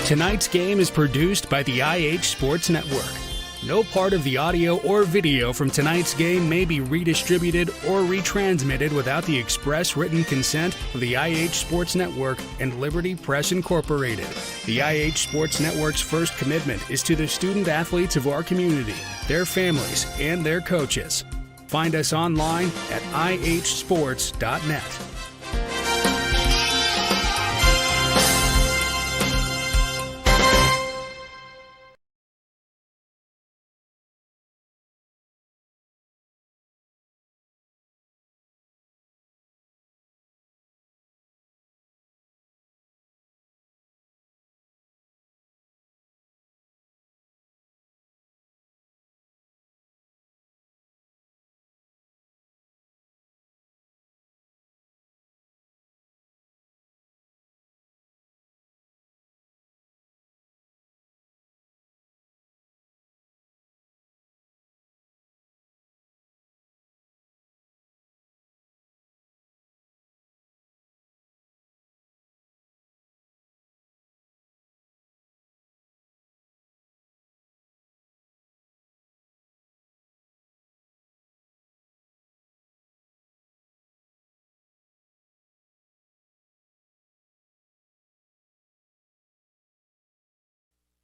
Tonight's game is produced by the IH Sports Network. No part of the audio or video from tonight's game may be redistributed or retransmitted without the express written consent of the IH Sports Network and Liberty Press Incorporated. The IH Sports Network's first commitment is to the student athletes of our community, their families, and their coaches. Find us online at ihsports.net.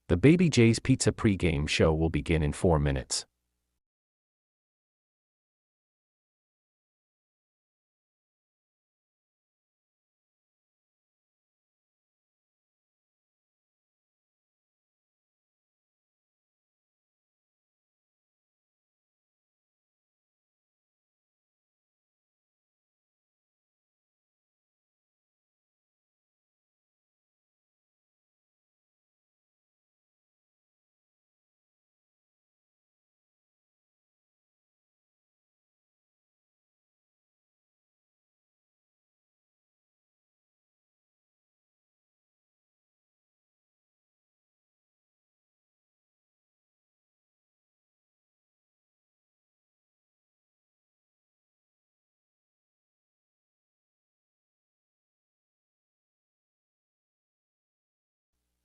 The Baby J's Pizza pregame show will begin in 4 minutes.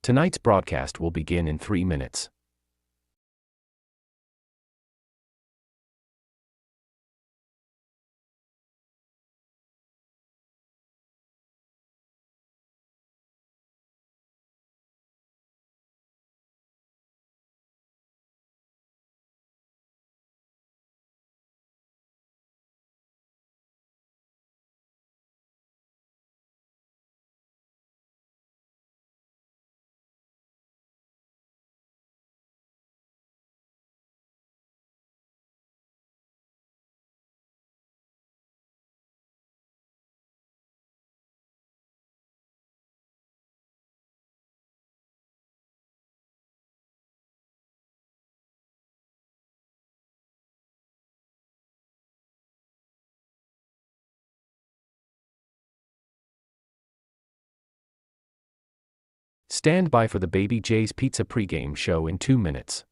Tonight's broadcast will begin in 3 minutes. Stand by for the Baby J's Pizza pregame show in 2 minutes.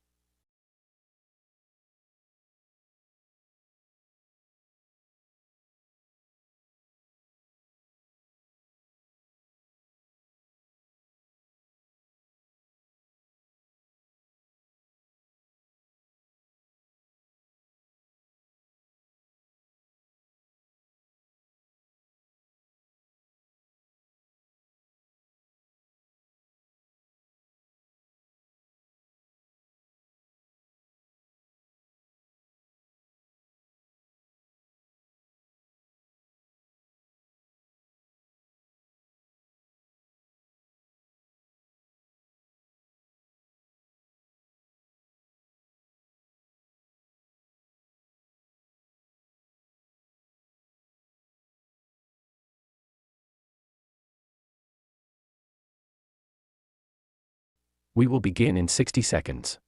We will begin in 60 seconds.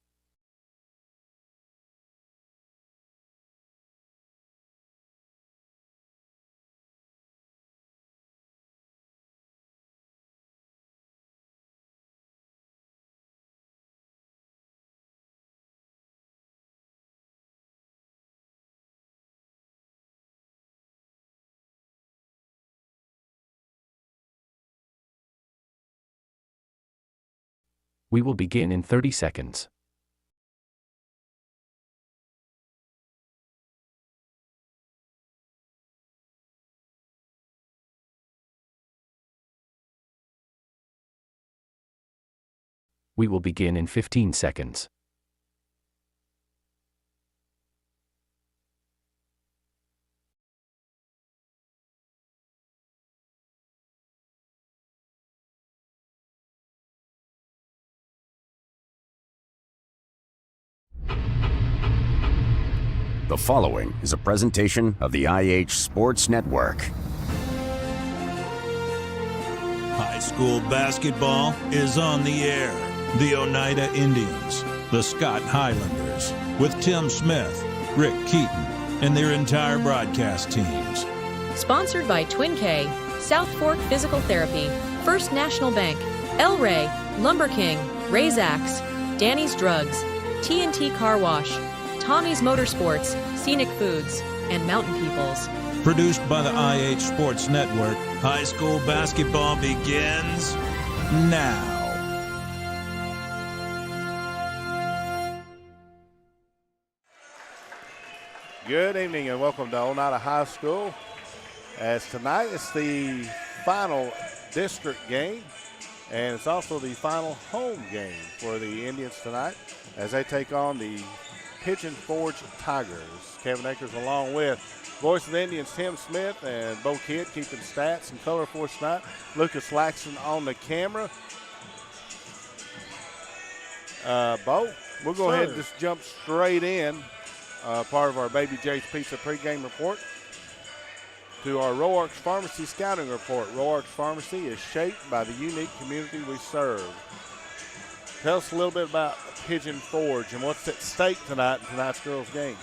We will begin in 30 seconds. We will begin in 15 seconds. The following is a presentation of the IH Sports Network. High school basketball is on the air. The Oneida Indians, the Scott Highlanders, with Tim Smith, Rick Keaton, and their entire broadcast teams. Sponsored by Twin K, South Fork Physical Therapy, First National Bank, El Rey, Lumber King, Ray's Axe, Danny's Drugs, T&T Car Wash, Tommy's Motorsports, Scenic Foods, and Mountain Peoples. Produced by the IH Sports Network, high school basketball begins now. Good evening and welcome to Oneida High School. As tonight it's the final district game, and it's also the final home game for the Indians tonight as they take on the Pigeon Forge Tigers. Kevin Akers along with Voice of the Indians Tim Smith and Bo Kidd keeping stats and color for us tonight. Lucas Laxton on the camera. Bo, we'll go ahead and just jump straight in. Part of our Baby J's Pizza pregame report to our Roarks Pharmacy scouting report. Roarks Pharmacy is shaped by the unique community we serve. Tell us a little bit about Pigeon Forge and what's at stake tonight in tonight's girls' game.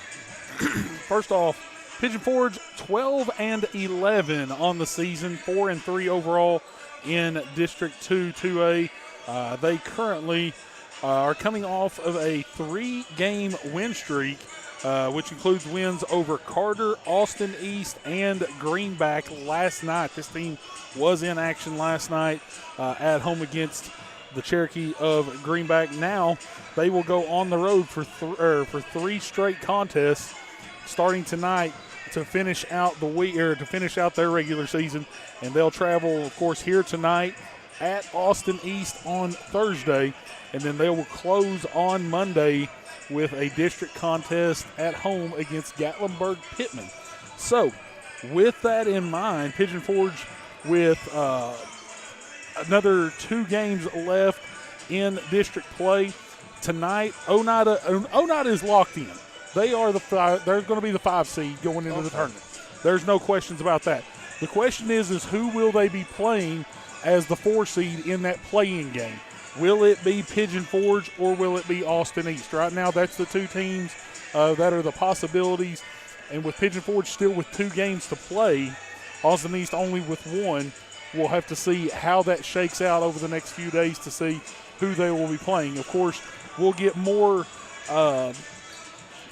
First off, Pigeon Forge 12-11 on the season, 4-3 overall in District 2-2A. They currently are coming off of a 3-game win streak, which includes wins over Carter, Austin East, and Greenback last night. This team was in action last night at home against the Cherokee of Greenback. Now they will go on the road for 3 straight contests starting tonight to finish out the week, or to finish out their regular season, and they'll travel, of course, here tonight at Austin East on Thursday, and then they will close on Monday with a district contest at home against Gatlinburg Pittman. So, with that in mind, Pigeon Forge with another 2 games left in district play tonight. Oneida is locked in. They are they're going to be the 5 seed going into the tournament. There's no questions about that. The question is who will they be playing as the 4 seed in that play-in game? Will it be Pigeon Forge or will it be Austin East? Right now, that's the 2 teams that are the possibilities. And with Pigeon Forge still with 2 games to play, Austin East only with 1, we'll have to see how that shakes out over the next few days to see who they will be playing. Of course, we'll get more,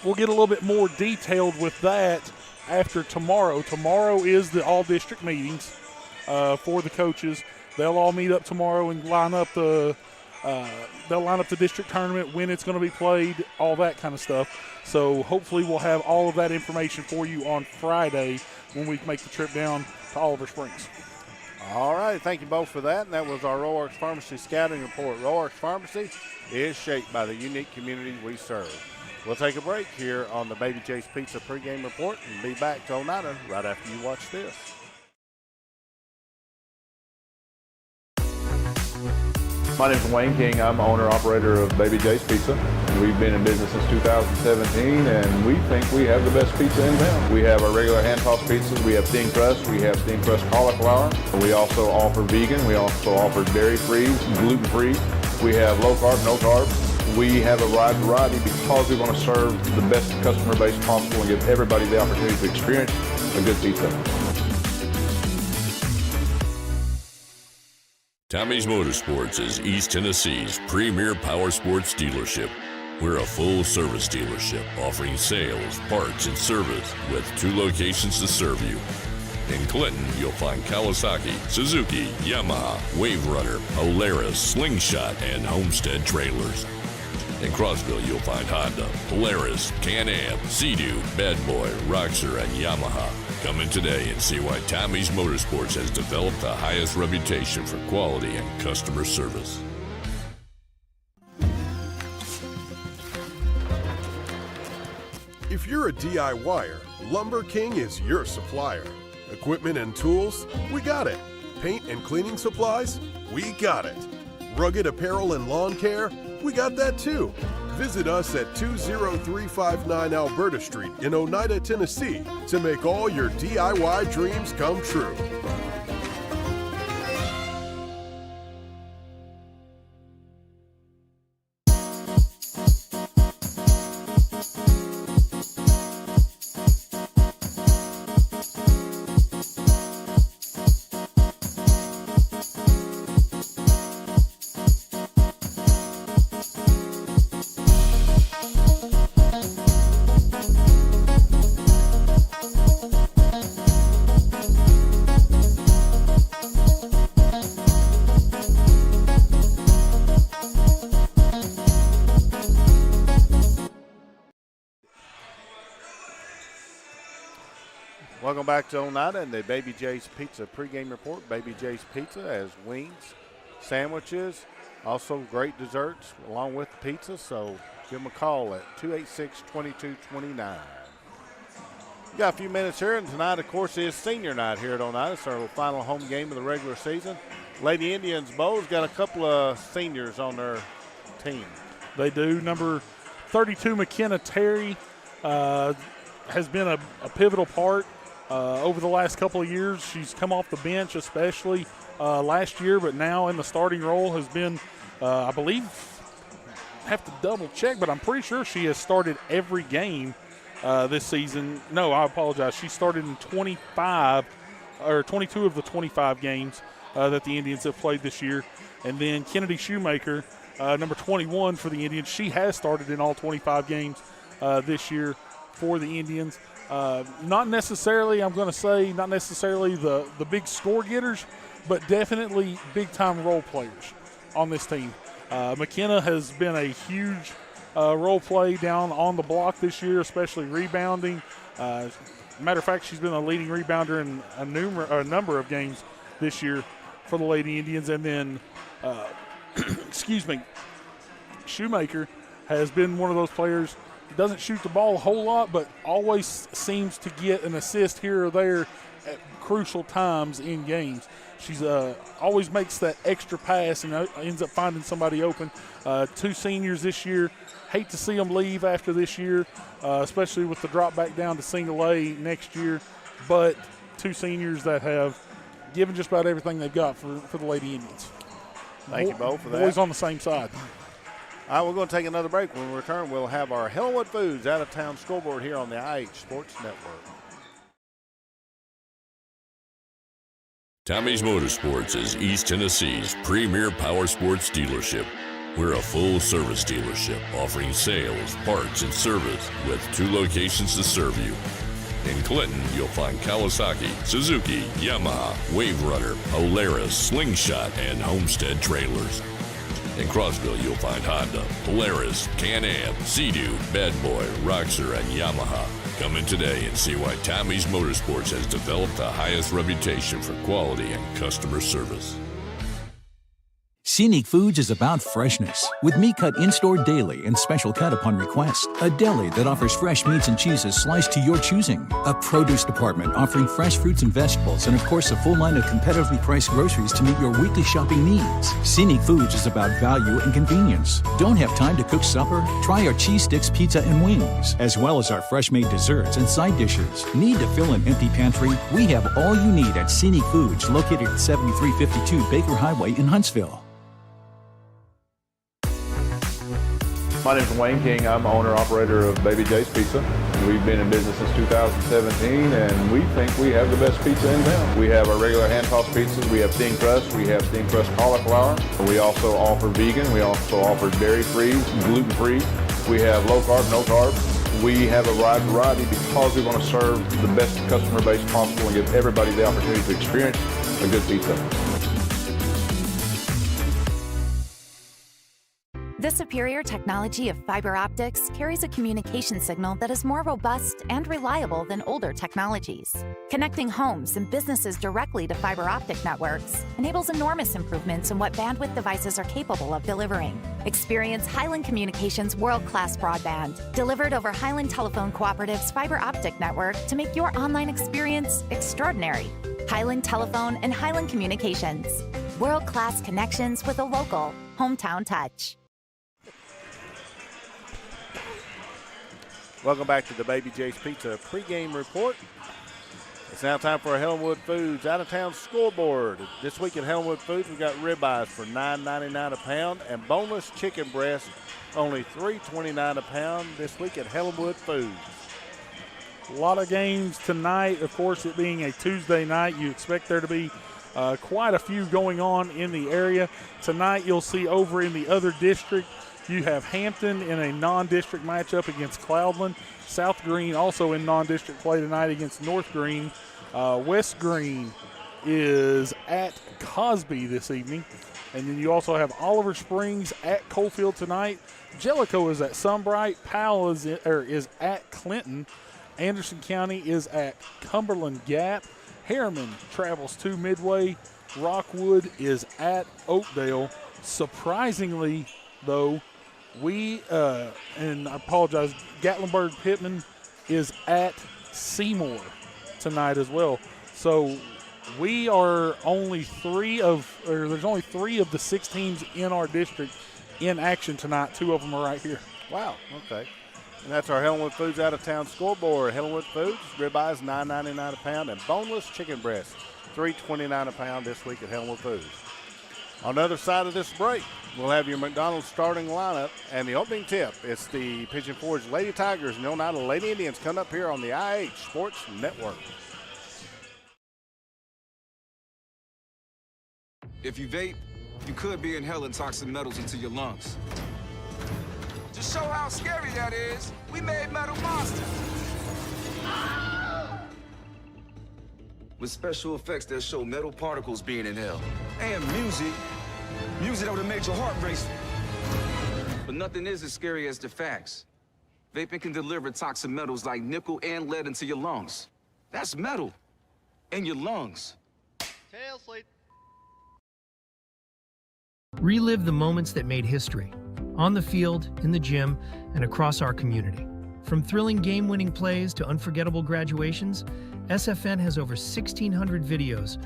we'll get a little bit more detailed with that after tomorrow. Tomorrow is the all-district meetings for the coaches. They'll all meet up tomorrow and line up the district tournament, when it's going to be played, all that kind of stuff. So hopefully we'll have all of that information for you on Friday when we make the trip down to Oliver Springs. All right, thank you both for that. And that was our Roarks Pharmacy scouting report. Roarks Pharmacy is shaped by the unique community we serve. We'll take a break here on the Baby J's Pizza pregame report and be back to Oneida right after you watch this. My name is Wayne King. I'm owner-operator of Baby J's Pizza. We've been in business since 2017, and we think we have the best pizza in town. We have our regular hand-tossed pizzas. We have thin crust. We have thin crust cauliflower. We also offer vegan. We also offer dairy-free, gluten-free. We have low-carb, no-carb. We have a wide variety because we want to serve the best customer base possible and give everybody the opportunity to experience a good pizza. Tommy's Motorsports is East Tennessee's premier power sports dealership. We're a full-service dealership offering sales, parts, and service with 2 locations to serve you. In Clinton, you'll find Kawasaki, Suzuki, Yamaha, Wave Runner, Polaris, Slingshot, and Homestead trailers. In Crossville, you'll find Honda, Polaris, Can-Am, Sea-Doo, Bad Boy, Roxor, and Yamaha. Come in today and see why Tommy's Motorsports has developed the highest reputation for quality and customer service. If you're a DIYer, Lumber King is your supplier. Equipment and tools? We got it. Paint and cleaning supplies? We got it. Rugged apparel and lawn care? We got that too. Visit us at 20359 Alberta Street in Oneida, Tennessee to make all your DIY dreams come true. Welcome back to Oneida and the Baby J's Pizza pregame report. Baby J's Pizza has wings, sandwiches, also great desserts along with the pizza. So give them a call at 286-2229. Got a few minutes here, and tonight, of course, is senior night here at Oneida. It's our final home game of the regular season. Lady Indians Bowls got a couple of seniors on their team. They do. Number 32, McKenna Terry, has been a pivotal part over the last couple of years. She's come off the bench, especially last year, but now in the starting role has been, I believe, have to double check, but I'm pretty sure she has started every game this season. No, I apologize. She started in 22 of the 25 games that the Indians have played this year. And then Kennedy Shoemaker, number 21 for the Indians. She has started in all 25 games this year for the Indians. Not necessarily, I'm going to say, not necessarily the big score getters, but definitely big-time role players on this team. McKenna has been a huge role play down on the block this year, especially rebounding. Matter of fact, she's been a leading rebounder in a number of games this year for the Lady Indians. And then, Shoemaker has been one of those players. Doesn't shoot the ball a whole lot, but always seems to get an assist here or there at crucial times in games. She's always makes that extra pass and ends up finding somebody open. Two seniors this year. Hate to see them leave after this year, especially with the drop back down to single A next year. But two seniors that have given just about everything they've got for the Lady Indians. Thank you both for that. Boys on the same side. All right, we're going to take another break. When we return, we'll have our Hillwood Foods out-of-town scoreboard here on the IH Sports Network. Tommy's Motorsports is East Tennessee's premier power sports dealership. We're a full-service dealership offering sales, parts, and service with 2 locations to serve you. In Clinton, you'll find Kawasaki, Suzuki, Yamaha, Wave Runner, Polaris, Slingshot, and Homestead trailers. In Crossville, you'll find Honda, Polaris, Can-Am, Sea-Doo, Bad Boy, Roxor, and Yamaha. Come in today and see why Tommy's Motorsports has developed the highest reputation for quality and customer service. Scenic Foods is about freshness, with meat cut in-store daily and special cut upon request. A deli that offers fresh meats and cheeses sliced to your choosing. A produce department offering fresh fruits and vegetables, and of course a full line of competitively priced groceries to meet your weekly shopping needs. Scenic Foods is about value and convenience. Don't have time to cook supper? Try our cheese sticks, pizza, and wings, as well as our fresh-made desserts and side dishes. Need to fill an empty pantry? We have all you need at Scenic Foods, located at 7352 Baker Highway in Huntsville. My name is Wayne King. I'm owner-operator of Baby J's Pizza. We've been in business since 2017, and we think we have the best pizza in town. We have our regular hand-tossed pizzas. We have thin crust. We have thin crust cauliflower. We also offer vegan. We also offer dairy-free, gluten-free. We have low-carb, no-carb. We have a wide variety because we want to serve the best customer base possible and give everybody the opportunity to experience a good pizza. The superior technology of fiber optics carries a communication signal that is more robust and reliable than older technologies. Connecting homes and businesses directly to fiber optic networks enables enormous improvements in what bandwidth devices are capable of delivering. Experience Highland Communications' world-class broadband, delivered over Highland Telephone Cooperative's fiber optic network to make your online experience extraordinary. Highland Telephone and Highland Communications. World-class connections with a local, hometown touch. Welcome back to the Baby J's Pizza pregame report. It's now time for a Helenwood Foods out-of-town scoreboard. This week at Helenwood Foods, we got ribeyes for $9.99 a pound and boneless chicken breast only $3.29 a pound this week at Helenwood Foods. A lot of games tonight. Of course, it being a Tuesday night, you expect there to be quite a few going on in the area. Tonight, you'll see over in the other district, you have Hampton in a non-district matchup against Cloudland. South Green also in non-district play tonight against North Green. West Green is at Cosby this evening. And then you also have Oliver Springs at Coalfield tonight. Jellicoe is at Sunbright. Powell is at Clinton. Anderson County is at Cumberland Gap. Harriman travels to Midway. Rockwood is at Oakdale. Surprisingly, though, and I apologize, Gatlinburg Pittman is at Seymour tonight as well. So we are only there's only 3 of the 6 teams in our district in action tonight. 2 of them are right here. Wow, okay. And that's our Helenwood Foods out-of-town scoreboard. Helenwood Foods, ribeyes $9.99 a pound and boneless chicken breast $3.29 a pound this week at Helenwood Foods. On the other side of this break, we'll have your McDonald's starting lineup and the opening tip. It's the Pigeon Forge Lady Tigers and the Oneida Lady Indians coming up here on the IH Sports Network. If you vape, you could be inhaling toxic metals into your lungs. To show how scary that is, we made Metal Monster. With special effects that show metal particles being inhaled. And music that would have made your heart race. But nothing is as scary as the facts. Vaping can deliver toxic metals like nickel and lead into your lungs. That's metal in your lungs. Tail slate. Relive the moments that made history, on the field, in the gym, and across our community. From thrilling game-winning plays to unforgettable graduations, SFN has over 1,600 videos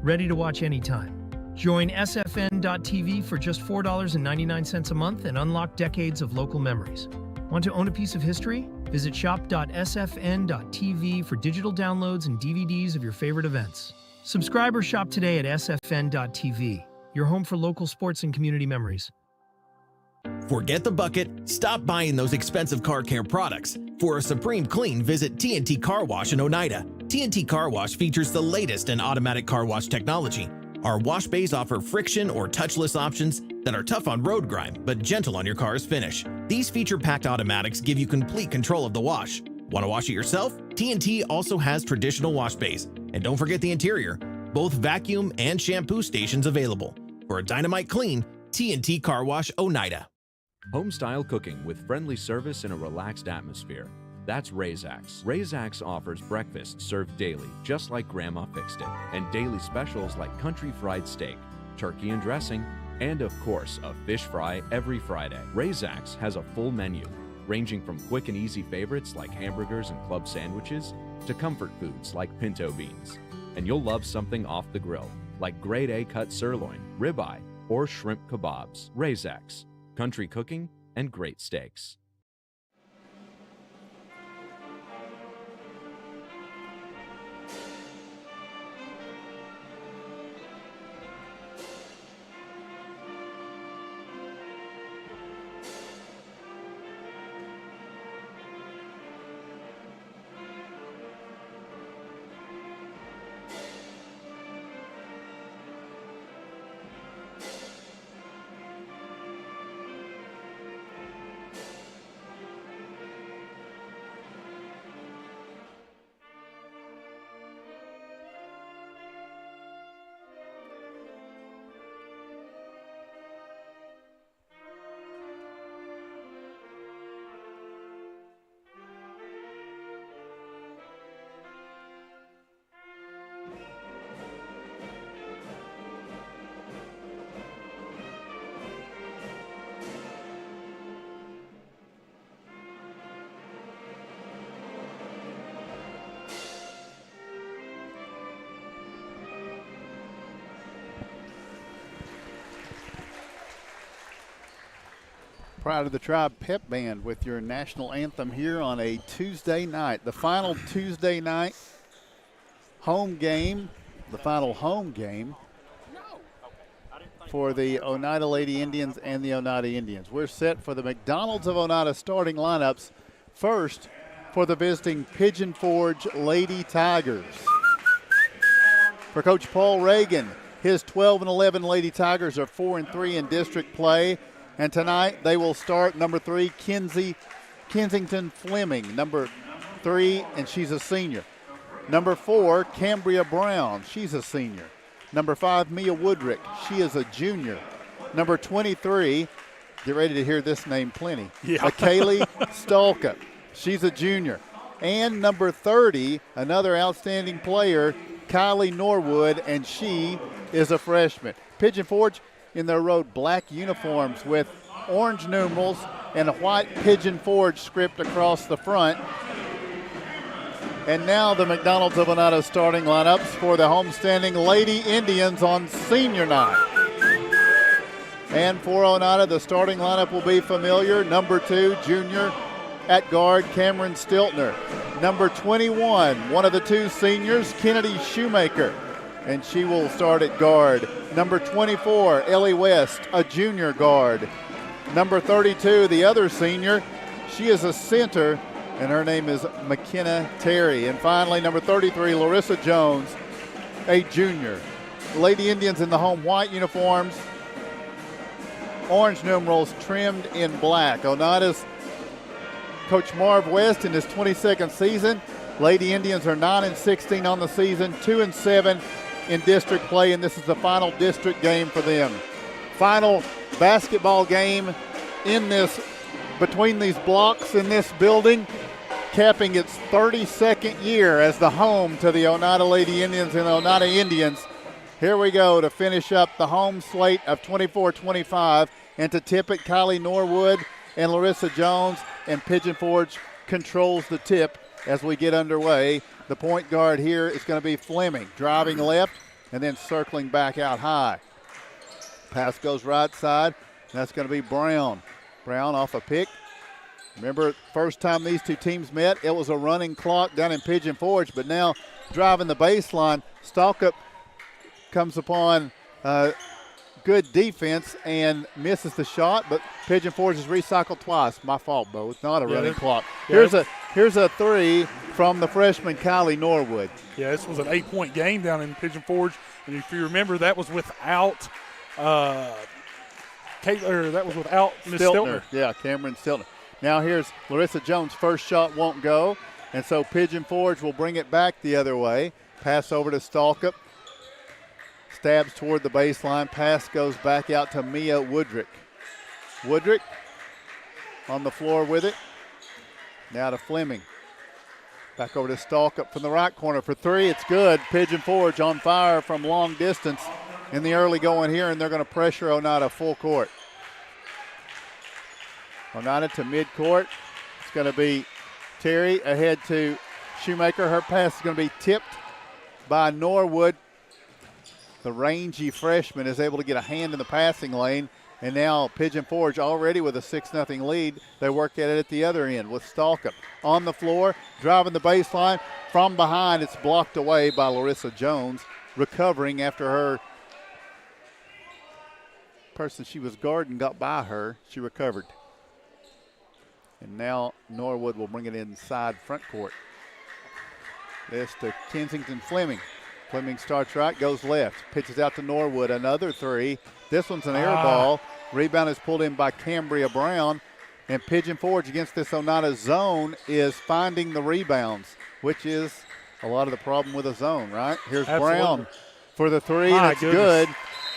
ready to watch anytime. Join sfn.tv for just $4.99 a month and unlock decades of local memories. Want to own a piece of history? Visit shop.sfn.tv for digital downloads and DVDs of your favorite events. Subscribe or shop today at sfn.tv, your home for local sports and community memories. Forget the bucket, stop buying those expensive car care products. For a supreme clean, visit TNT Car Wash in Oneida. TNT Car Wash features the latest in automatic car wash technology. Our wash bays offer friction or touchless options that are tough on road grime, but gentle on your car's finish. These feature-packed automatics give you complete control of the wash. Want to wash it yourself? TNT also has traditional wash bays. And don't forget the interior, both vacuum and shampoo stations available. For a dynamite clean, TNT Car Wash Oneida. Home-style cooking with friendly service in a relaxed atmosphere. That's Razak's. Razak's offers breakfast served daily, just like Grandma fixed it, and daily specials like country fried steak, turkey and dressing, and of course, a fish fry every Friday. Razak's has a full menu, ranging from quick and easy favorites like hamburgers and club sandwiches to comfort foods like pinto beans. And you'll love something off the grill, like grade A cut sirloin, ribeye, or shrimp kebabs. Razak's. Country cooking and great steaks. Pride of the Tribe Pep Band with your national anthem here on a Tuesday night. The final Tuesday night home game, the final home game for the Oneida Lady Indians and the Oneida Indians. We're set for the McDonald's of Oneida starting lineups. First, for the visiting Pigeon Forge Lady Tigers. For Coach Paul Reagan, his 12-11 Lady Tigers are 4-3 in district play. And tonight they will start number 3, Kensington Fleming, number 3, and she's a senior. Number 4, Cambria Brown, she's a senior. Number 5, Mia Woodrick, she is a junior. Number 23, get ready to hear this name plenty, McKaylee Stalka, she's a junior. And number 30, another outstanding player, Kylie Norwood, and she is a freshman. Pigeon Forge in their road black uniforms with orange numerals and a white Pigeon Forge script across the front. And now the McDonald's of Oneida starting lineups for the homestanding Lady Indians on senior night. And for Oneida, the starting lineup will be familiar. Number 2, junior at guard, Cameron Stiltner. Number 21, one of the 2 seniors, Kennedy Shoemaker, and she will start at guard. Number 24, Ellie West, a junior guard. Number 32, the other senior, she is a center, and her name is McKenna Terry. And finally, number 33, Larissa Jones, a junior. The Lady Indians in the home white uniforms, orange numerals trimmed in black. Oneida's Coach Marv West in his 22nd season. Lady Indians are 9-16 on the season, 2-7 in district play, and this is the final district game for them. Final basketball game in this, between these blocks in this building, capping its 32nd year as the home to the Oneida Lady Indians and Oneida Indians. Here we go to finish up the home slate of 24-25, and to tip it, Kylie Norwood and Larissa Jones, and Pigeon Forge controls the tip as we get underway. The point guard here is going to be Fleming, driving left and then circling back out high. Pass goes right side, and that's going to be Brown. Brown off a pick. Remember, first time these two teams met, it was a running clock down in Pigeon Forge, but now driving the baseline, Stalkup comes upon good defense and misses the shot, but Pigeon Forge is recycled twice. My fault, Bo. It's not a running clock. Here's a three from the freshman Kylie Norwood. Yeah, this was an 8-point game down in Pigeon Forge, and if you remember, that was without Miss Stiltner. Yeah, Cameron Stiltner. Now here's Larissa Jones' first shot won't go, and so Pigeon Forge will bring it back the other way. Pass over to Stalkup. Stabs toward the baseline. Pass goes back out to Mia Woodrick. Woodrick on the floor with it. Now to Fleming. Back over to Stalkup from the right corner for three. It's good. Pigeon Forge on fire from long distance in the early going here, and they're going to pressure Oneida full court. Oneida to midcourt. It's going to be Terry ahead to Shoemaker. Her pass is going to be tipped by Norwood. The rangy freshman is able to get a hand in the passing lane, and now Pigeon Forge already with a 6-0 lead. They work at it at the other end with Stalkup on the floor, driving the baseline. From behind, it's blocked away by Larissa Jones, recovering after her person she was guarding got by her. She recovered. And now Norwood will bring it inside front court. This to Kensington Fleming. Fleming starts right, goes left, pitches out to Norwood, another three. This one's an air ball. Rebound is pulled in by Cambria Brown, and Pigeon Forge against this Oneida zone is finding the rebounds, which is a lot of the problem with a zone, right? Here's Brown for the three, and it's good.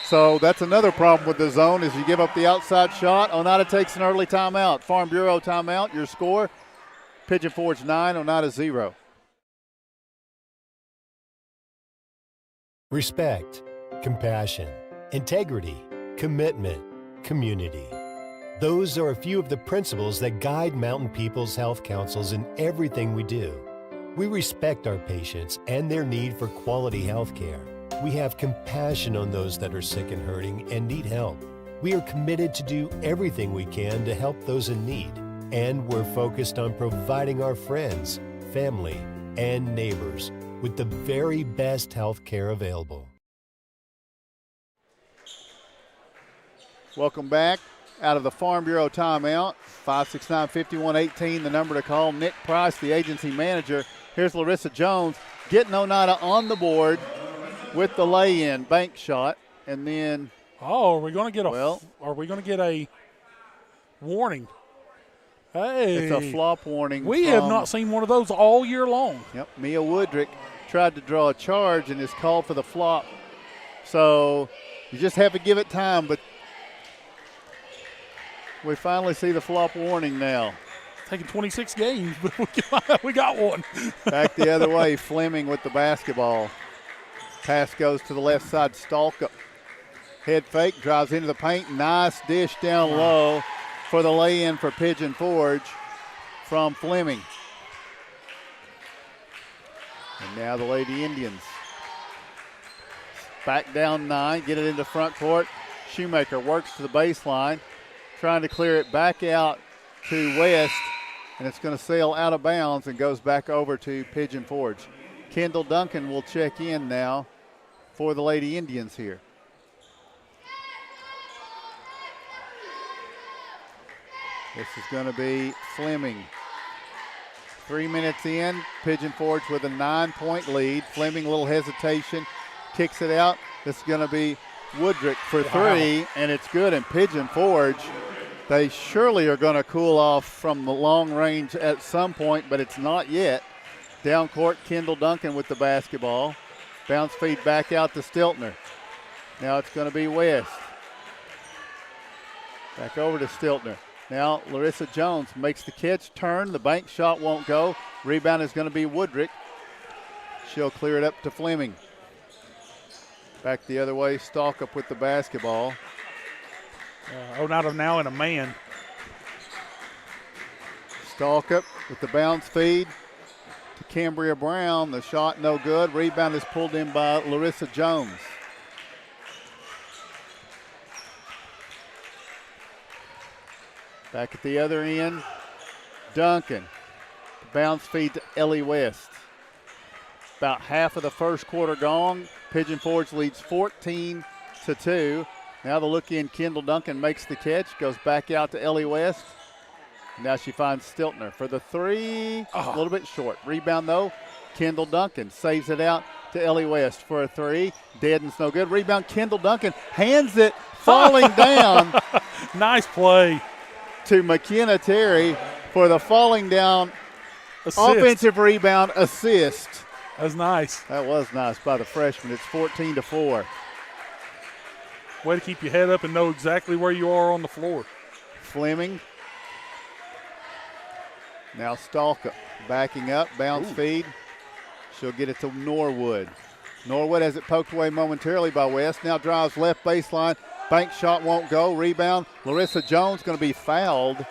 So that's another problem with the zone is you give up the outside shot. Oneida takes an early timeout. Farm Bureau timeout, your score, Pigeon Forge 9, Oneida 0. Respect, compassion, integrity, commitment, community. Those are a few of the principles that guide Mountain People's Health Councils in everything we do. We respect our patients and their need for quality health care. We have compassion on those that are sick and hurting and need help. We are committed to do everything we can to help those in need, and we're focused on providing our friends, family, and neighbors with the very best health care available. Welcome back out of the Farm Bureau timeout. 569-5118, the number to call. Nick Price, the agency manager. Here's Larissa Jones getting Oneida on the board with the lay-in bank shot, and then. Oh, are we going to get a warning? Hey, it's a flop warning. We have not seen one of those all year long. Yep, Mia Woodrick tried to draw a charge and is called for the flop. So you just have to give it time, but we finally see the flop warning now. Taking 26 games, but we got one. Back the other way, Fleming with the basketball. Pass goes to the left side, Stalkup. Head fake, drives into the paint. Nice dish down low for the lay-in for Pigeon Forge from Fleming. And now the Lady Indians back down 9, get it into front court. Shoemaker works to the baseline, trying to clear it back out to West, and it's going to sail out of bounds and goes back over to Pigeon Forge. Kendall Duncan will check in now for the Lady Indians here. This is going to be Fleming. 3 minutes in, Pigeon Forge with a 9-point lead. Fleming, a little hesitation, kicks it out. This is going to be Woodrick for three, and it's good. And Pigeon Forge, they surely are going to cool off from the long range at some point, but it's not yet. Down court, Kendall Duncan with the basketball. Bounce feed back out to Stiltner. Now it's going to be West. Back over to Stiltner. Now Larissa Jones makes the catch, turn. The bank shot won't go. Rebound is going to be Woodrick. She'll clear it up to Fleming. Back the other way, Stalkup with the basketball. Oneida now in a man. Stalkup with the bounce feed to Cambria Brown. The shot no good. Rebound is pulled in by Larissa Jones. Back at the other end, Duncan. Bounce feed to Ellie West. About half of the first quarter gone. Pigeon Forge leads 14-2. Now the look in, Kendall Duncan makes the catch, goes back out to Ellie West. Now she finds Stiltner for the three, a little bit short. Rebound though, Kendall Duncan saves it out to Ellie West for a three. Deaden's no good. Rebound, Kendall Duncan hands it, falling down. Nice play. To McKenna Terry for the falling down assist. Offensive rebound assist. That was nice. That was nice by the freshman. It's 14-4. Way to keep your head up and know exactly where you are on the floor. Fleming. Now Stalkup backing up, bounce feed. She'll get it to Norwood. Norwood has it poked away momentarily by West. Now drives left baseline. Bank shot won't go. Rebound. Larissa Jones going to be fouled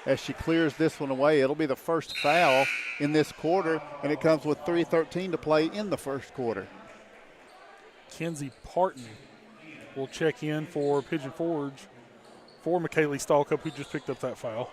as she clears this one away. It'll be the first foul in this quarter, and it comes with 3:13 to play in the first quarter. Kenzie Parton will check in for Pigeon Forge for McKaylee Stalkup, who just picked up that foul.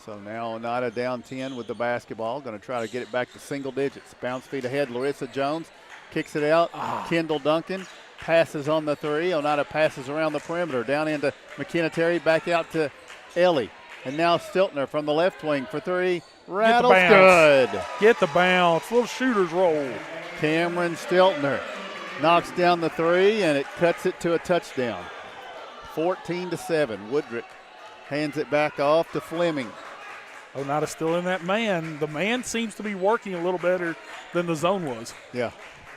So now Oneida down 10 with the basketball. Going to try to get it back to single digits. Bounce feed ahead. Larissa Jones kicks it out. Kendall Duncan passes on the three. Oneida passes around the perimeter. Down into McKenna Terry. Back out to Ellie. And now Stiltner from the left wing for three. Rattles good. Get the bounce. Little shooter's roll. Cameron Stiltner knocks down the three, and it cuts it to a touchdown. 14-7. Woodrick hands it back off to Fleming. Oneida still in that man. The man seems to be working a little better than the zone was. Yeah,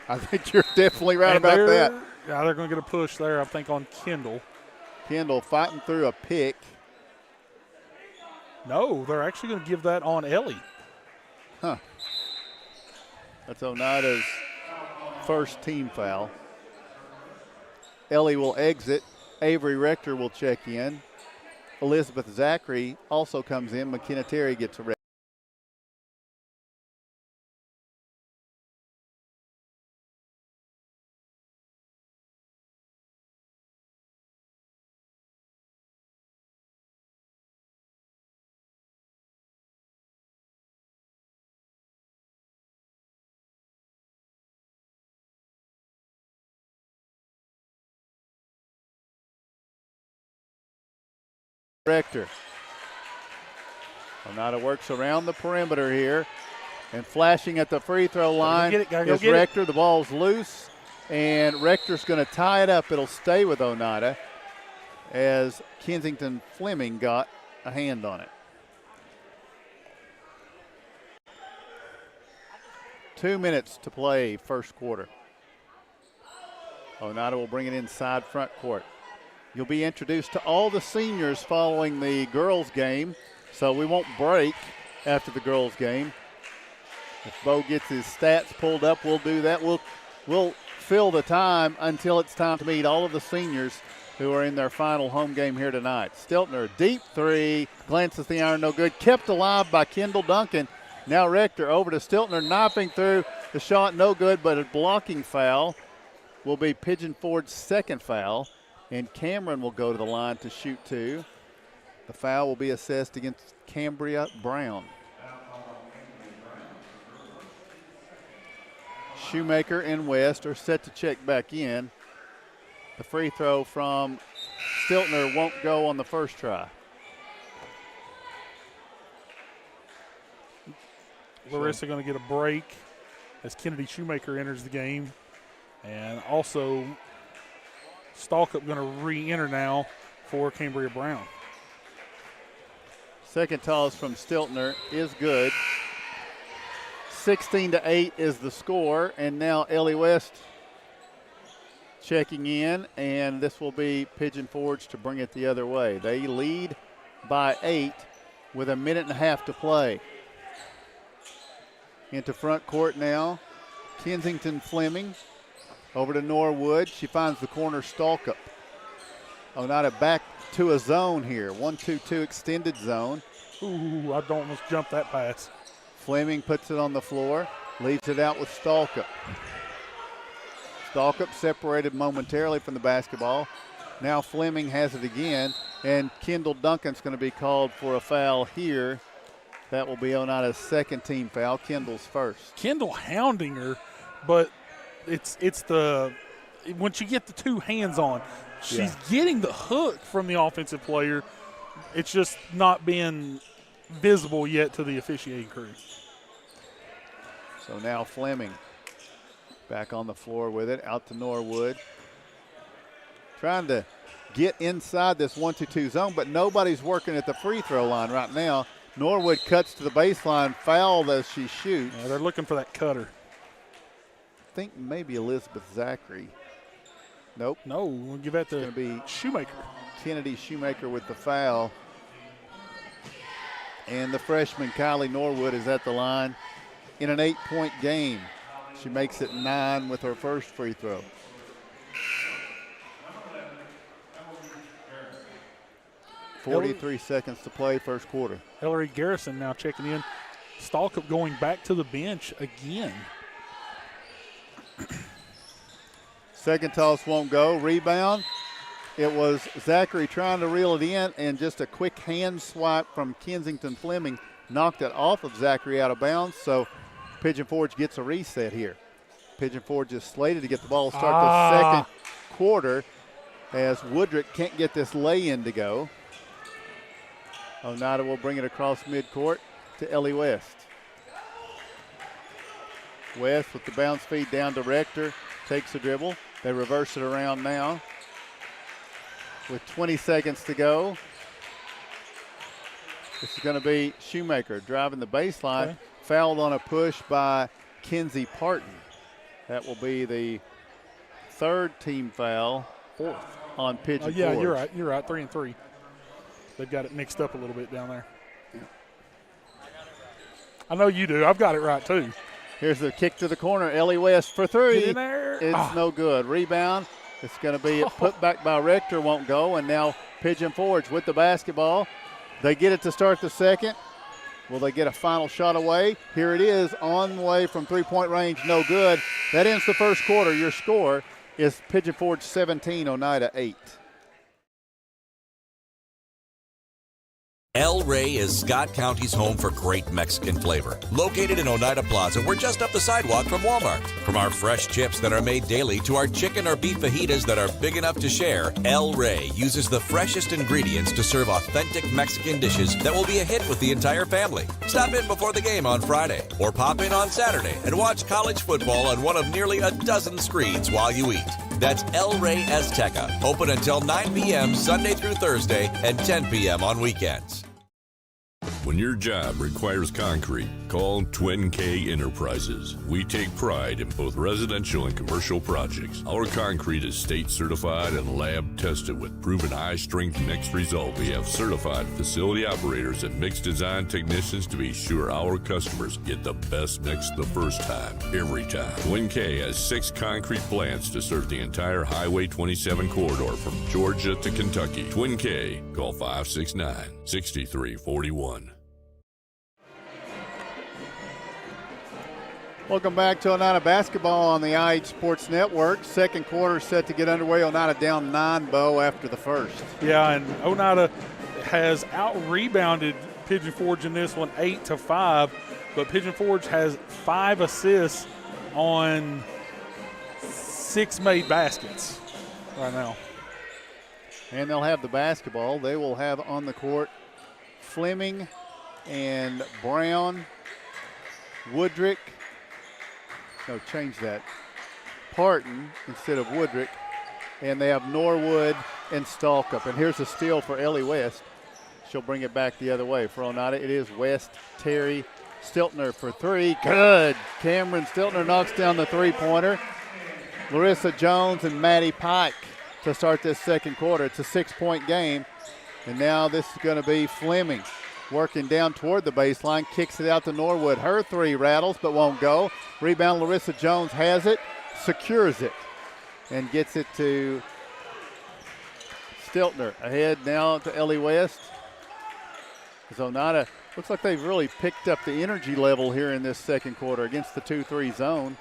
I think you're definitely right about that. Yeah, they're going to get a push there, I think, on Kendall. Kendall fighting through a pick. No, they're actually going to give that on Ellie. Huh. That's Oneida's first team foul. Ellie will exit. Avery Rector will check in. Elizabeth Zachary also comes in. McKenna Terry gets a Rector. Oneida works around the perimeter here, and flashing at the free throw line is Rector. The ball's loose, and Rector's going to tie it up. It'll stay with Oneida as Kensington Fleming got a hand on it. 2 minutes to play first quarter. Oneida will bring it inside front court. You'll be introduced to all the seniors following the girls' game, so we won't break after the girls' game. If Bo gets his stats pulled up, we'll do that. We'll fill the time until it's time to meet all of the seniors who are in their final home game here tonight. Stiltner, deep three, glances the iron, no good. Kept alive by Kendall Duncan. Now Rector over to Stiltner, knifing through the shot, no good, but a blocking foul will be Pigeon Ford's second foul. And Cameron will go to the line to shoot two. The foul will be assessed against Cambria Brown. Shoemaker and West are set to check back in. The free throw from Stiltner won't go on the first try. Larissa going to get a break as Kennedy Shoemaker enters the game. And also Stalkup going to re-enter now for Cambria Brown. Second toss from Stiltner is good. 16-8 is the score, and now Ellie West checking in, and this will be Pigeon Forge to bring it the other way. They lead by 8 with a minute and a half to play. Into front court now, Kensington Fleming over to Norwood. She finds the corner Stalkup. Oneida back to a zone here. 1-2-2 extended zone. Ooh, I don't almost jump that pass. Fleming puts it on the floor, leaves it out with Stalkup. Stalkup separated momentarily from the basketball. Now Fleming has it again, and Kendall Duncan's going to be called for a foul here. That will be Oneida's second team foul, Kendall's first. Kendall hounding her, but it's the once you get the two hands on, she's getting the hook from the offensive player. It's just not being visible yet to the officiating crew. So now Fleming back on the floor with it, out to Norwood. Trying to get inside this 1-2-2 zone, but nobody's working at the free throw line right now. Norwood cuts to the baseline, fouled as she shoots. Yeah, they're looking for that cutter. I think maybe Elizabeth Zachary. Nope. No, we'll give that to be Shoemaker. Kennedy Shoemaker with the foul. And the freshman Kylie Norwood is at the line in an 8-point game. She makes it 9 with her first free throw. .43 seconds to play first quarter. Hillary Garrison now checking in. Stalkup going back to the bench again. Second toss won't go. Rebound. It was Zachary trying to reel it in, and just a quick hand swipe from Kensington Fleming knocked it off of Zachary out of bounds. So Pigeon Forge gets a reset here. Pigeon Forge is slated to get the ball to start the second quarter as Woodrick can't get this lay-in to go. Oneida will bring it across midcourt to Ellie West. West with the bounce feed down to Rector, takes the dribble. They reverse it around now with 20 seconds to go. This is going to be Shoemaker driving the baseline, fouled on a push by Kenzie Parton. That will be the third team foul, fourth on Pigeon Forge. Yeah, you're right. You're right. 3 and 3. They've got it mixed up a little bit down there. Yeah. I know you do. I've got it right, too. Here's the kick to the corner. Ellie West for three. Get in there. It's no good. Rebound. It's going to be put back by Rector. Won't go. And now Pigeon Forge with the basketball. They get it to start the second. Will they get a final shot away? Here it is on the way from three-point range. No good. That ends the first quarter. Your score is Pigeon Forge 17, Oneida 8. El Rey is Scott County's home for great Mexican flavor. Located in Oneida Plaza, we're just up the sidewalk from Walmart. From our fresh chips that are made daily to our chicken or beef fajitas that are big enough to share, El Rey uses the freshest ingredients to serve authentic Mexican dishes that will be a hit with the entire family. Stop in before the game on Friday or pop in on Saturday and watch college football on one of nearly a dozen screens while you eat. That's El Rey Azteca, open until 9 p.m. Sunday through Thursday and 10 p.m. on weekends. When your job requires concrete, call Twin K Enterprises. We take pride in both residential and commercial projects. Our concrete is state certified and lab tested with proven high strength mixed results. We have certified facility operators and mix design technicians to be sure our customers get the best mix the first time, every time. Twin K has 6 concrete plants to serve the entire Highway 27 corridor from Georgia to Kentucky. Twin K, call 569-6341. Welcome back to Oneida basketball on the IH Sports Network. Second quarter set to get underway. Oneida down 9, Bo, after the first. Yeah, and Oneida has out-rebounded Pigeon Forge in this one 8-5, but Pigeon Forge has 5 assists on 6 made baskets right now. And they'll have the basketball. They will have on the court Fleming and Brown, Woodrick. No, change that. Parton instead of Woodrick. And they have Norwood and Stalkup. And here's a steal for Ellie West. She'll bring it back the other way. For Oneida, it is West, Terry, Stiltner for 3. Good. Cameron Stiltner knocks down the three-pointer. Larissa Jones and Maddie Pike to start this second quarter. It's a 6-point game. And now this is going to be Fleming working down toward the baseline, kicks it out to Norwood. Her 3 rattles but won't go. Rebound, Larissa Jones has it, secures it, and gets it to Stiltner. Ahead now to Ellie West. As Oneida, looks like they've really picked up the energy level here in this second quarter against the 2-3 zone.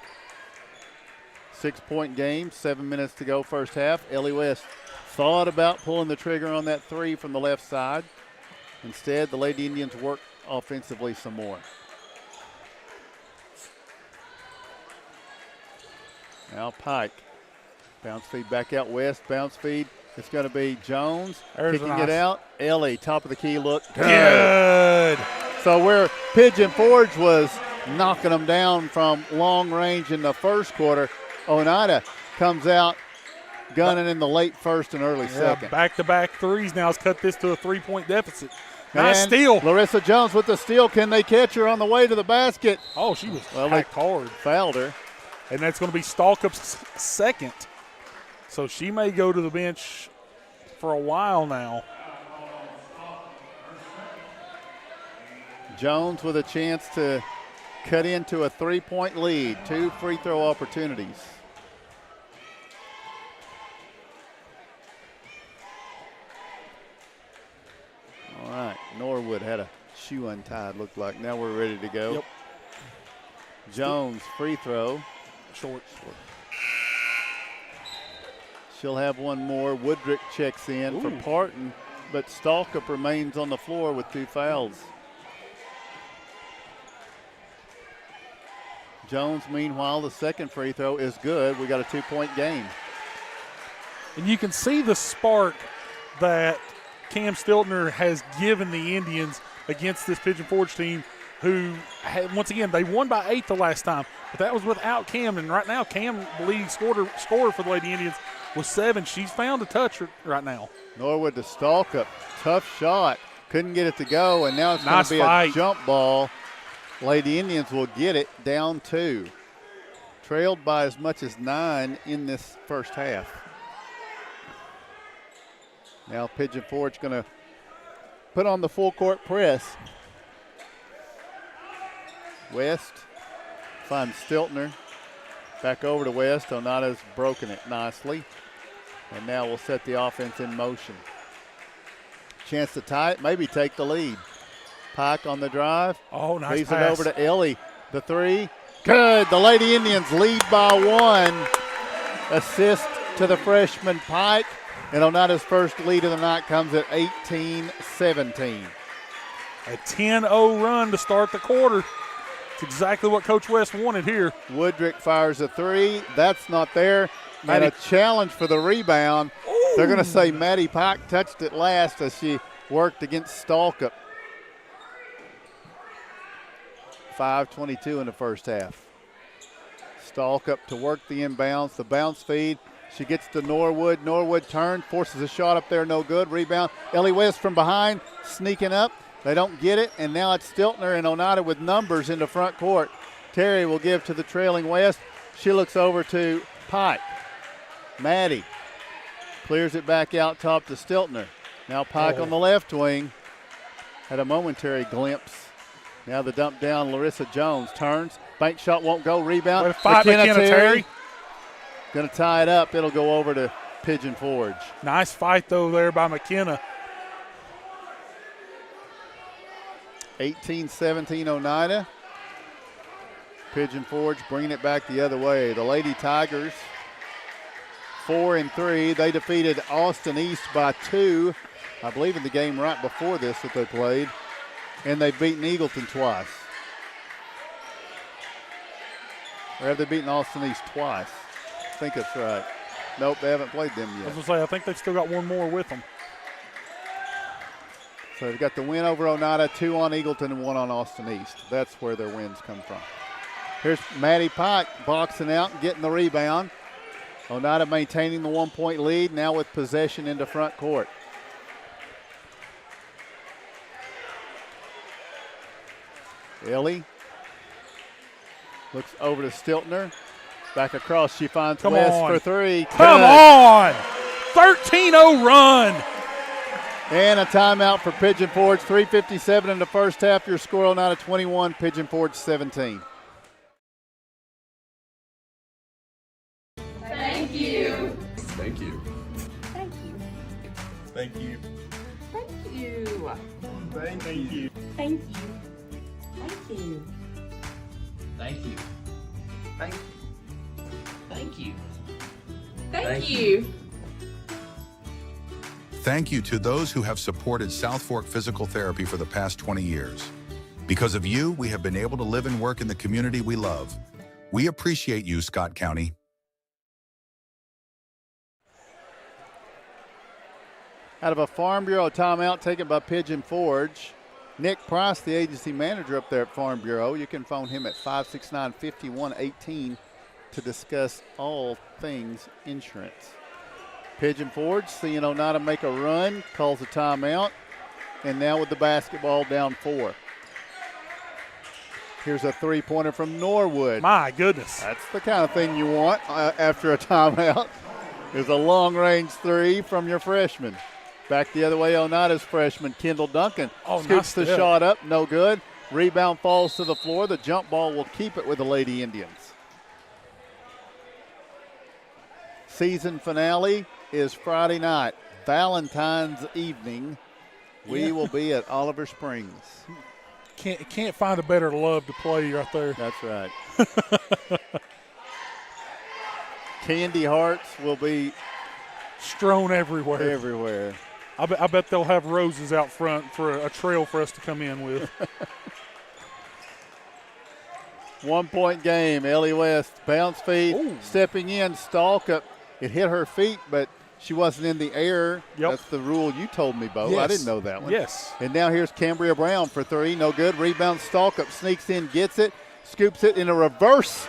6-point game, 7 minutes to go first half. Ellie West thought about pulling the trigger on that 3 from the left side. Instead, the Lady Indians work offensively some more. Now Pike. Bounce feed back out west. Bounce feed. It's going to be Jones kicking it out. Ellie, top of the key look. Good. So where Pigeon Forge was knocking them down from long range in the first quarter, Oneida comes out gunning in the late first and early second. Back-to-back threes now has cut this to a 3-point deficit. Nice steal. Larissa Jones with the steal. Can they catch her on the way to the basket? Oh, she was hacked hard. Fouled her. And that's going to be Stalkup's second. So she may go to the bench for a while now. Jones with a chance to cut into a 3-point lead. 2 free throw opportunities. All right, Norwood had a shoe untied, looked like. Now we're ready to go. Yep. Jones, free throw. Short. She'll have one more. Woodrick checks in for Parton, but Stalkup remains on the floor with 2 fouls. Jones, meanwhile, the second free throw is good. We got a 2-point game. And you can see the spark that Cam Stiltner has given the Indians against this Pigeon Forge team who, once again, they won by 8 the last time, but that was without Cam. And right now, Cam, the leading scorer for the Lady Indians, with 7. She's found a touch right now. Norwood to Stalkup. Tough shot. Couldn't get it to go, and now it's nice going to be fight. A jump ball. Lady Indians will get it down 2. Trailed by as much as 9 in this first half. Now Pigeon Forge going to put on the full court press. West finds Stiltner. Back over to West. Oneida's broken it nicely. And now we'll set the offense in motion. Chance to tie it, maybe take the lead. Pike on the drive. Oh, nice Leaves pass. it over to Ellie. The 3. Good. The Lady Indians lead by 1. Assist to the freshman Pike. And Oneida's first lead of the night comes at 18-17. A 10-0 run to start the quarter. It's exactly what Coach West wanted here. Woodrick fires a three. That's not there. And a challenge for the rebound. Ooh. They're going to say Maddie Pike touched it last as she worked against Stalkup. 5:22 in the first half. Stalkup to work the inbounds, the bounce feed. She gets to Norwood. Norwood turns, forces a shot up there, no good. Rebound. Ellie West from behind, sneaking up. They don't get it, and now it's Stiltner and Oneida with numbers in the front court. Terry will give to the trailing West. She looks over to Pike. Maddie clears it back out top to Stiltner. Now Pike on the left wing. Had a momentary glimpse. Now the dump down, Larissa Jones turns. Bank shot won't go. Rebound. McKenna Terry. Going to tie it up. It'll go over to Pigeon Forge. Nice fight, though, there by McKenna. 18-17 Oneida. Pigeon Forge bringing it back the other way. The Lady Tigers 4-3. They defeated Austin East by 2, I believe, in the game right before this that they played. And they've beaten Eagleton twice. Or have they beaten Austin East twice? I think that's right. Nope, they haven't played them yet. I was going to say, I think they've still got one more with them. So they've got the win over Oneida, 2 on Eagleton and 1 on Austin East. That's where their wins come from. Here's Maddie Pike boxing out and getting the rebound. Oneida maintaining the 1-point lead, now with possession into front court. Ellie looks over to Stiltner. Back across, she finds West for three. Come on! 13-0 run! And a timeout for Pigeon Forge. 3:57 in the first half. Your score Oneida 21, Pigeon Forge 17. Thank you. Thank you. Thank you. Thank you. Thank you. Thank you. Thank you. Thank you. Thank you. Thank you. Thank you. Thank you. Thank you to those who have supported South Fork Physical Therapy for the past 20 years. Because of you, we have been able to live and work in the community we love. We appreciate you, Scott County. Out of a Farm Bureau timeout taken by Pigeon Forge. Nick Price, the agency manager up there at Farm Bureau. You can phone him at 569-5118 to discuss all things insurance. Pigeon Forge seeing Oneida make a run, calls a timeout, and now with the basketball down 4. Here's a three-pointer from Norwood. My goodness. That's the kind of thing you want after a timeout. There's a long-range three from your freshman. Back the other way, Oneida's freshman, Kendall Duncan. Scoops the shot up, no good. Rebound falls to the floor. The jump ball will keep it with the Lady Indians. Season finale is Friday night, Valentine's evening. We will be at Oliver Springs. Can't find a better love to play right there. That's right. Candy hearts will be strewn everywhere. Everywhere. I bet they'll have roses out front for a trail for us to come in with. 1-point game. Ellie West, bounce feed, stepping in, Stalkup. It hit her feet, but she wasn't in the air. Yep. That's the rule you told me, Bo. Yes. I didn't know that one. Yes. And now here's Cambria Brown for three. No good. Rebound, Stalkup sneaks in, gets it, scoops it in a reverse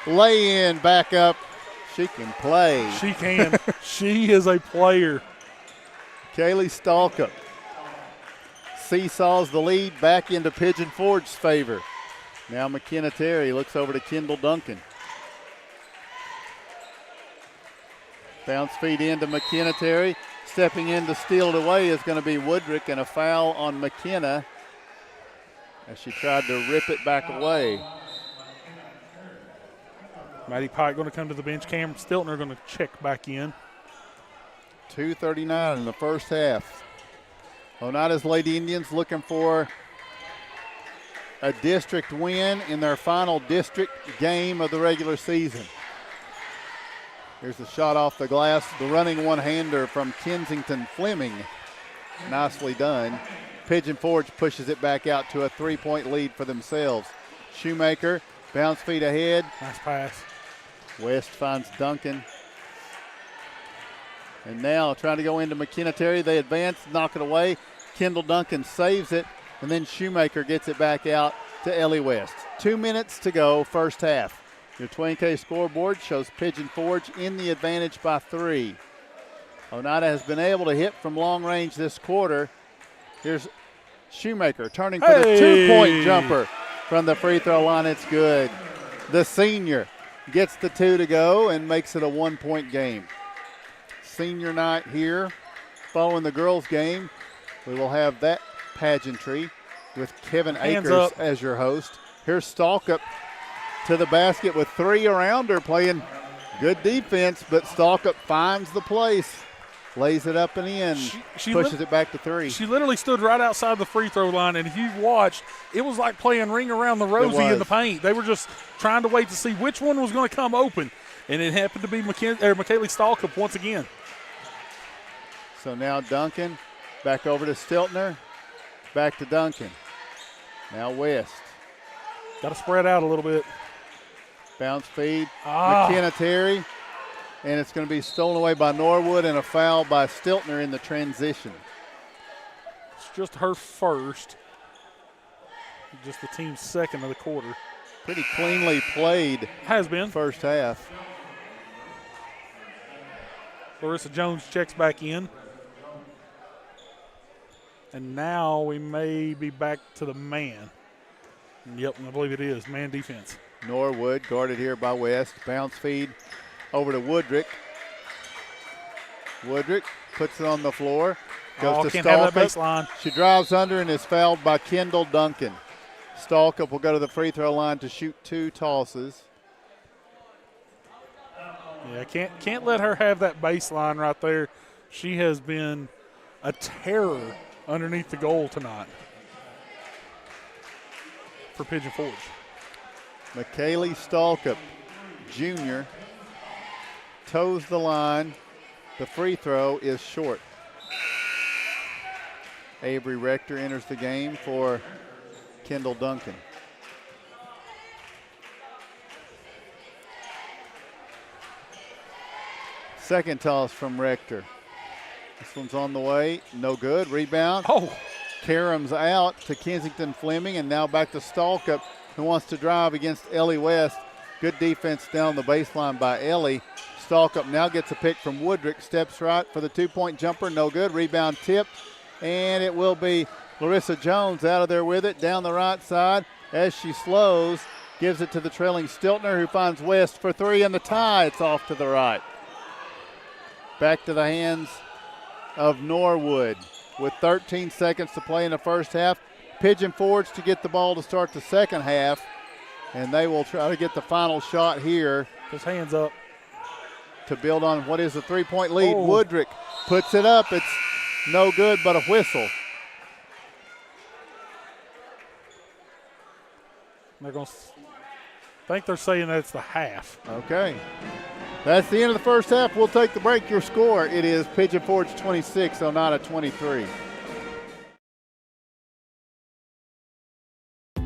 lay-in, back up. She can play. She can. She is a player. Kaylee Stalkup seesaws the lead back into Pigeon Forge's favor. Now McKenna Terry looks over to Kendall Duncan. Bounce feed into McKenna Terry. Stepping in to steal it away is going to be Woodrick, and a foul on McKenna as she tried to rip it back away. Maddie Pike going to come to the bench. Cameron Stiltner going to check back in. 2:39 in the first half. Oneida's Lady Indians looking for a district win in their final district game of the regular season. Here's the shot off the glass. The running one-hander from Kensington Fleming. Nicely done. Pigeon Forge pushes it back out to a 3-point lead for themselves. Shoemaker, bounce feet ahead. Nice pass. West finds Duncan. And now trying to go into McKenna Terry. They advance, knock it away. Kendall Duncan saves it, and then Shoemaker gets it back out to Ellie West. 2 minutes to go, first half. Your Twin K scoreboard shows Pigeon Forge in the advantage by 3. Oneida has been able to hit from long range this quarter. Here's Shoemaker turning for the 2-point jumper from the free throw line. It's good. The senior gets the 2 to go and makes it a 1-point game. Senior night here. Following the girls' game, we will have that pageantry with Kevin Akers as your host. Here's Stalkup to the basket with 3 around her, playing good defense, but Stalkup finds the place, lays it up and in, pushes it back to 3. She literally stood right outside the free throw line, and if you watched, it was like playing Ring Around the Rosie in the paint. They were just trying to wait to see which one was going to come open, and it happened to be McKaylee Stalkup once again. So now Duncan back over to Stiltner, back to Duncan. Now West. Got to spread out a little bit. Bounce feed, McKenna Terry, and it's going to be stolen away by Norwood and a foul by Stiltner in the transition. It's just her first, just the team's second of the quarter. Pretty cleanly played. Has been. First half. Larissa Jones checks back in. And now we may be back to the man. Yep, I believe it is. Man defense. Norwood guarded here by West. Bounce feed over to Woodrick. Woodrick puts it on the floor. Goes to Stalkup. She drives under and is fouled by Kendall Duncan. Stalkup will go to the free throw line to shoot 2 tosses. Yeah, can't let her have that baseline right there. She has been a terror underneath the goal tonight for Pigeon Forge. McKaylee Stalkup, junior, toes the line. The free throw is short. Avery Rector enters the game for Kendall Duncan. Second toss from Rector. This one's on the way. No good. Rebound. Karam's out to Kensington Fleming, and now back to Stalkup, who wants to drive against Ellie West. Good defense down the baseline by Ellie. Stalkup now gets a pick from Woodrick. Steps right for the 2-point jumper. No good. Rebound tip. And it will be Larissa Jones out of there with it down the right side as she slows. Gives it to the trailing Stiltner, who finds West for 3 and the tie. It's off to the right. Back to the hands of Norwood with 13 seconds to play in the first half. Pigeon Forge to get the ball to start the second half, and they will try to get the final shot here. His hands up. To build on what is a 3-point lead. Woodrick puts it up. It's no good, but a whistle. They're going to think they're saying that's the half. Okay. That's the end of the first half. We'll take the break. Your score, it is Pigeon Forge 26, Oneida 23.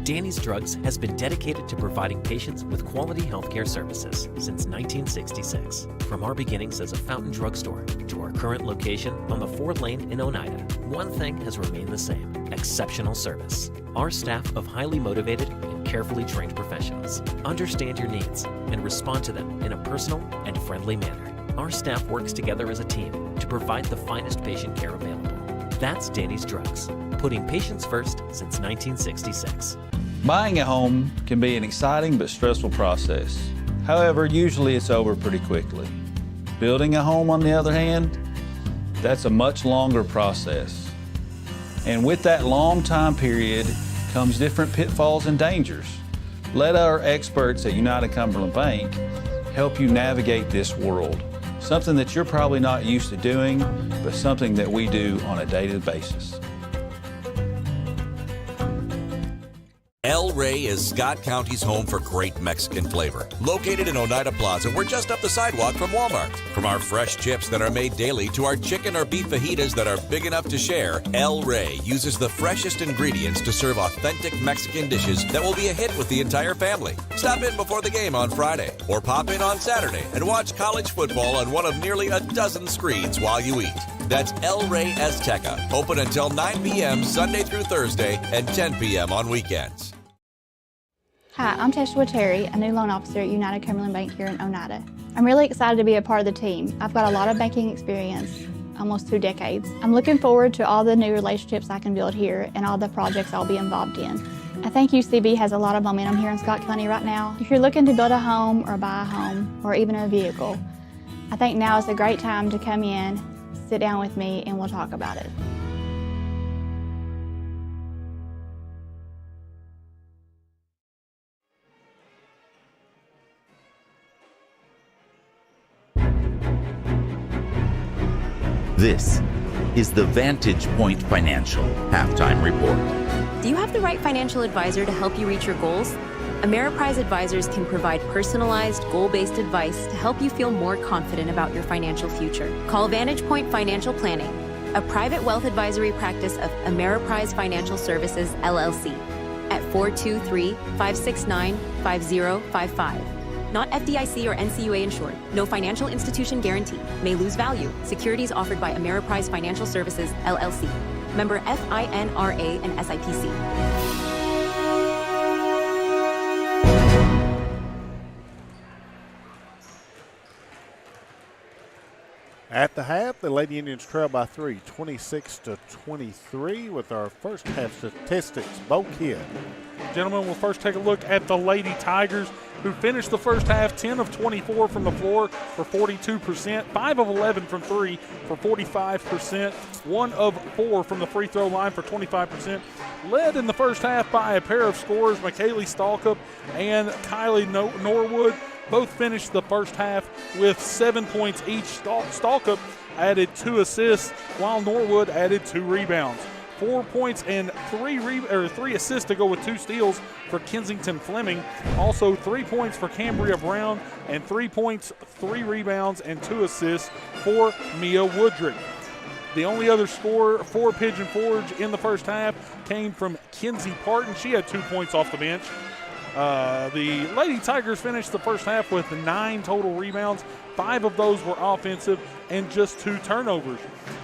Danny's Drugs has been dedicated to providing patients with quality healthcare services since 1966. From our beginnings as a Fountain drugstore to our current location on the 4th Lane in Oneida, one thing has remained the same: exceptional service. Our staff of highly motivated and carefully trained professionals understand your needs and respond to them in a personal and friendly manner. Our staff works together as a team to provide the finest patient care available. That's Danny's Drugs, putting patients first since 1966. Buying a home can be an exciting but stressful process. However, usually it's over pretty quickly. Building a home, on the other hand, that's a much longer process. And with that long time period comes different pitfalls and dangers. Let our experts at United Cumberland Bank help you navigate this world. Something that you're probably not used to doing, but something that we do on a daily basis. El Rey is Scott County's home for great Mexican flavor. Located in Oneida Plaza, we're just up the sidewalk from Walmart. From our fresh chips that are made daily to our chicken or beef fajitas that are big enough to share, El Rey uses the freshest ingredients to serve authentic Mexican dishes that will be a hit with the entire family. Stop in before the game on Friday or pop in on Saturday and watch college football on one of nearly a dozen screens while you eat. That's El Rey Azteca, open until 9 p.m. Sunday through Thursday and 10 p.m. on weekends. Hi, I'm Teshua Terry, a new loan officer at United Cumberland Bank here in Oneida. I'm really excited to be a part of the team. I've got a lot of banking experience, almost 2 decades. I'm looking forward to all the new relationships I can build here and all the projects I'll be involved in. I think UCB has a lot of momentum here in Scott County right now. If you're looking to build a home or buy a home or even a vehicle, I think now is a great time to come in, sit down with me, and we'll talk about it. This is the Vantage Point Financial Halftime Report. Do you have the right financial advisor to help you reach your goals? Ameriprise Advisors can provide personalized, goal-based advice to help you feel more confident about your financial future. Call Vantage Point Financial Planning, a private wealth advisory practice of Ameriprise Financial Services, LLC, at 423-569-5055. Not FDIC or NCUA insured. No financial institution guarantee. May lose value. Securities offered by Ameriprise Financial Services, LLC. Member FINRA and SIPC. At the half, the Lady Indians trail by 3, 26-23, with our first half statistics. Bo Kidd. Gentlemen, we'll first take a look at the Lady Tigers, who finished the first half 10 of 24 from the floor for 42%, 5 of 11 from 3 for 45%, 1 of 4 from the free throw line for 25%. Led in the first half by a pair of scorers, McKaylee Stalkup and Kylie Norwood. Both finished the first half with 7 points each. Stalkup added 2 assists, while Norwood added 2 rebounds. 4 points and 3 assists to go with 2 steals for Kensington Fleming. Also 3 points for Cambria Brown, and 3 points, 3 rebounds, and 2 assists for Mia Woodrick. The only other scorer for Pigeon Forge in the first half came from Kenzie Parton. She had 2 points off the bench. The Lady Tigers finished the first half with 9 total rebounds. 5 of those were offensive and just 2 turnovers.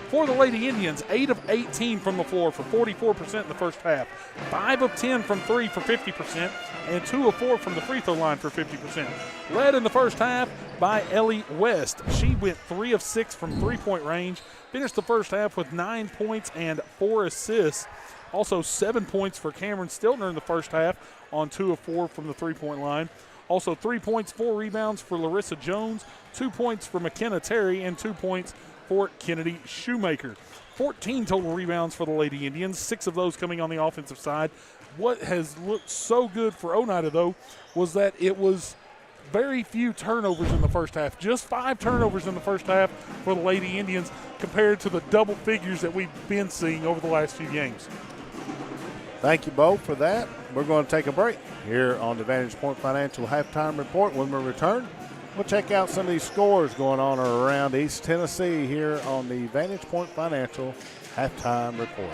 For the Lady Indians, 8 of 18 from the floor for 44% in the first half. 5 of 10 from 3 for 50%, and 2 of 4 from the free throw line for 50%. Led in the first half by Ellie West. She went 3 of 6 from three-point range. Finished the first half with 9 points and 4 assists. Also 7 points for Cameron Stiltner in the first half on 2 of 4 from the three-point line. Also 3 points, 4 rebounds for Larissa Jones, 2 points for McKenna Terry, and 2 points for Kennedy Shoemaker. 14 total rebounds for the Lady Indians, 6 of those coming on the offensive side. What has looked so good for Oneida, though, was that it was very few turnovers in the first half. Just 5 turnovers in the first half for the Lady Indians compared to the double figures that we've been seeing over the last few games. Thank you, Bo, for that. We're going to take a break here on the Vantage Point Financial Halftime Report. When we return, we'll check out some of these scores going on around East Tennessee here on the Vantage Point Financial Halftime Report.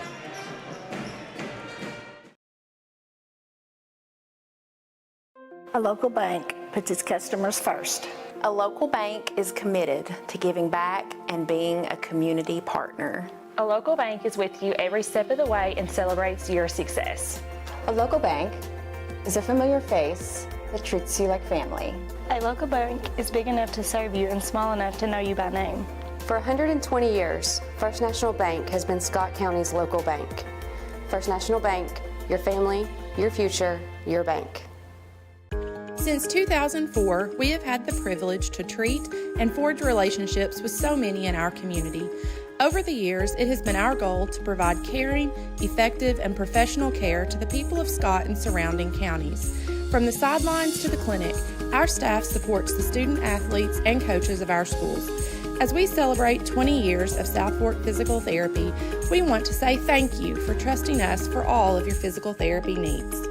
A local bank puts its customers first. A local bank is committed to giving back and being a community partner. A local bank is with you every step of the way and celebrates your success. A local bank is a familiar face that treats you like family. A local bank is big enough to serve you and small enough to know you by name. For 120 years, First National Bank has been Scott County's local bank. First National Bank, your family, your future, your bank. Since 2004, we have had the privilege to treat and forge relationships with so many in our community. Over the years, it has been our goal to provide caring, effective, and professional care to the people of Scott and surrounding counties. From the sidelines to the clinic, our staff supports the student athletes and coaches of our schools. As we celebrate 20 years of South Fork Physical Therapy, we want to say thank you for trusting us for all of your physical therapy needs.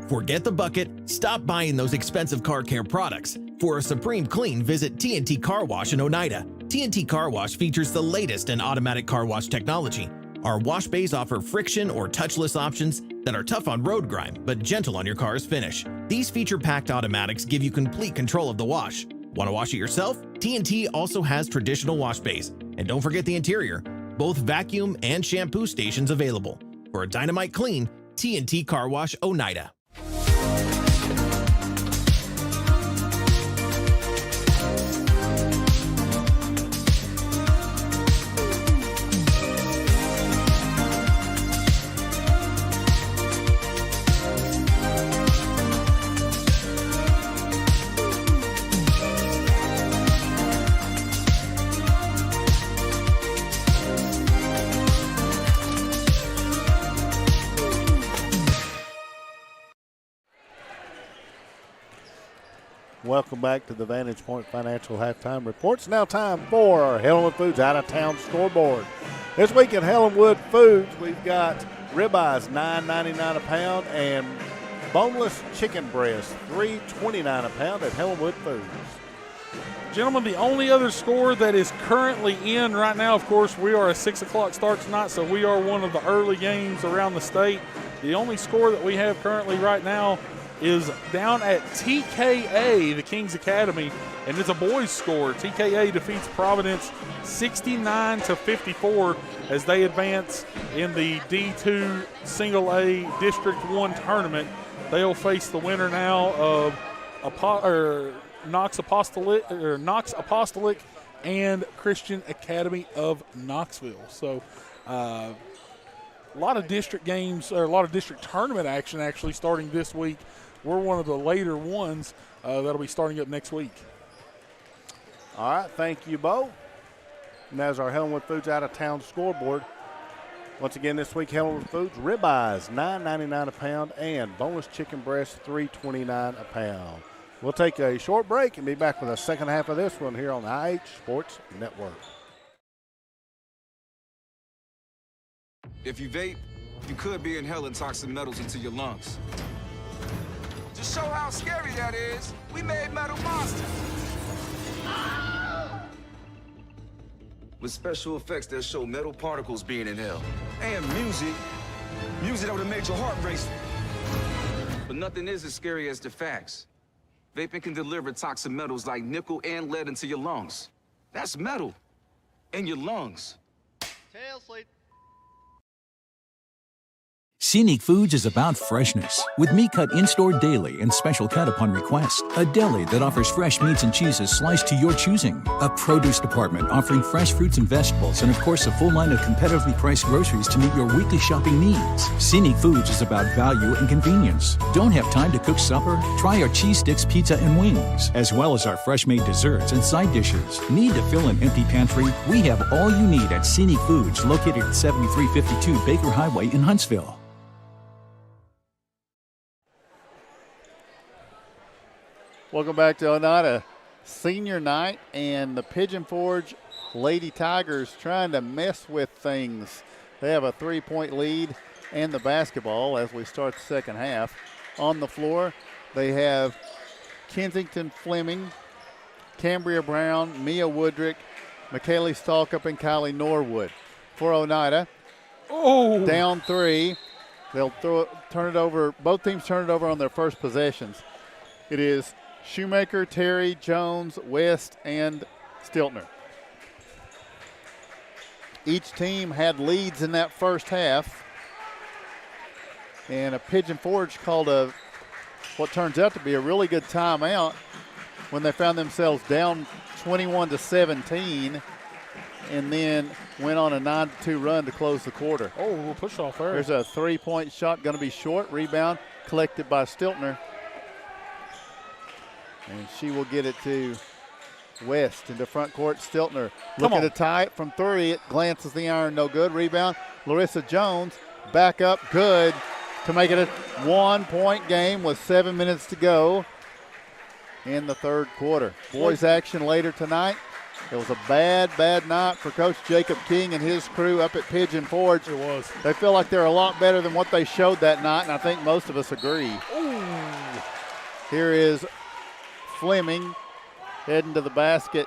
Forget the bucket. Stop buying those expensive car care products. For a supreme clean, visit TNT Car Wash in Oneida. TNT Car Wash features the latest in automatic car wash technology. Our wash bays offer friction or touchless options that are tough on road grime, but gentle on your car's finish. These feature-packed automatics give you complete control of the wash. Want to wash it yourself? TNT also has traditional wash bays. And don't forget the interior. Both vacuum and shampoo stations available. For a dynamite clean, TNT Car Wash Oneida. Welcome back to the Vantage Point Financial Halftime Report. It's now time for our Helenwood Foods out-of-town scoreboard. This week at Helenwood Foods, we've got ribeyes, $9.99 a pound, and boneless chicken breast, $3.29 a pound at Helenwood Foods. Gentlemen, the only other score that is currently in right now, of course, we are a 6 o'clock start tonight, so we are one of the early games around the state. The only score that we have currently right now is down at TKA, the Kings Academy, and it's a boys score. TKA defeats Providence 69-54 as they advance in the D2 Single A District 1 tournament. They'll face the winner now of Knox Apostolic and Christian Academy of Knoxville. So a lot of district games, or a lot of district tournament action actually starting this week. We're one of the later ones that'll be starting up next week. All right, thank you, Bo. And that's our Helenwood Foods out-of-town scoreboard. Once again, this week, Helenwood Foods, ribeyes, $9.99 a pound, and boneless chicken breast, $3.29 a pound. We'll take a short break and be back with the second half of this one here on the IH Sports Network. If you vape, you could be inhaling toxic metals into your lungs. To show how scary that is, we made Metal Monsters. With special effects that show metal particles being inhaled. And music that would have made your heart race. But nothing is as scary as the facts. Vaping can deliver toxic metals like nickel and lead into your lungs. That's metal in your lungs. Tail sleep. Scenic Foods is about freshness, with meat cut in-store daily and special cut upon request. A deli that offers fresh meats and cheeses sliced to your choosing. A produce department offering fresh fruits and vegetables, and of course a full line of competitively priced groceries to meet your weekly shopping needs. Scenic Foods is about value and convenience. Don't have time to cook supper? Try our cheese sticks, pizza, and wings, as well as our fresh-made desserts and side dishes. Need to fill an empty pantry? We have all you need at Scenic Foods, located at 7352 Baker Highway in Huntsville. Welcome back to Oneida Senior Night, and the Pigeon Forge Lady Tigers trying to mess with things. They have a 3-point lead and the basketball as we start the second half. On the floor, they have Kensington Fleming, Cambria Brown, Mia Woodrick, McKaylee Stalkup, and Kylie Norwood. For Oneida, down 3. They'll turn it over. Both teams turn it over on their first possessions. It is Shoemaker, Terry, Jones, West, and Stiltner. Each team had leads in that first half. And a Pigeon Forge called what turns out to be a really good timeout when they found themselves down 21-17 and then went on a 9-2 run to close the quarter. Oh, we'll push off there. There's a 3-point shot going to be short. Rebound collected by Stiltner. And she will get it to West into front court. Stiltner looking to tie it from 3. It glances the iron, no good. Rebound, Larissa Jones, back up, good to make it a 1-point game with 7 minutes to go in the third quarter. Boys action later tonight. It was a bad night for Coach Jacob King and his crew up at Pigeon Forge. It was. They feel like they're a lot better than what they showed that night, and I think most of us agree. Ooh, Here is Fleming heading to the basket,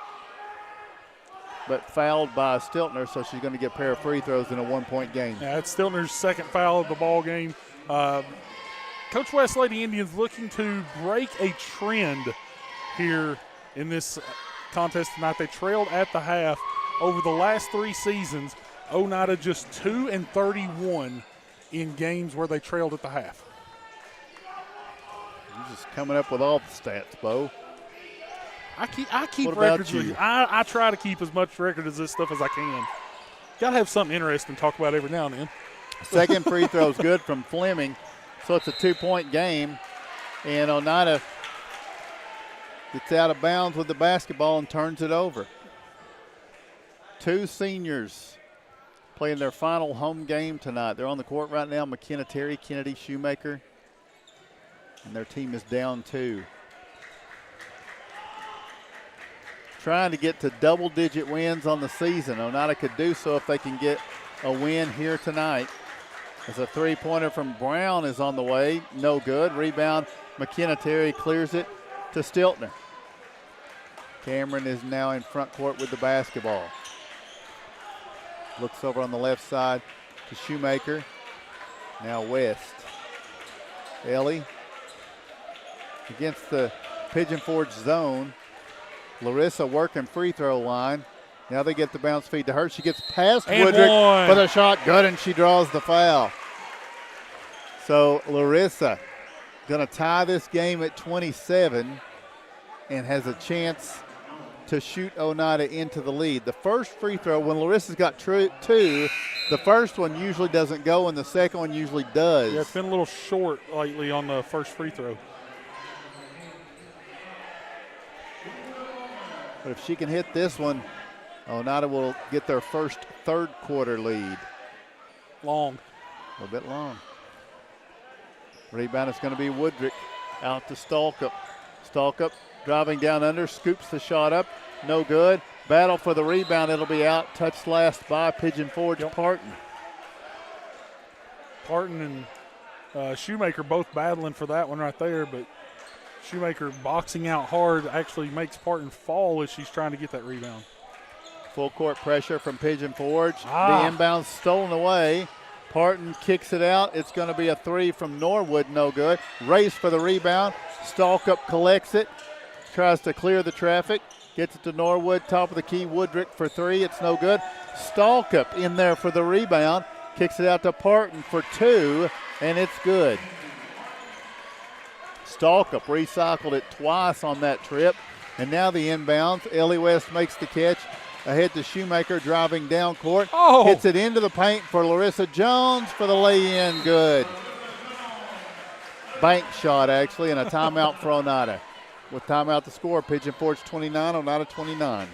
but fouled by Stiltner, so she's going to get a pair of free throws in a 1-point game. Yeah, that's Stiltner's second foul of the ball game. Coach West Lady Indians looking to break a trend here in this contest tonight. They trailed at the half. Over the last 3 seasons, Oneida just 2-31 in games where they trailed at the half. You're just coming up with all the stats, Bo. I keep What about records. you? I try to keep as much record of this stuff as I can. Got to have something interesting to talk about every now and then. Second free throw is good from Fleming, so it's a 2-point game. And Oneida gets out of bounds with the basketball and turns it over. 2 seniors playing their final home game tonight. They're on the court right now, McKenna Terry, Kennedy Shoemaker, and their team is down 2. Trying to get to double-digit wins on the season. Oneida could do so if they can get a win here tonight. As a three-pointer from Brown is on the way, no good. Rebound, McKenna Terry clears it to Stiltner. Cameron is now in front court with the basketball. Looks over on the left side to Shoemaker. Now West. Ellie against the Pigeon Forge zone. Larissa working free throw line. Now they get the bounce feed to her. She gets past Woodrick for the shot. Good, and she draws the foul. So Larissa going to tie this game at 27 and has a chance to shoot Oneida into the lead. The first free throw, when Larissa's got 2, the first one usually doesn't go and the second one usually does. Yeah, it's been a little short lately on the first free throw. But if she can hit this one, Oneida will get their first third quarter lead. Long. A little bit long. Rebound is going to be Woodrick out to Stalkup. Stalkup driving down under, scoops the shot up, no good. Battle for the rebound, it'll be out. Touched last by Pigeon Forge Parton. Parton and Shoemaker both battling for that one right there, but Shoemaker boxing out hard actually makes Parton fall as she's trying to get that rebound. Full court pressure from Pigeon Forge. The inbound stolen away. Parton kicks it out. It's going to be a 3 from Norwood, no good. Race for the rebound. Stalkup collects it. Tries to clear the traffic. Gets it to Norwood, top of the key. Woodrick for 3. It's no good. Stalkup in there for the rebound. Kicks it out to Parton for 2, and it's good. Stalkup recycled it twice on that trip. And now the inbounds. Ellie West makes the catch. Ahead to Shoemaker, driving down court. Hits it into the paint for Larissa Jones for the lay-in. Good. Bank shot, actually, and a timeout for Oneida. With timeout to score, Pigeon Forge 29, Oneida 29.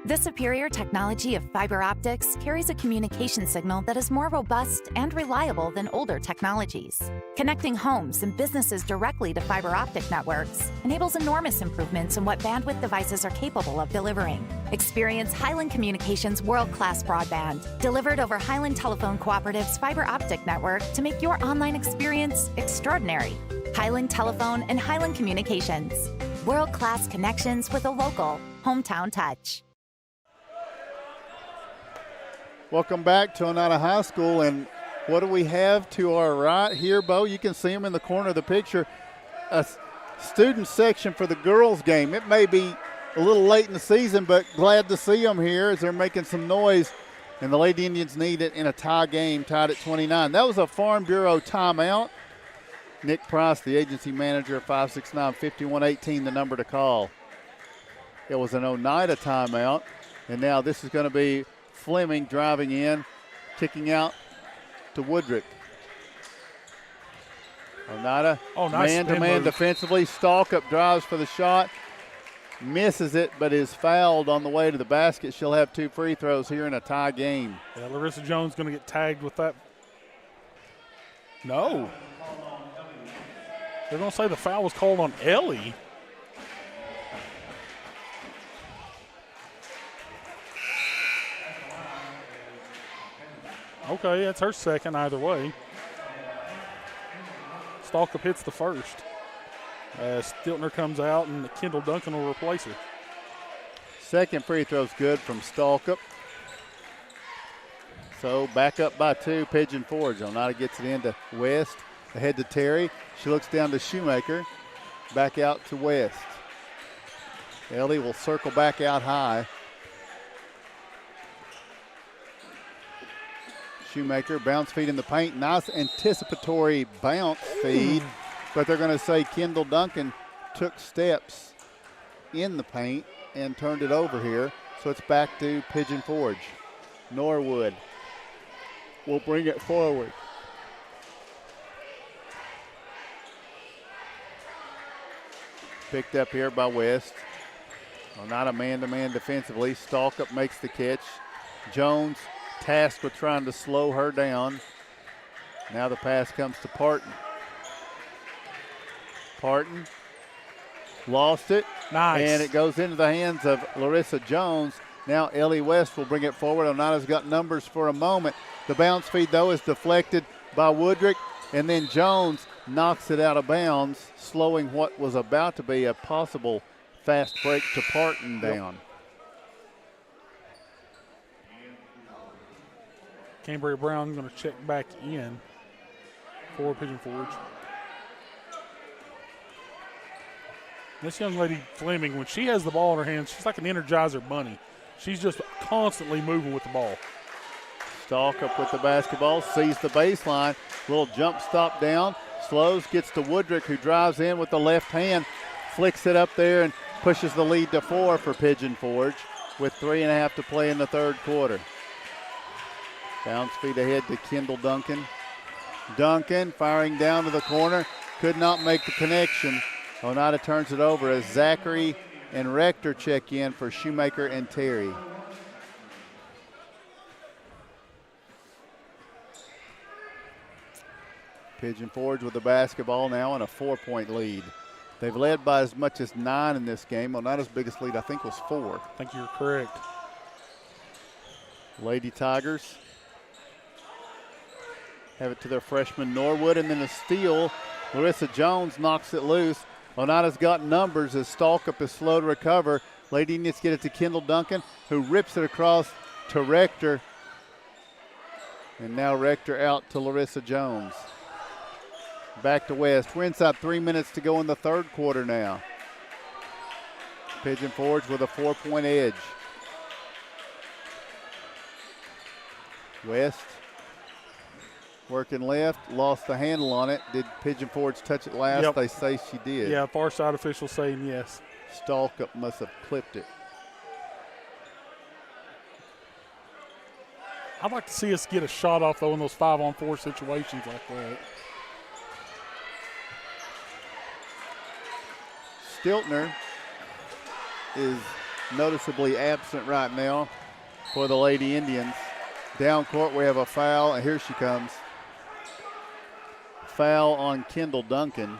The superior technology of fiber optics carries a communication signal that is more robust and reliable than older technologies. Connecting homes and businesses directly to fiber optic networks enables enormous improvements in what bandwidth devices are capable of delivering. Experience Highland Communications' world-class broadband, delivered over Highland Telephone Cooperative's fiber optic network to make your online experience extraordinary. Highland Telephone and Highland Communications. World-class connections with a local, hometown touch. Welcome back to Oneida High School, and what do we have to our right here, Bo? You can see them in the corner of the picture. A student section for the girls' game. It may be a little late in the season, but glad to see them here as they're making some noise, and the Lady Indians need it in a tie game, tied at 29. That was a Farm Bureau timeout. Nick Price, the agency manager, 569-5118, the number to call. It was an Oneida timeout, and now this is going to be Fleming driving in, kicking out to Woodrick. Oneida, nice man-to-man defensively. Stalkup drives for the shot, misses it, but is fouled on the way to the basket. She'll have 2 free throws here in a tie game. Yeah, Larissa Jones going to get tagged with that. No. They're going to say the foul was called on Ellie. Okay, that's her second either way. Stalkup hits the first. Stiltner comes out, and Kendall Duncan will replace her. Second free throw's good from Stalkup. So back up by 2, Pigeon Forge. Oneida gets it into West, ahead to Terry. She looks down to Shoemaker, back out to West. Ellie will circle back out high. Shoemaker, bounce feed in the paint. Nice anticipatory bounce feed, but they're going to say Kendall Duncan took steps in the paint and turned it over here. So it's back to Pigeon Forge. Norwood will bring it forward. Picked up here by West. Well, not a man-to-man defensively. Stalkup makes the catch. Jones tasked with trying to slow her down. Now the pass comes to Parton. Parton lost it. Nice. And it goes into the hands of Larissa Jones. Now Ellie West will bring it forward. Oneida's got numbers for a moment. The bounce feed, though, is deflected by Woodrick. And then Jones knocks it out of bounds, slowing what was about to be a possible fast break to Parton down. Cambria Brown going to check back in for Pigeon Forge. This young lady, Fleming, when she has the ball in her hands, she's like an Energizer bunny. She's just constantly moving with the ball. Stalkup with the basketball, sees the baseline. Little jump stop down, slows, gets to Woodrick, who drives in with the left hand, flicks it up there and pushes the lead to 4 for Pigeon Forge with 3.5 to play in the third quarter. Bounce feed ahead to Kendall Duncan. Duncan firing down to the corner, could not make the connection. Oneida turns it over as Zachary and Rector check in for Shoemaker and Terry. Pigeon Forge with the basketball now in a 4-point lead. They've led by as much as 9 in this game. Oneida's biggest lead, I think, was 4. I think you're correct. Lady Tigers have it to their freshman Norwood, and then a steal. Larissa Jones knocks it loose. Oneida's got numbers as Stalkup is slow to recover. Lady Indians get it to Kendall Duncan, who rips it across to Rector. And now Rector out to Larissa Jones. Back to West. We're inside 3 minutes to go in the third quarter now. Pigeon Forge with a 4-point edge. West working left, lost the handle on it. Did Pigeon Forge touch it last? Yep. They say she did. Yeah, far side official saying yes. Stalkup must have clipped it. I'd like to see us get a shot off, though, in those 5-on-4 situations like that. Stiltner is noticeably absent right now for the Lady Indians. Down court, we have a foul, and here she comes. Foul on Kendall Duncan.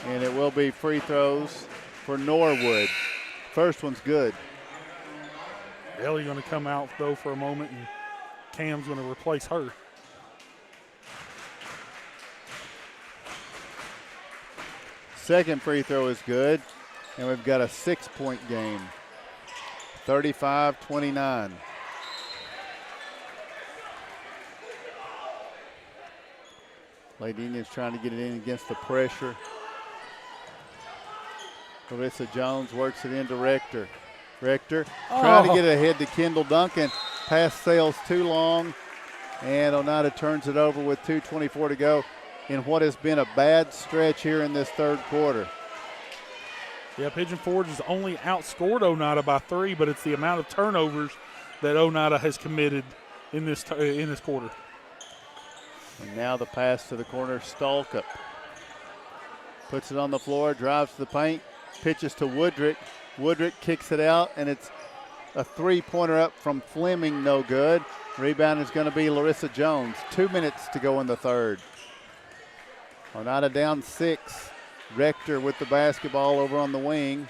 And it will be free throws for Norwood. First one's good. Ellie going to come out, though, for a moment, and Cam's going to replace her. Second free throw is good, and we've got a 6-point game, 35-29. Lady Indians trying to get it in against the pressure. Larissa Jones works it into Rector. Rector trying to get it ahead to Kendall Duncan. Pass sails too long, and Oneida turns it over with 2:24 to go in what has been a bad stretch here in this third quarter. Yeah, Pigeon Forge has only outscored Oneida by 3, but it's the amount of turnovers that Oneida has committed in this quarter. And now the pass to the corner, Stalkup. Puts it on the floor, drives to the paint, pitches to Woodrick. Woodrick kicks it out, and it's a three-pointer up from Fleming, no good. Rebound is going to be Larissa Jones. 2 minutes to go in the third. Oneida down 6. Rector with the basketball over on the wing.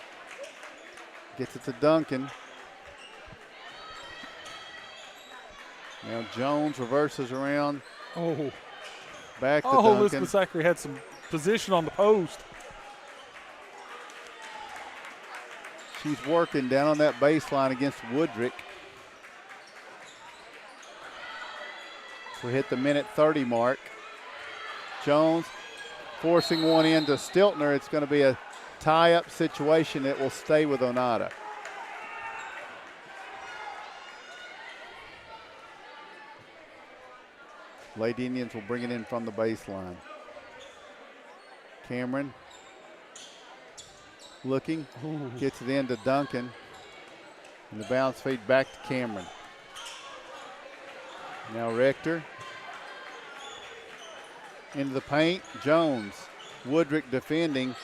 Gets it to Duncan. Now Jones reverses around. Oh. Back to Duncan. Elizabeth Zachary had some position on the post. She's working down on that baseline against Woodrick. We hit the minute 30 mark. Jones forcing one into Stiltner. It's going to be a tie-up situation that will stay with Oneida. Lady Indians will bring it in from the baseline. Cameron looking, gets it into Duncan, and the bounce feed back to Cameron. Now Rector into the paint. Jones, Woodrick defending,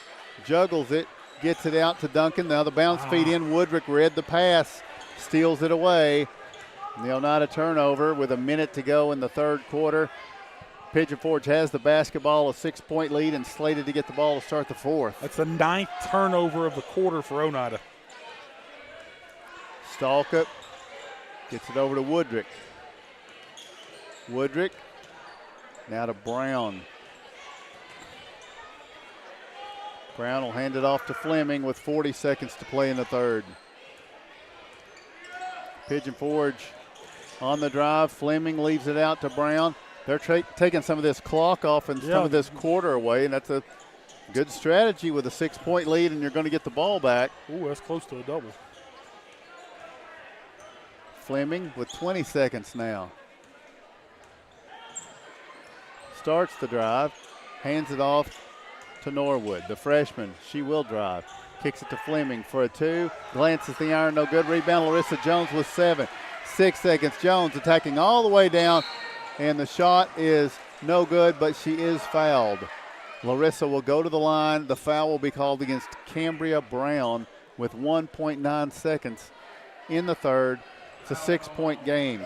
juggles it, gets it out to Duncan. Now the bounce feed in. Woodrick read the pass, steals it away. And the Oneida turnover with a minute to go in the third quarter. Pigeon Forge has the basketball, a 6-point lead, and slated to get the ball to start the fourth. That's the 9th turnover of the quarter for Oneida. Stalkup gets it over to Woodrick. Woodrick now to Brown. Brown will hand it off to Fleming with 40 seconds to play in the third. Pigeon Forge on the drive. Fleming leaves it out to Brown. They're taking some of this clock off and some of this quarter away, and that's a good strategy with a 6-point lead, and you're going to get the ball back. Ooh, that's close to a double. Fleming with 20 seconds now. Starts the drive, hands it off to Norwood, the freshman. She will drive. Kicks it to Fleming for a 2. Glances the iron, no good. Rebound, Larissa Jones with 7. 6 seconds. Jones attacking all the way down, and the shot is no good, but she is fouled. Larissa will go to the line. The foul will be called against Cambria Brown with 1.9 seconds in the third. It's a 6-point game.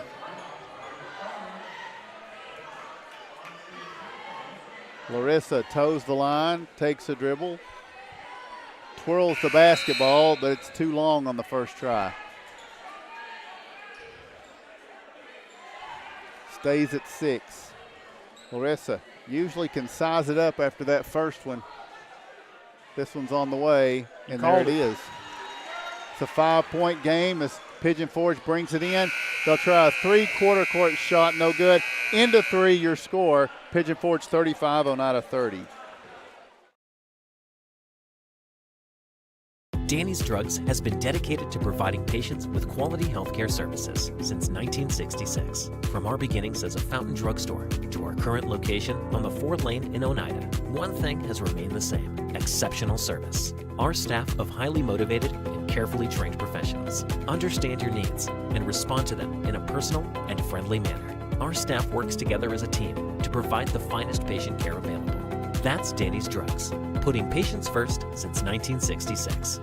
Larissa toes the line, takes a dribble, twirls the basketball, but it's too long on the first try. Stays at 6. Larissa usually can size it up after that first one. This one's on the way, and there it is. It's a 5-point game as Pigeon Forge brings it in. They'll try a 3-quarter court shot, no good. Into 3, your score. Pigeon Forge 35, Oneida 30. Danny's Drugs has been dedicated to providing patients with quality healthcare services since 1966. From our beginnings as a fountain drugstore to our current location on the 4-lane in Oneida, one thing has remained the same: exceptional service. Our staff of highly motivated and carefully trained professionals understand your needs and respond to them in a personal and friendly manner. Our staff works together as a team to provide the finest patient care available. That's Danny's Drugs, putting patients first since 1966.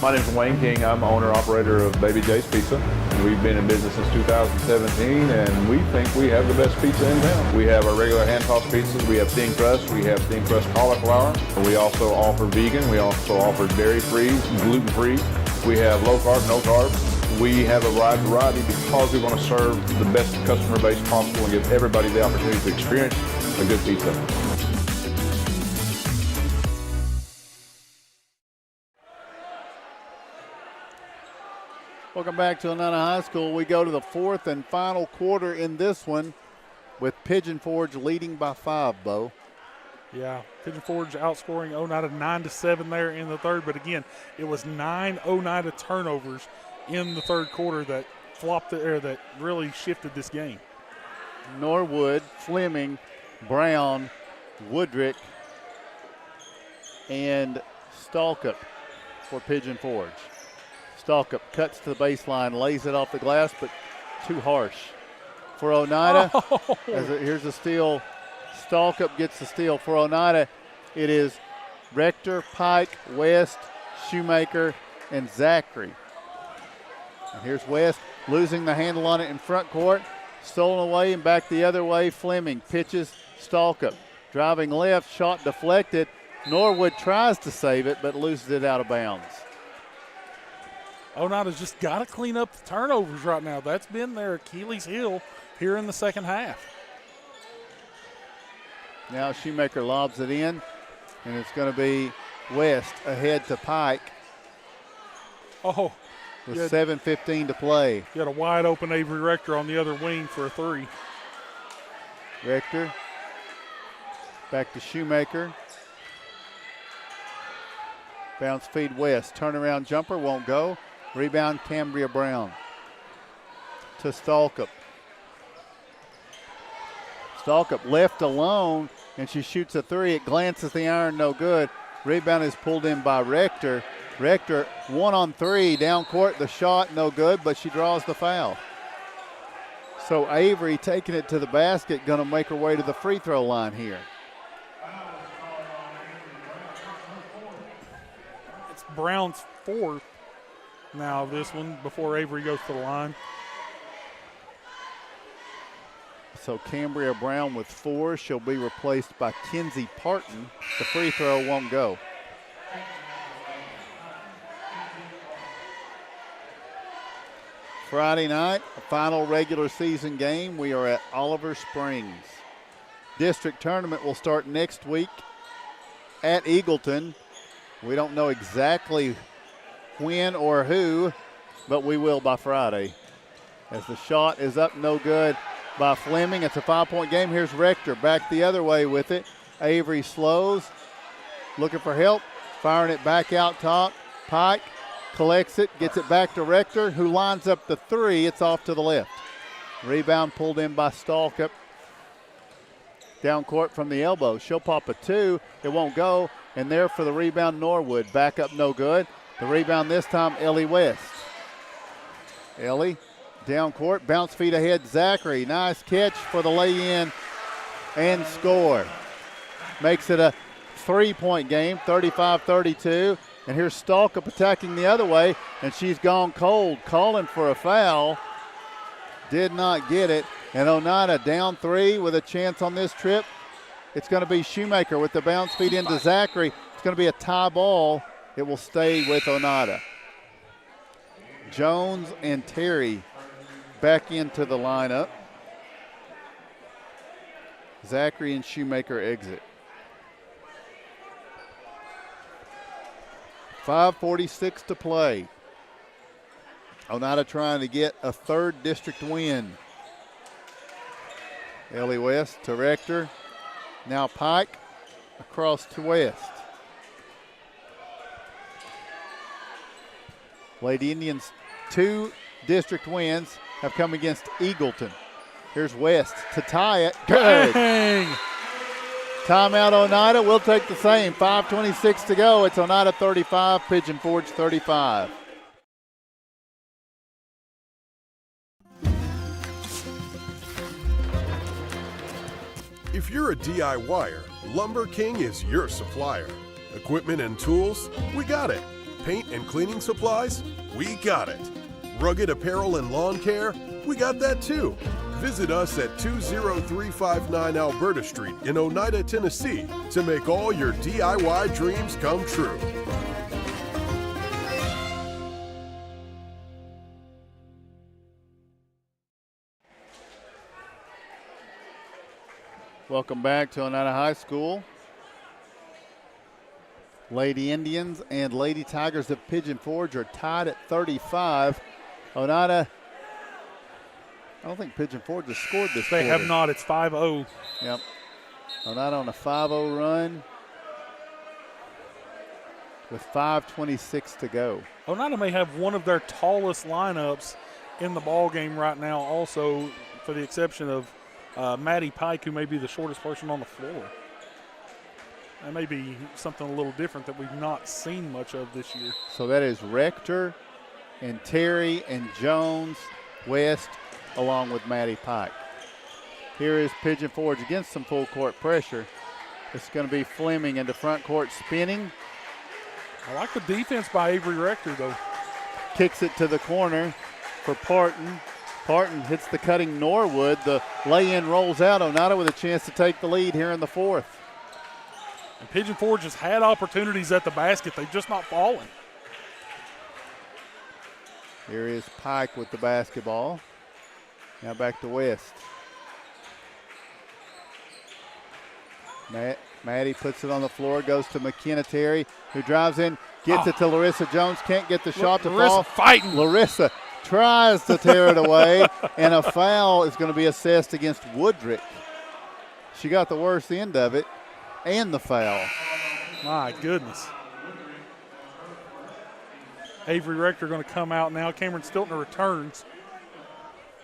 My name is Wayne King. I'm owner-operator of Baby J's Pizza. We've been in business since 2017, and we think we have the best pizza in town. We have our regular hand-tossed pizzas. We have thin crust. We have thin crust cauliflower. We also offer vegan. We also offer dairy-free, gluten-free. We have low-carb, no-carb. We have a wide variety because we want to serve the best customer base possible and give everybody the opportunity to experience a good pizza. Welcome back to Oneida High School. We go to the fourth and final quarter in this one with Pigeon Forge leading by 5, Bo. Yeah, Pigeon Forge outscoring Oneida 9-7 there in the third, but again, it was 9 Oneida turnovers in the third quarter that that really shifted this game. Norwood, Fleming, Brown, Woodrick, and Stalkup for Pigeon Forge. Stalkup cuts to the baseline, lays it off the glass, but too harsh for Oneida. Here's a steal. Stalkup gets the steal for Oneida. It is Rector, Pike, West, Shoemaker, and Zachary. And here's West losing the handle on it in front court. Stolen away and back the other way. Fleming pitches Stalkup. Driving left, shot deflected. Norwood tries to save it, but loses it out of bounds. Oneida's just got to clean up the turnovers right now. That's been their Achilles heel here in the second half. Now Shoemaker lobs it in, and it's going to be West ahead to Pike. Oh. With 7:15 to play. You had a wide open Avery Rector on the other wing for a three. Rector back to Shoemaker. Bounce feed West. Turnaround jumper won't go. Rebound Cambria Brown to Stalkup. Stalkup left alone, and she shoots a three. It glances the iron, no good. Rebound is pulled in by Rector. Rector 1-on-3 down court. The shot no good, but she draws the foul. So Avery taking it to the basket, going to make her way to the free throw line here. It's Brown's fourth now, this one, before Avery goes to the line. So Cambria Brown with 4. She'll be replaced by Kinsey Parton. The free throw won't go. Friday night, a final regular season game. We are at Oliver Springs. District tournament will start next week at Eagleton. We don't know exactly when or who, but we will by Friday. As the shot is up, no good by Fleming. It's a 5-point game. Here's Rector back the other way with it. Avery slows, looking for help, firing it back out top. Pike collects it, gets it back to Rector, who lines up the three. It's off to the left. Rebound pulled in by Stalkup. Down court from the elbow. She'll pop a 2. It won't go. And there for the rebound, Norwood. Back up, no good. The rebound this time, Ellie West. Ellie down court, bounce feed ahead, Zachary. Nice catch for the lay-in and score. Makes it a 3-point game, 35-32. And here's Stalkup attacking the other way, and she's gone cold, calling for a foul. Did not get it. And Oneida down 3 with a chance on this trip. It's going to be Shoemaker with the bounce feed into Zachary. It's going to be a tie ball. It will stay with Oneida. Jones and Terry back into the lineup. Zachary and Shoemaker exit. 5:46 to play. Oneida trying to get a 3rd district win. Ellie West to Rector. Now Pike across to West. Lady Indians' 2 district wins have come against Eagleton. Here's West to tie it. Good. Dang. Timeout Oneida. We'll take the same. 5:26 to go. It's Oneida 35, Pigeon Forge 35. If you're a DIYer, Lumber King is your supplier. Equipment and tools? We got it. Paint and cleaning supplies? We got it. Rugged apparel and lawn care? We got that too. Visit us at 20359 Alberta Street in Oneida, Tennessee to make all your DIY dreams come true. Welcome back to Oneida High School. Lady Indians and Lady Tigers of Pigeon Forge are tied at 35. Oneida, I don't think Pigeon Forge has scored this quarter. They have not. It's 5-0. Yep. Oneida on a 5-0 run with 5:26 to go. Oneida may have one of their tallest lineups in the ball game right now also, for the exception of Maddie Pike, who may be the shortest person on the floor. That may be something a little different that we've not seen much of this year. So that is Rector and Terry and Jones, West, along with Maddie Pike. Here is Pigeon Forge against some full court pressure. It's going to be Fleming into front court spinning. I like the defense by Avery Rector, though. Kicks it to the corner for Parton. Parton hits the cutting Norwood. The lay-in rolls out. Oneida with a chance to take the lead here in the 4th. And Pigeon Forge has had opportunities at the basket. They've just not fallen. Here is Pike with the basketball. Now back to West. Maddie puts it on the floor, goes to McKenna Terry, who drives in, gets it to Larissa Jones, can't get the shot to Larissa fall. Fighting. Larissa tries to tear it away, and a foul is going to be assessed against Woodrick. She got the worst end of it and the foul. My goodness. Avery Rector going to come out now. Cameron Stiltner returns.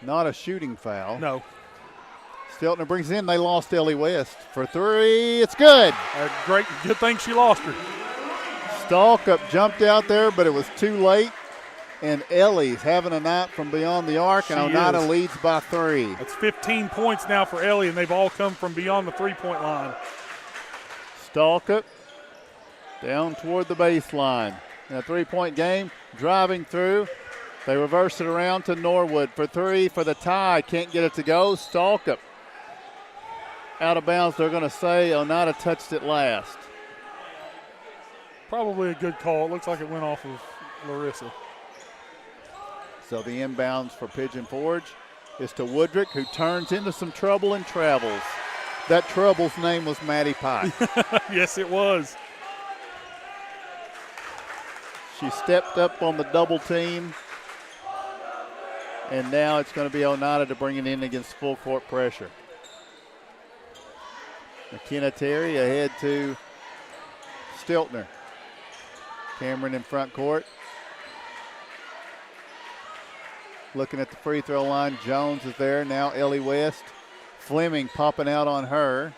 Not a shooting foul. No. Stiltner brings in. They lost Ellie West for three. It's good. Good thing she lost her. Stalkup jumped out there, but it was too late. And Ellie's having a night from beyond the arc, and Oneida leads by 3. That's 15 points now for Ellie, and they've all come from beyond the three-point line. Stalkup down toward the baseline. In a three-point game, driving through. They reverse it around to Norwood for 3 for the tie. Can't get it to go. Stalkup out of bounds. They're going to say Oneida touched it last. Probably a good call. It looks like it went off of Larissa. So the inbounds for Pigeon Forge is to Woodrick, who turns into some trouble and travels. That trouble's name was Maddie Pike. Yes, it was. She stepped up on the double team. And now it's going to be Oneida to bring it in against full court pressure. McKenna Terry ahead to Stiltner. Cameron in front court. Looking at the free throw line. Jones is there. Now Ellie West. Fleming popping out on her.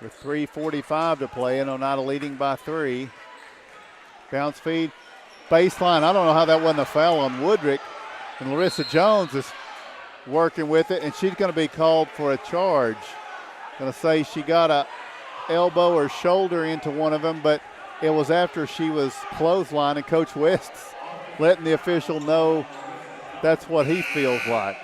With 3:45 to play, and Oneida leading by 3. Bounce feed. Baseline. I don't know how that wasn't a foul on Woodrick. And Larissa Jones is working with it, and she's going to be called for a charge. Going to say she got a elbow or shoulder into one of them, but it was after she was clotheslined, and Coach West's letting the official know that's what he feels like.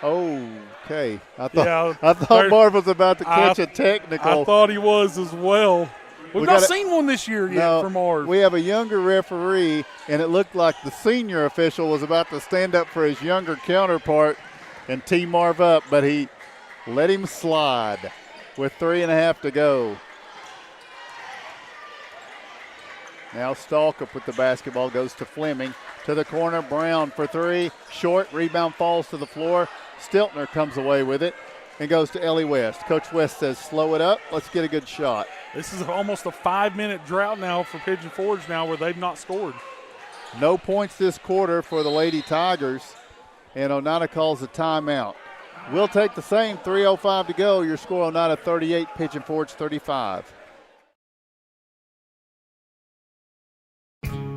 Okay. I thought Marv was about to catch a technical. I thought he was as well. We've not seen one this year yet from Marv. We have a younger referee, and it looked like the senior official was about to stand up for his younger counterpart and tee Marv up, but he let him slide with 3.5 to go. Now Stalkup with the basketball goes to Fleming. To the corner, Brown for 3. Short, rebound falls to the floor. Stiltner comes away with it and goes to Ellie West. Coach West says, slow it up. Let's get a good shot. This is almost a 5-minute drought now for Pigeon Forge now where they've not scored. No points this quarter for the Lady Tigers, and Oneida calls a timeout. We'll take the same. 3:05 to go. Your score, Oneida 38, Pigeon Forge 35.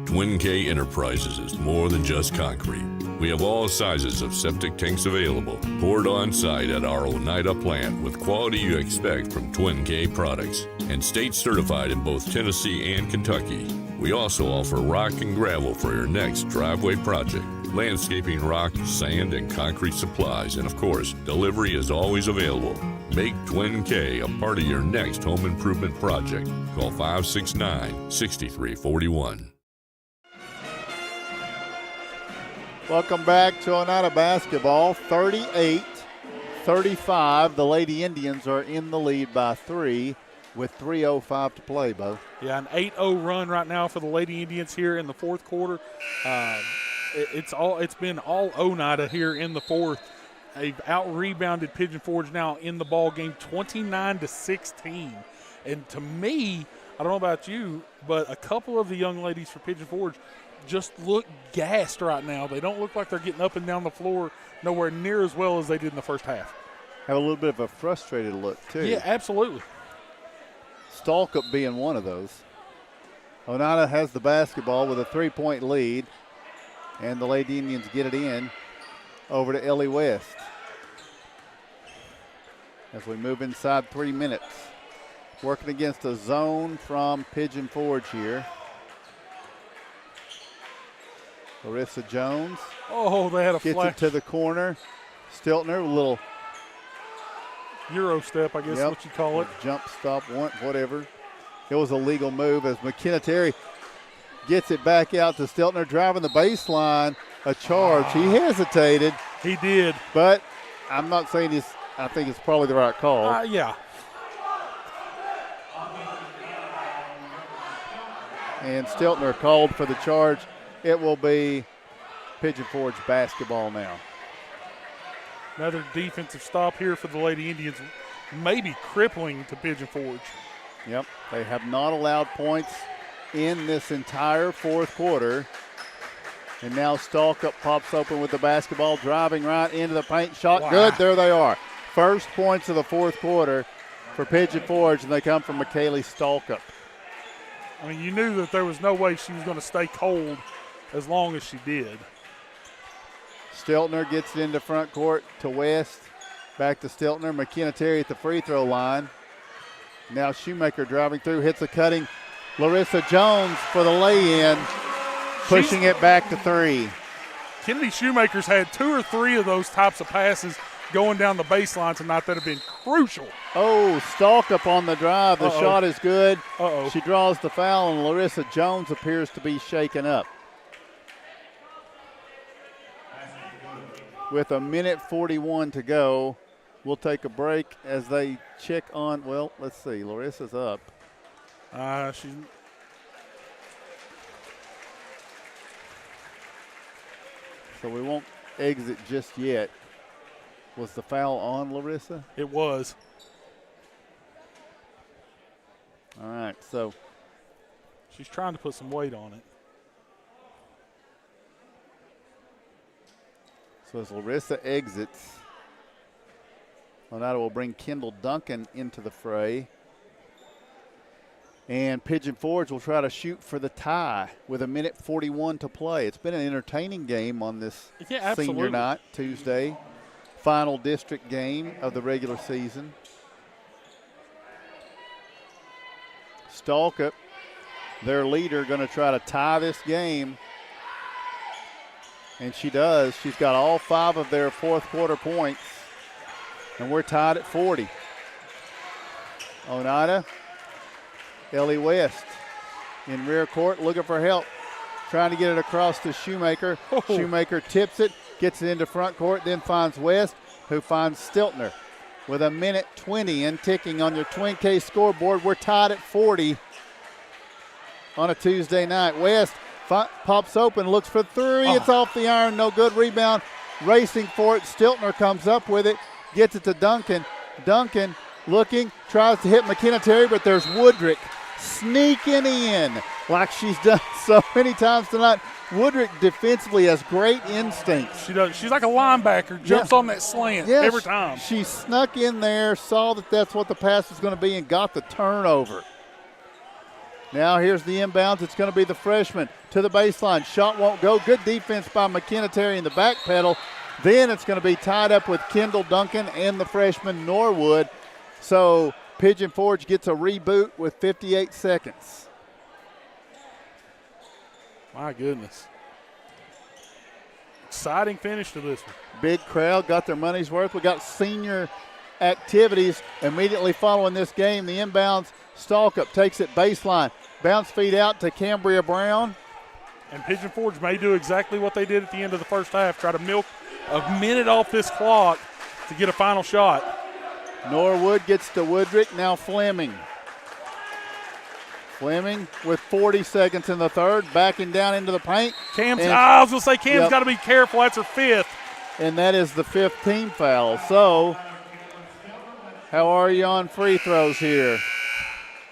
Twin K Enterprises is more than just concrete. We have all sizes of septic tanks available, poured on site at our Oneida plant with quality you expect from Twin K products, and state certified in both Tennessee and Kentucky. We also offer rock and gravel for your next driveway project, landscaping rock, sand, and concrete supplies, and of course, delivery is always available. Make Twin K a part of your next home improvement project. Call 569-6341. Welcome back to Oneida basketball. 38-35. The Lady Indians are in the lead by 3 with 3:05 to play, Bo. Yeah, an 8-0 run right now for the Lady Indians here in the fourth quarter. It's been all Oneida here in the fourth. They've out-rebounded Pigeon Forge now in the ball game 29-16. And to me, I don't know about you, but a couple of the young ladies for Pigeon Forge just look gassed right now. They don't look like they're getting up and down the floor nowhere near as well as they did in the first half. Have a little bit of a frustrated look, too. Yeah, absolutely. Stalkup being one of those. Oneida has the basketball with a 3-point lead, and the Lady Indians get it in over to Ellie West. As we move inside 3 minutes. Working against a zone from Pigeon Forge here. Larissa Jones. Oh, they had a gets flash. It to the corner. Stiltner, a little Euro step, I guess what you call it. Jump stop, whatever. It was a legal move as McKenna Terry gets it back out to Stiltner, driving the baseline. A charge. He hesitated. He did. But I'm not saying I think it's probably the right call. Yeah. And Stiltner called for the charge. It will be Pigeon Forge basketball now. Another defensive stop here for the Lady Indians, maybe crippling to Pigeon Forge. Yep, they have not allowed points in this entire fourth quarter. And now Stalkup pops open with the basketball, driving right into the paint. Shot good. There they are. First points of the fourth quarter for Pigeon Forge, and they come from McKaylee Stalkup. I mean, you knew that there was no way she was going to stay cold as long as she did. Stiltner gets it into front court to West. Back to Stiltner. McKenna Terry at the free throw line. Now Shoemaker driving through, hits a cutting. Larissa Jones for the lay-in, pushing it back to three. Kennedy Shoemaker's had 2 or 3 of those types of passes going down the baseline tonight that have been crucial. Oh, Stalkup on the drive. The shot is good. Uh-oh. She draws the foul, and Larissa Jones appears to be shaken up. With a minute 41 to go, we'll take a break as they check on, well, let's see. Larissa's up. She's... So we won't exit just yet. Was the foul on Larissa? It was. All right, so. She's trying to put some weight on it. So as Larissa exits, Oneida will bring Kendall Duncan into the fray. And Pigeon Forge will try to shoot for the tie with a minute 41 to play. It's been an entertaining game on this senior night, Tuesday. Final district game of the regular season. Stalkup, their leader, going to try to tie this game. And she does. She's got all 5 of their fourth quarter points. And we're tied at 40. Oneida, Ellie West in rear court looking for help. Trying to get it across to Shoemaker. Shoemaker tips it, gets it into front court, then finds West, who finds Stiltner. With a minute 20 and ticking on your Twin K scoreboard, we're tied at 40 on a Tuesday night. West pops open, looks for 3. It's off the iron, no good. Rebound, racing for it. Stiltner comes up with it, gets it to Duncan. Duncan looking, tries to hit McKenna Terry, but there's Woodrick sneaking in like she's done so many times tonight. Woodrick defensively has great instincts. She does. She's like a linebacker, jumps on that slant every time. She snuck in there, saw that that's what the pass was going to be, and got the turnover. Now here's the inbounds. It's going to be the freshman to the baseline. Shot won't go. Good defense by McKenna Terry in the back pedal. Then it's going to be tied up with Kendall Duncan and the freshman Norwood. So Pigeon Forge gets a reboot with 58 seconds. My goodness. Exciting finish to this one. Big crowd, got their money's worth. We got senior activities immediately following this game. The inbounds, Stalkup takes it baseline. Bounce feed out to Cambria Brown. And Pigeon Forge may do exactly what they did at the end of the first half, try to milk a minute off this clock to get a final shot. Norwood gets to Woodrick, now Fleming. Fleming with 40 seconds in the third, backing down into the paint. I was going to say Cam's got to be careful. That's her 5th. And that is the 5th team foul. So, how are you on free throws here?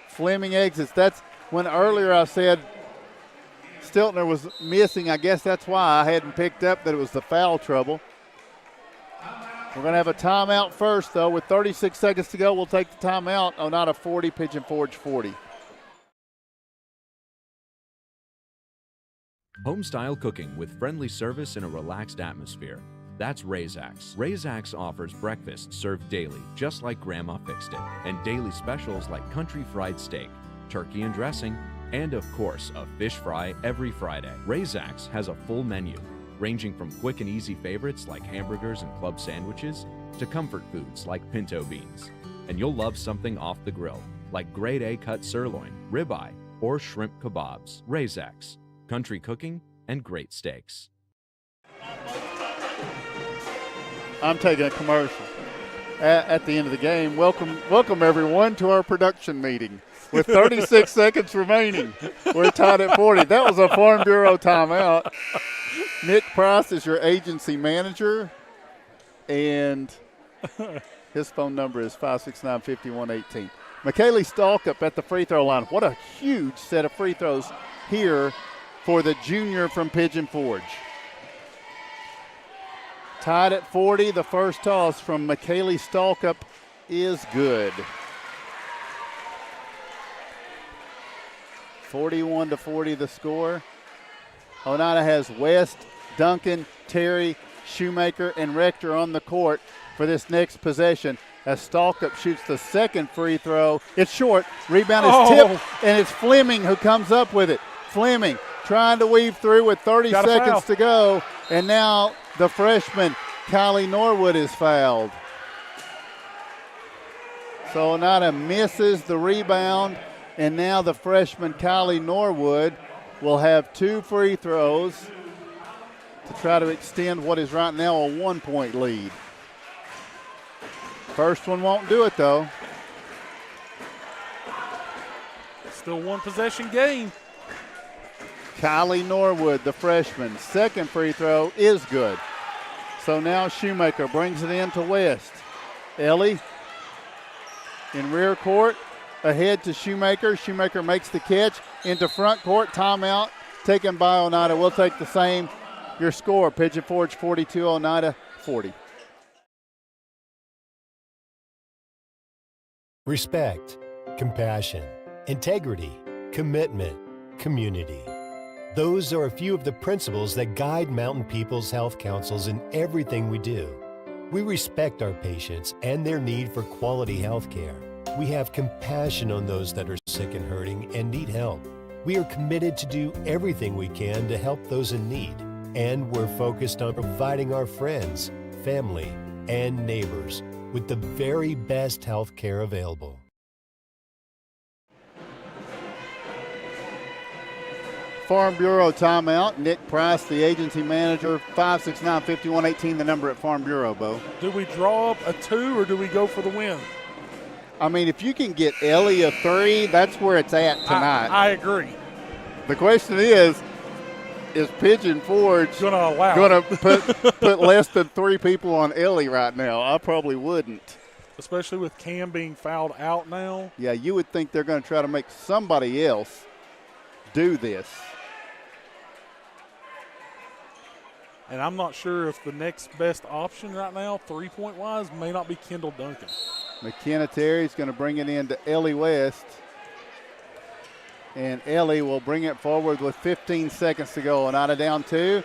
Fleming exits. That's when earlier I said Stiltner was missing. I guess that's why I hadn't picked up that it was the foul trouble. We're going to have a timeout first, though. With 36 seconds to go, we'll take the timeout. Oneida 40, Pigeon Forge 40. Home-style cooking with friendly service in a relaxed atmosphere. That's Razak's. Razak's offers breakfast served daily, just like Grandma fixed it, and daily specials like country fried steak, turkey and dressing, and of course, a fish fry every Friday. Razak's has a full menu, ranging from quick and easy favorites like hamburgers and club sandwiches to comfort foods like pinto beans. And you'll love something off the grill, like grade A cut sirloin, ribeye, or shrimp kebabs. Razaks, country cooking and great steaks. I'm taking a commercial at the end of the game. Welcome everyone to our production meeting. With 36 seconds remaining, we're tied at 40. That was a Farm Bureau timeout. Nick Price is your agency manager, and his phone number is 569-5118. McKaylee Stalkup at the free throw line. What a huge set of free throws here for the junior from Pigeon Forge. Tied at 40, the first toss from McKaylee Stalkup is good. 41-40 the score. Oneida has West, Duncan, Terry, Shoemaker, and Rector on the court for this next possession as Stalkup shoots the second free throw. It's short. Rebound is tipped, and it's Fleming who comes up with it. Fleming trying to weave through with 30 seconds to go, and now the freshman, Kylie Norwood, is fouled. So Oneida misses the rebound, and now the freshman, Kylie Norwood, will have 2 free throws to try to extend what is right now a 1-point lead. First one won't do it, though. Still one possession game. Kylie Norwood, the freshman, second free throw is good. So now Shoemaker brings it in to West. Ellie in rear court, ahead to Shoemaker. Shoemaker makes the catch into front court. Timeout taken by Oneida. We'll take the same. Your score, Pigeon Forge 42, Oneida 40. Respect, compassion, integrity, commitment, community. Those are a few of the principles that guide Mountain People's Health Councils in everything we do. We respect our patients and their need for quality health care. We have compassion on those that are sick and hurting and need help. We are committed to do everything we can to help those in need. And we're focused on providing our friends, family, and neighbors with the very best health care available. Farm Bureau timeout. Nick Price, the agency manager, 569-5118, the number at Farm Bureau, Bo. Do we draw up a 2 or do we go for the win? I mean, if you can get Ellie a 3, that's where it's at tonight. I agree. The question is Pigeon Forge going to put less than 3 people on Ellie right now? I probably wouldn't. Especially with Cam being fouled out now. Yeah, you would think they're going to try to make somebody else do this. And I'm not sure if the next best option right now, 3-point wise, may not be Kendall Duncan. McKenna Terry's going to bring it in to Ellie West. And Ellie will bring it forward with 15 seconds to go. Oneida down 2.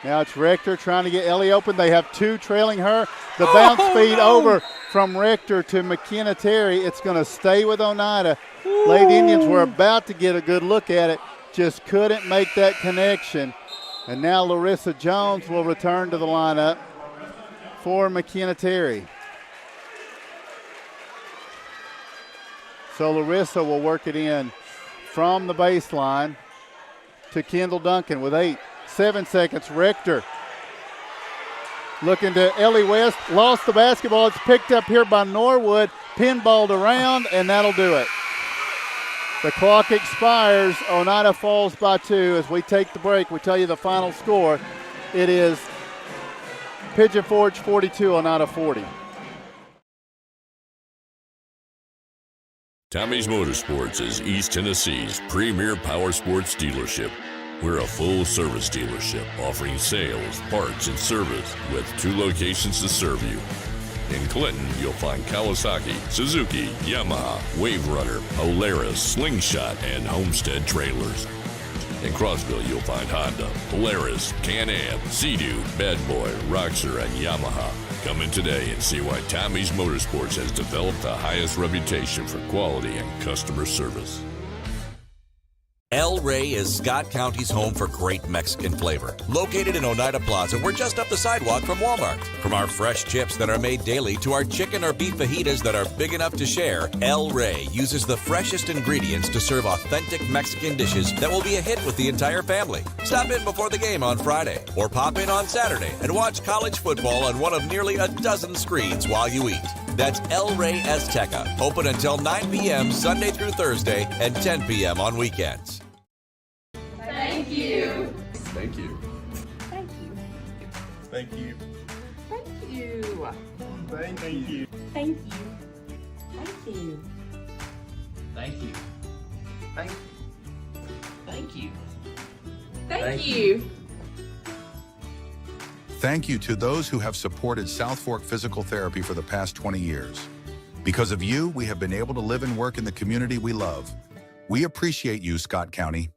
Now it's Rector trying to get Ellie open. They have 2 trailing her. The bounce feed over from Rector to McKenna Terry. It's going to stay with Oneida. Lady Indians were about to get a good look at it, just couldn't make that connection. And now Larissa Jones will return to the lineup for McKenna Terry. So Larissa will work it in from the baseline to Kendall Duncan with 7 seconds. Rector looking to Ellie West. Lost the basketball. It's picked up here by Norwood. Pinballed around, and that'll do it. The clock expires. Oneida falls by 2. As we take the break, we tell you the final score. It is Pigeon Forge 42, Oneida 40. Tommy's Motorsports is East Tennessee's premier power sports dealership. We're a full-service dealership offering sales, parts, and service with 2 locations to serve you. In Clinton, you'll find Kawasaki, Suzuki, Yamaha, Wave Runner, Polaris, Slingshot, and Homestead trailers. In Crossville, you'll find Honda, Polaris, Can-Am, Sea-Doo, Bad Boy, Roxor, and Yamaha. Come in today and see why Tommy's Motorsports has developed the highest reputation for quality and customer service. El Rey is Scott County's home for great Mexican flavor. Located in Oneida Plaza, we're just up the sidewalk from Walmart. From our fresh chips that are made daily to our chicken or beef fajitas that are big enough to share, El Rey uses the freshest ingredients to serve authentic Mexican dishes that will be a hit with the entire family. Stop in before the game on Friday or pop in on Saturday and watch college football on one of nearly a dozen screens while you eat. That's El Rey Azteca, open until 9 p.m. Sunday through Thursday and 10 p.m. on weekends. Thank you. Thank you. Thank you. Thank you. Thank you. Thank you. Thank you. Thank you. Thank you. Thank you. Thank you. Thank you. Thank you to those who have supported South Fork Physical Therapy for the past 20 years. Because of you, we have been able to live and work in the community we love. We appreciate you, Scott County.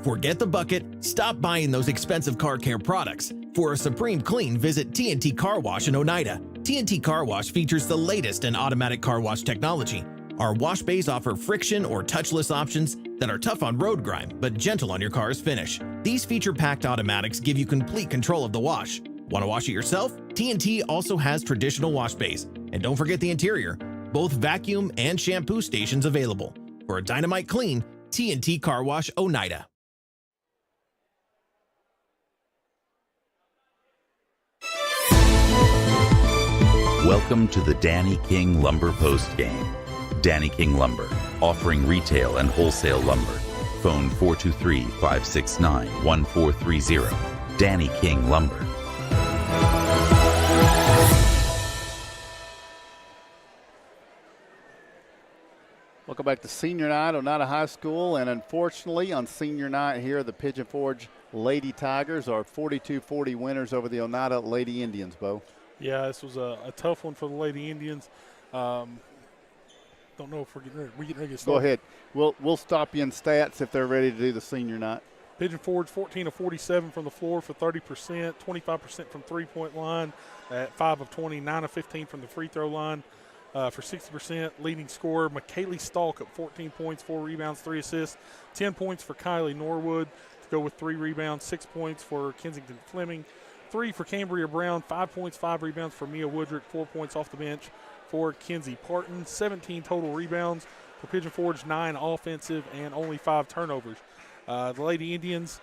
Forget the bucket, stop buying those expensive car care products. For a supreme clean, visit TNT Car Wash in Oneida. TNT Car Wash features the latest in automatic car wash technology. Our wash bays offer friction or touchless options that are tough on road grime, but gentle on your car's finish. These feature-packed automatics give you complete control of the wash. Want to wash it yourself? TNT also has traditional wash bays. And don't forget the interior, both vacuum and shampoo stations available. For a dynamite clean, TNT Car Wash Oneida. Welcome to the Danny King Lumber Post Game. Danny King Lumber, offering retail and wholesale lumber. Phone 423-569-1430. Danny King Lumber. Welcome back to Senior Night, Oneida High School, and unfortunately on Senior Night here, the Pigeon Forge Lady Tigers are 42-40 winners over the Oneida Lady Indians, Bo. Yeah, this was a tough one for the Lady Indians. Don't know if we're getting ready to get started. Go ahead. We'll stop you in stats if they're ready to do the Senior Night. Pigeon Forge 14 of 47 from the floor for 30%, 25% from three-point line at 5 of 20, 9 of 15 from the free throw line for 60%. Leading scorer, McKaylee Stalk at 14 points, 4 rebounds, 3 assists, 10 points for Kylie Norwood to go with 3 rebounds, 6 points for Kensington Fleming, 3 for Cambria Brown, 5 points, 5 rebounds for Mia Woodrick, 4 points off the bench for Kenzie Parton, 17 total rebounds for Pigeon Forge, 9 offensive and only 5 turnovers. The Lady Indians,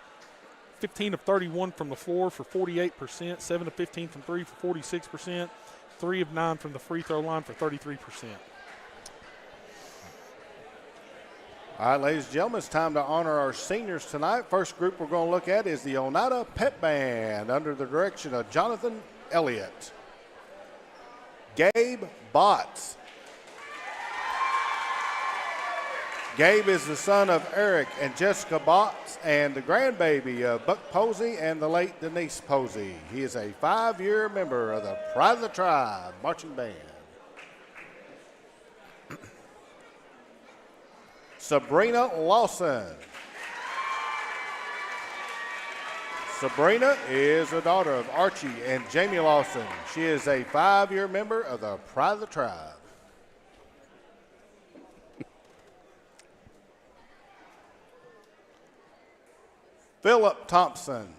15 of 31 from the floor for 48%, 7 of 15 from 3 for 46%, 3 of 9 from the free throw line for 33%. All right, ladies and gentlemen, it's time to honor our seniors tonight. First group we're going to look at is the Oneida Pep Band under the direction of Jonathan Elliott. Gabe Botts. Gabe is the son of Eric and Jessica Botts and the grandbaby of Buck Posey and the late Denise Posey. He is a 5-year member of the Pride of the Tribe Marching Band. Sabrina Lawson. Sabrina is the daughter of Archie and Jamie Lawson. She is a 5-year member of the Pride of the Tribe. Philip Thompson.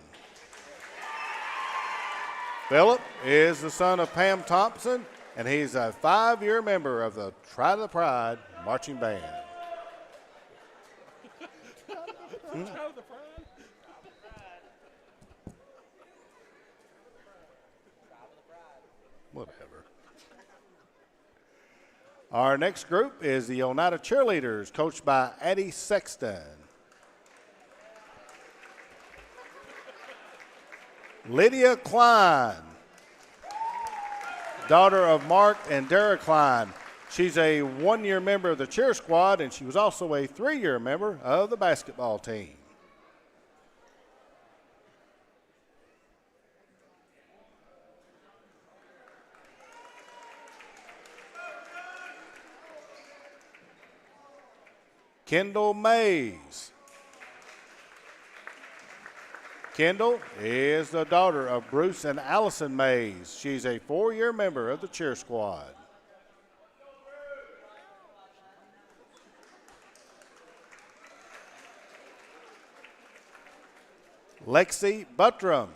Philip is the son of Pam Thompson, and he's a 5-year member of the Pride of the Pride Marching Band. Whatever. Our next group is the Oneida Cheerleaders, coached by Addie Sexton. Lydia Klein, daughter of Mark and Dara Klein. She's a 1-year member of the cheer squad, and she was also a 3-year member of the basketball team. Kendall Mays. Kendall is the daughter of Bruce and Allison Mays. She's a 4-year member of the cheer squad. Lexi Buttram.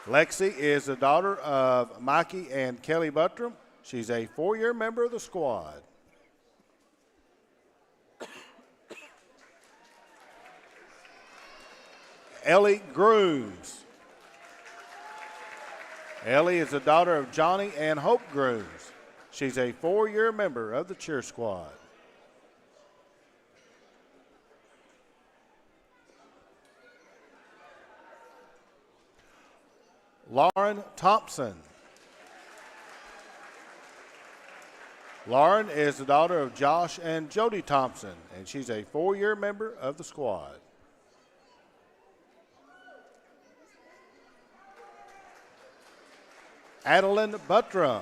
Lexi is the daughter of Mikey and Kelly Buttram. She's a 4-year member of the squad. Ellie Grooms. Ellie is the daughter of Johnny and Hope Grooms. She's a 4-year member of the cheer squad. Lauren Thompson. Lauren is the daughter of Josh and Jody Thompson, and she's a 4-year member of the squad. Adeline Buttram.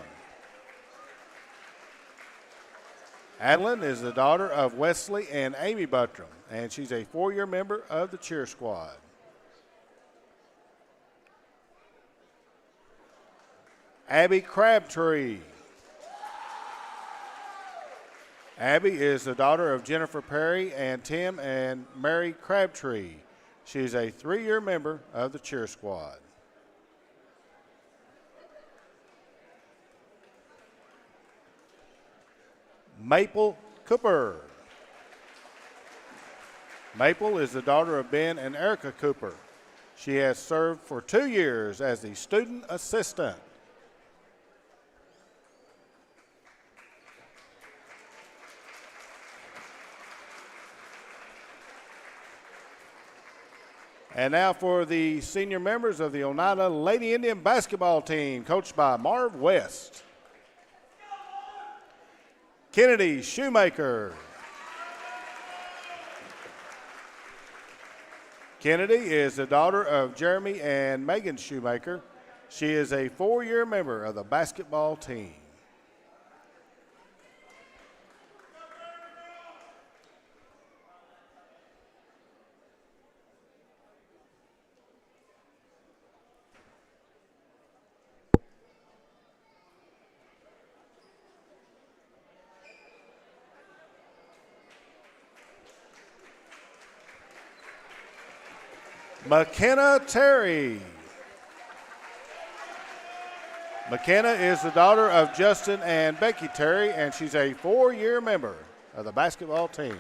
Adeline is the daughter of Wesley and Amy Buttram, and she's a 4-year member of the cheer squad. Abby Crabtree. Abby is the daughter of Jennifer Perry and Tim and Mary Crabtree. She's a 3-year member of the cheer squad. Maple Cooper. Maple is the daughter of Ben and Erica Cooper. She has served for 2 years as the student assistant. And now for the senior members of the Oneida Lady Indian basketball team, coached by Marv West. Kennedy Shoemaker. Kennedy is the daughter of Jeremy and Megan Shoemaker. She is a 4-year member of the basketball team. McKenna Terry. McKenna is the daughter of Justin and Becky Terry, and she's a 4-year member of the basketball team.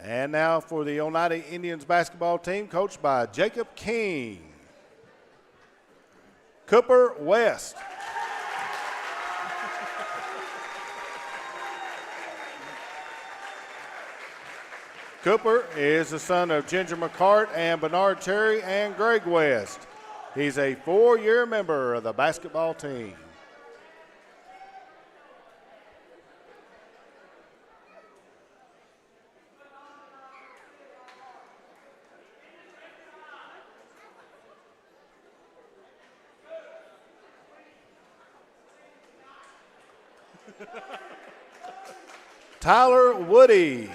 And now for the Oneida Indians basketball team, coached by Jacob King. Cooper West. Cooper is the son of Ginger McCart and Bernard Terry and Greg West. He's a 4-year member of the basketball team. Tyler Woody.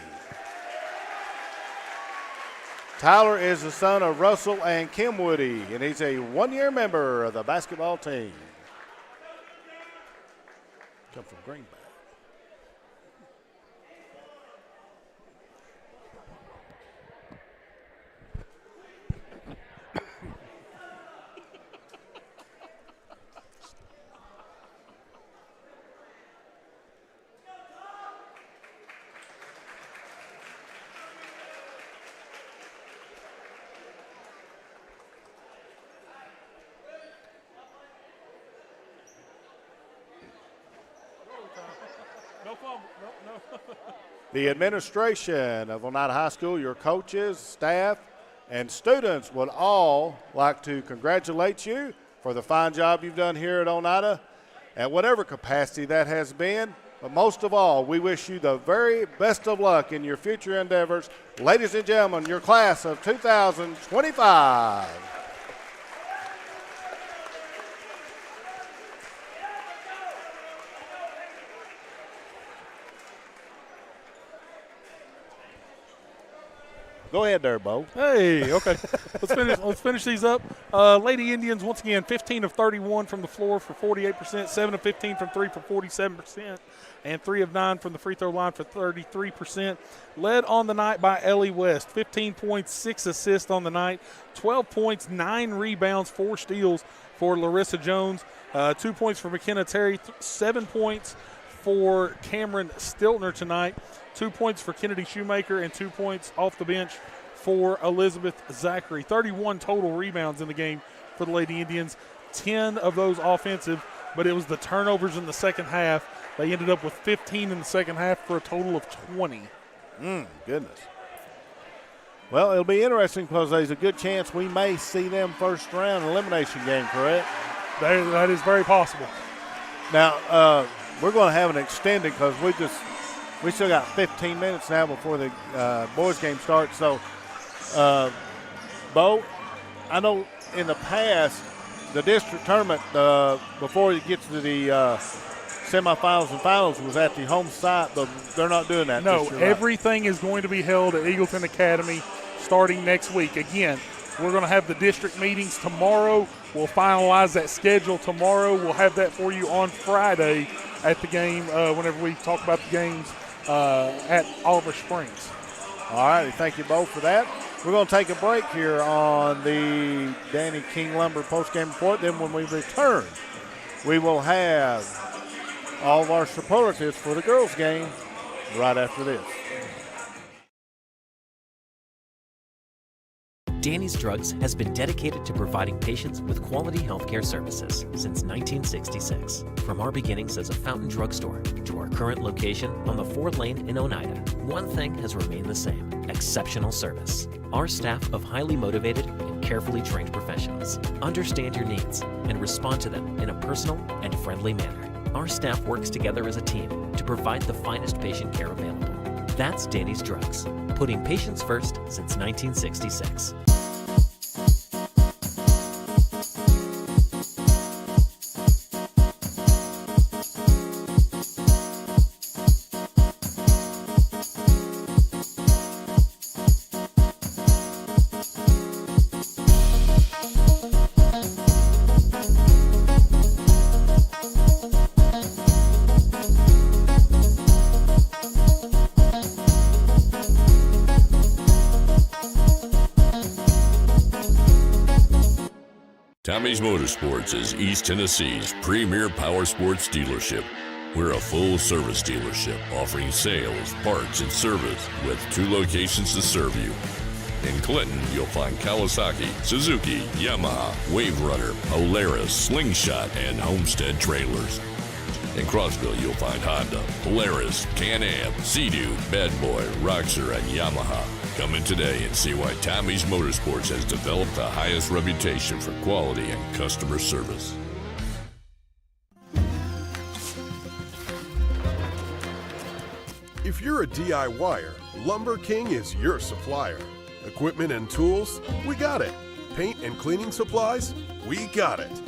Tyler is the son of Russell and Kim Woody, and he's a 1-year member of the basketball team. Come from Greenback. The administration of Oneida High School, your coaches, staff, and students would all like to congratulate you for the fine job you've done here at Oneida, at whatever capacity that has been. But most of all, we wish you the very best of luck in your future endeavors. Ladies and gentlemen, your class of 2025. Go ahead there, Bo. Hey, okay. Let's finish these up. Lady Indians, once again, 15 of 31 from the floor for 48%, 7 of 15 from three for 47%, and 3 of 9 from the free throw line for 33%. Led on the night by Ellie West, 15 points, 6 assists on the night, 12 points, 9 rebounds, 4 steals for Larissa Jones, 2 points for McKenna Terry, 7 points for Cameron Stiltner tonight, 2 points for Kennedy Shoemaker, and 2 points off the bench for Elizabeth Zachary. 31 total rebounds in the game for the Lady Indians, 10 of those offensive, but it was the turnovers in the second half. They ended up with 15 in the second half for a total of 20. Goodness. Well, it'll be interesting because there's a good chance we may see them first round elimination game, correct? That is very possible. Now, we're going to have an extended because we still got 15 minutes now before the boys game starts. So, Bo, I know in the past the district tournament before it gets to the semifinals and finals was at the home site, but they're not doing that. No, this year, everything is going to be held at Eagleton Academy starting next week. Again, we're going to have the district meetings tomorrow. We'll finalize that schedule tomorrow. We'll have that for you on Friday at the game whenever we talk about the games at Oliver Springs. All right, thank you both for that. We're going to take a break here on the Danny King Lumber postgame report. Then when we return, we will have all of our superlatives for the girls game right after this. Danny's Drugs has been dedicated to providing patients with quality healthcare services since 1966. From our beginnings as a Fountain drugstore to our current location on the 4th Lane in Oneida, one thing has remained the same: exceptional service. Our staff of highly motivated and carefully trained professionals understand your needs and respond to them in a personal and friendly manner. Our staff works together as a team to provide the finest patient care available. That's Danny's Drugs, putting patients first since 1966. Tommy's Motorsports is East Tennessee's premier power sports dealership. We're a full-service dealership offering sales, parts, and service with 2 locations to serve you. In Clinton, you'll find Kawasaki, Suzuki, Yamaha, Wave Runner, Polaris, Slingshot, and Homestead trailers. In Crossville, you'll find Honda, Polaris, Can-Am, Sea-Doo, Bad Boy, Roxor, and Yamaha. Come in today and see why Tommy's Motorsports has developed the highest reputation for quality and customer service. If you're a DIYer, Lumber King is your supplier. Equipment and tools, we got it. Paint and cleaning supplies, we got it.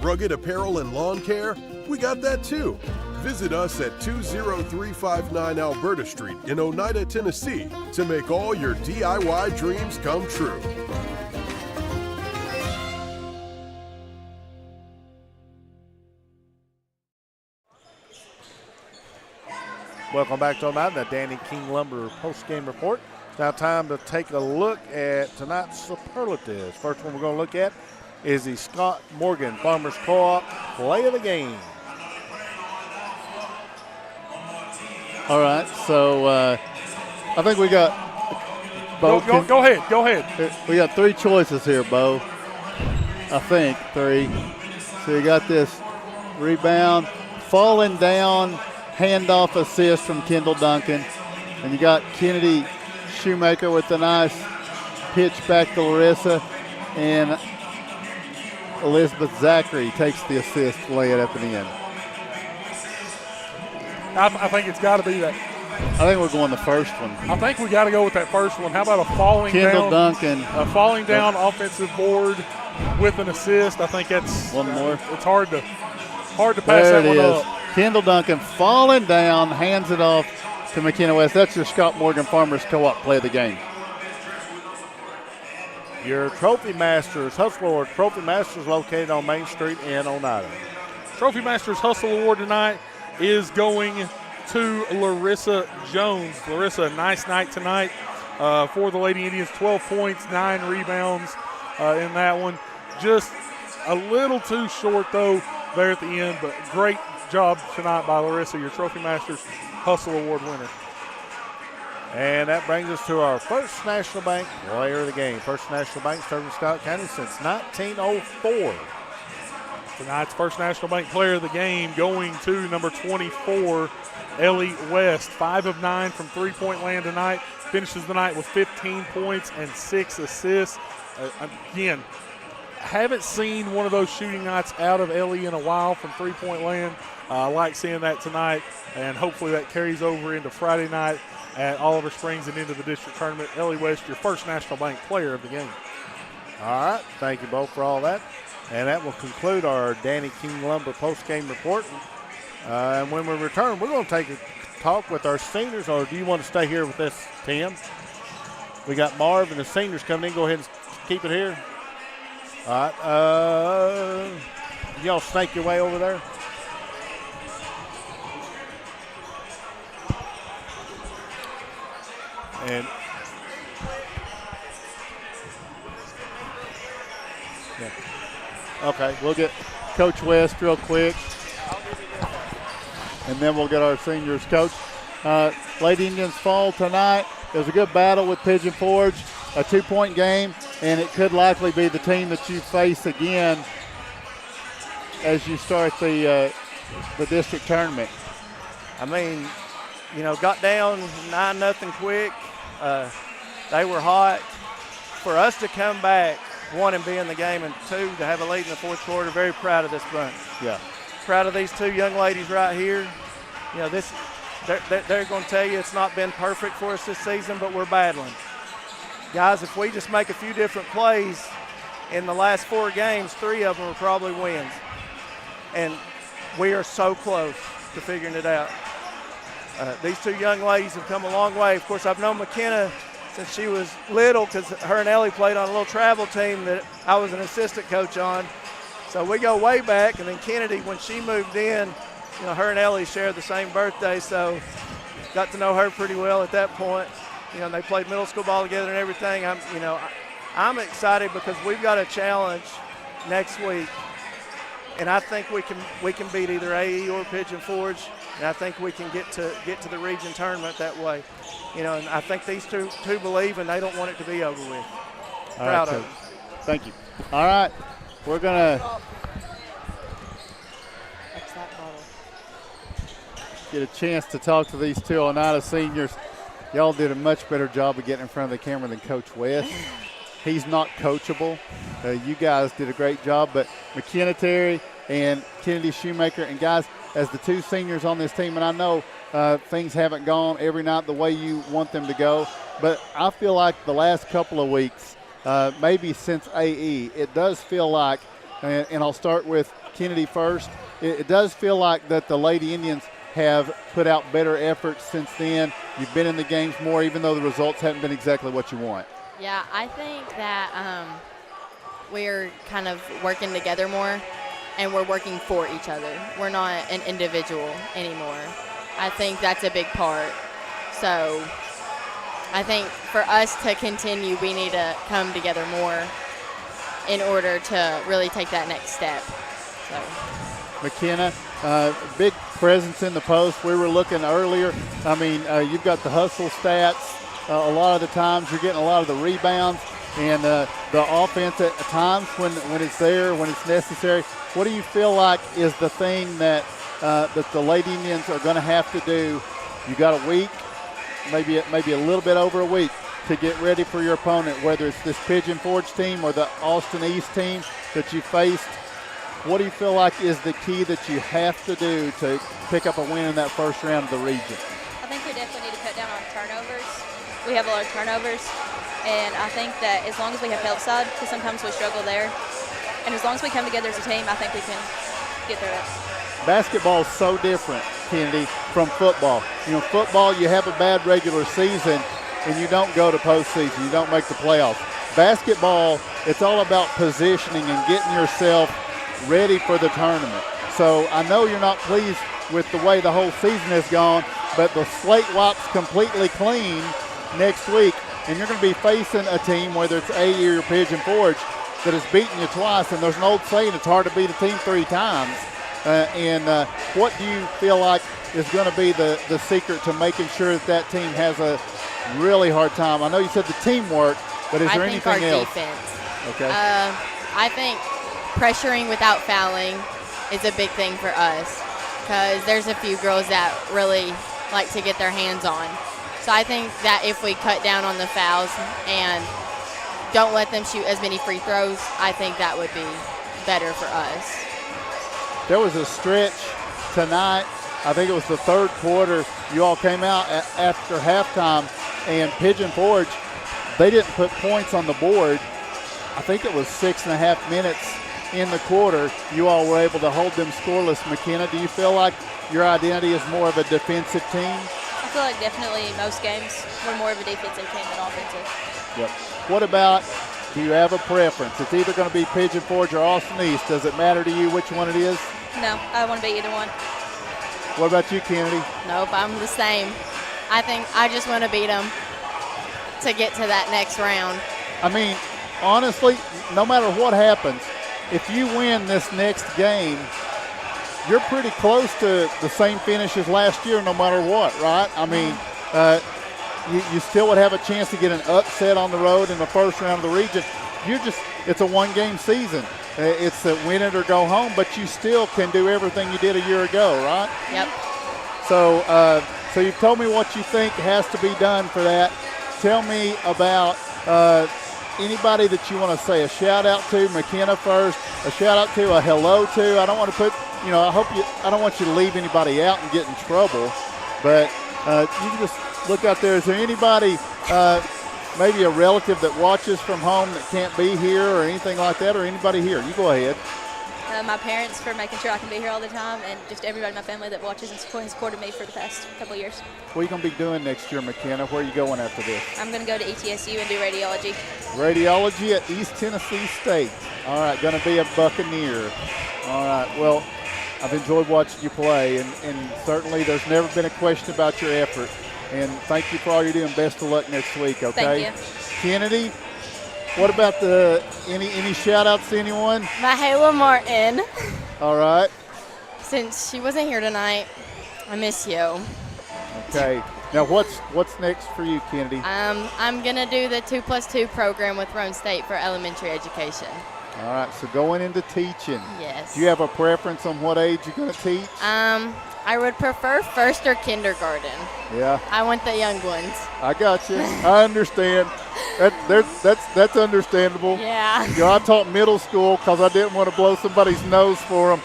Rugged apparel and lawn care, we got that too. Visit us at 20359 Alberta Street in Oneida, Tennessee to make all your DIY dreams come true. Welcome back to Oneida, the Danny King Lumber postgame report. It's now time to take a look at tonight's superlatives. First one we're going to look at is the Scott Morgan Farmers Co-op play of the game. All right, so I think we got Bo. Go ahead. We got 3 choices here, Bo. I think 3. So you got this rebound, falling down, handoff assist from Kendall Duncan. And you got Kennedy Shoemaker with a nice pitch back to Larissa. And Elizabeth Zachary takes the assist to lay it up and in. I think it's got to be that. I think we're going the first one. I think we got to go with that first one. How about a falling Kendall down? Duncan. A falling down offensive board with an assist. I think that's one more. It's hard to pass there that one up. Kendall Duncan falling down, hands it off to McKenna West. That's your Scott Morgan Farmers Co-op play of the game. your Trophy Masters Hustle Award. Trophy Masters located on Main Street in Oneida. Trophy Masters Hustle Award tonight is going to Larissa Jones. Larissa, a nice night tonight for the Lady Indians. 12 points, 9 rebounds in that one. Just a little too short, though, there at the end, but great job tonight by Larissa, your Trophy Masters Hustle Award winner. And that brings us to our First National Bank player of the game. First National Bank serving Scott County since 1904. Tonight's First National Bank player of the game going to number 24, Ellie West. 5 of 9 from three-point land tonight. Finishes the night with 15 points and 6 assists. Again, haven't seen one of those shooting nights out of Ellie in a while from three-point land. I like seeing that tonight, and hopefully that carries over into Friday night at Oliver Springs and into the district tournament. Ellie West, your First National Bank player of the game. All right, thank you both for all that. And that will conclude our Danny King Lumber post-game report. And when we return, we're going to take a talk with our seniors, or do you want to stay here with us, Tim? We got Marv and the seniors coming in. Go ahead and keep it here. All right. Y'all snake your way over there. And yeah. Okay, we'll get Coach West real quick, and then we'll get our seniors coach. Lady Indians fall tonight. It was a good battle with Pigeon Forge, a 2-point game, and it could likely be the team that you face again as you start the district tournament. I mean, you know, got down 9-0 quick. They were hot. For us to come back, 1, and be in the game, and 2, to have a lead in the fourth quarter, very proud of this bunch. Yeah. Proud of these 2 young ladies right here. You know, they're going to tell you it's not been perfect for us this season, but we're battling. Guys, if we just make a few different plays in the last 4 games, 3 of them are probably wins. And we are so close to figuring it out. These 2 young ladies have come a long way. Of course, I've known McKenna since she was little, because her and Ellie played on a little travel team that I was an assistant coach on. So we go way back. And then Kennedy, when she moved in, you know, her and Ellie shared the same birthday, so got to know her pretty well at that point. You know, and they played middle school ball together and everything. I'm excited because we've got a challenge next week, and I think we can beat either AE or Pigeon Forge, and I think we can get to the region tournament that way. You know, and I think these two believe, and they don't want it to be over with. Proud of them. Thank you. All right, we're gonna get a chance to talk to these 2 Oneida seniors. Y'all did a much better job of getting in front of the camera than Coach West. He's not coachable. You guys did a great job, but McKenna Terry and Kennedy Shoemaker, and guys, as the 2 seniors on this team, and I know things haven't gone every night the way you want them to go, but I feel like the last couple of weeks, maybe since AE, it does feel like, and I'll start with Kennedy first, it does feel like that the Lady Indians have put out better efforts since then. You've been in the games more, even though the results haven't been exactly what you want. Yeah, I think that we're kind of working together more, and we're working for each other. We're not an individual anymore. I think that's a big part. So I think for us to continue, we need to come together more in order to really take that next step. So. McKenna, big presence in the post. We were looking earlier. I mean, you've got the hustle stats. A lot of the times you're getting a lot of the rebounds, and the offense at times when it's there, when it's necessary. What do you feel like is the thing that the Lady Indians are going to have to do? You got a week, maybe a little bit over a week, to get ready for your opponent, whether it's this Pigeon Forge team or the Austin East team that you faced. What do you feel like is the key that you have to do to pick up a win in that first round of the region? I think we definitely need to cut down on turnovers. We have a lot of turnovers, and I think that as long as we have help side, because sometimes we struggle there, and as long as we come together as a team, I think we can get through it. Basketball is so different, Kennedy, from football. You know, football, you have a bad regular season, and you don't go to postseason. You don't make the playoffs. basketball, it's all about positioning and getting yourself ready for the tournament. So I know you're not pleased with the way the whole season has gone, but the slate wipes completely clean next week, and you're going to be facing a team, whether it's AE or Pigeon Forge, that has beaten you twice. And there's an old saying, it's hard to beat a team 3 times. What do you feel like is going to be the secret to making sure that team has a really hard time? I know you said the teamwork, but is there anything else? I think our defense. Okay. I think pressuring without fouling is a big thing for us, because there's a few girls that really like to get their hands on. So I think that if we cut down on the fouls and don't let them shoot as many free throws, I think that would be better for us. There was a stretch tonight, I think it was the third quarter, you all came out after halftime, and Pigeon Forge, they didn't put points on the board. I think it was 6.5 minutes in the quarter. You all were able to hold them scoreless. McKenna, do you feel like your identity is more of a defensive team? I feel like definitely most games we're more of a defensive team than offensive. Yep. What about, do you have a preference? It's either going to be Pigeon Forge or Austin East. Does it matter to you which one it is? No, I want to be either one. What about you, Kennedy? Nope, I'm the same. I think I just want to beat them to get to that next round. I mean, honestly, no matter what happens, if you win this next game, you're pretty close to the same finish as last year no matter what, right? I mean, you still would have a chance to get an upset on the road in the first round of the region. It's a one-game season. It's a win it or go home, but you still can do everything you did a year ago, right? Yep. So you've told me what you think has to be done for that. Tell me about anybody that you want to say a shout out to. McKenna first, a shout out to, a hello to. I don't want to put, I don't want you to leave anybody out and get in trouble, but you can just look out there. Is there anybody, maybe a relative that watches from home that can't be here or anything like that, or anybody here? You go ahead. My parents for making sure I can be here all the time, and just everybody in my family that watches and has supported me for the past couple of years. What are you going to be doing next year, McKenna? Where are you going after this? I'm going to go to ETSU and do radiology. Radiology at East Tennessee State. All right, going to be a Buccaneer. All right, well, I've enjoyed watching you play, and certainly there's never been a question about your effort. And thank you for all you're doing. Best of luck next week, okay? Thank you. Kennedy, what about any shout-outs to anyone? Mahela Martin. All right. Since she wasn't here tonight, I miss you. Okay. Now, what's next for you, Kennedy? I'm going to do the 2+2 program with Rome State for elementary education. All right, so going into teaching. Yes. Do you have a preference on what age you're going to teach? I would prefer first or kindergarten. Yeah. I want the young ones. I got you. I understand. That's understandable. Yeah. I taught middle school because I didn't want to blow somebody's nose for them.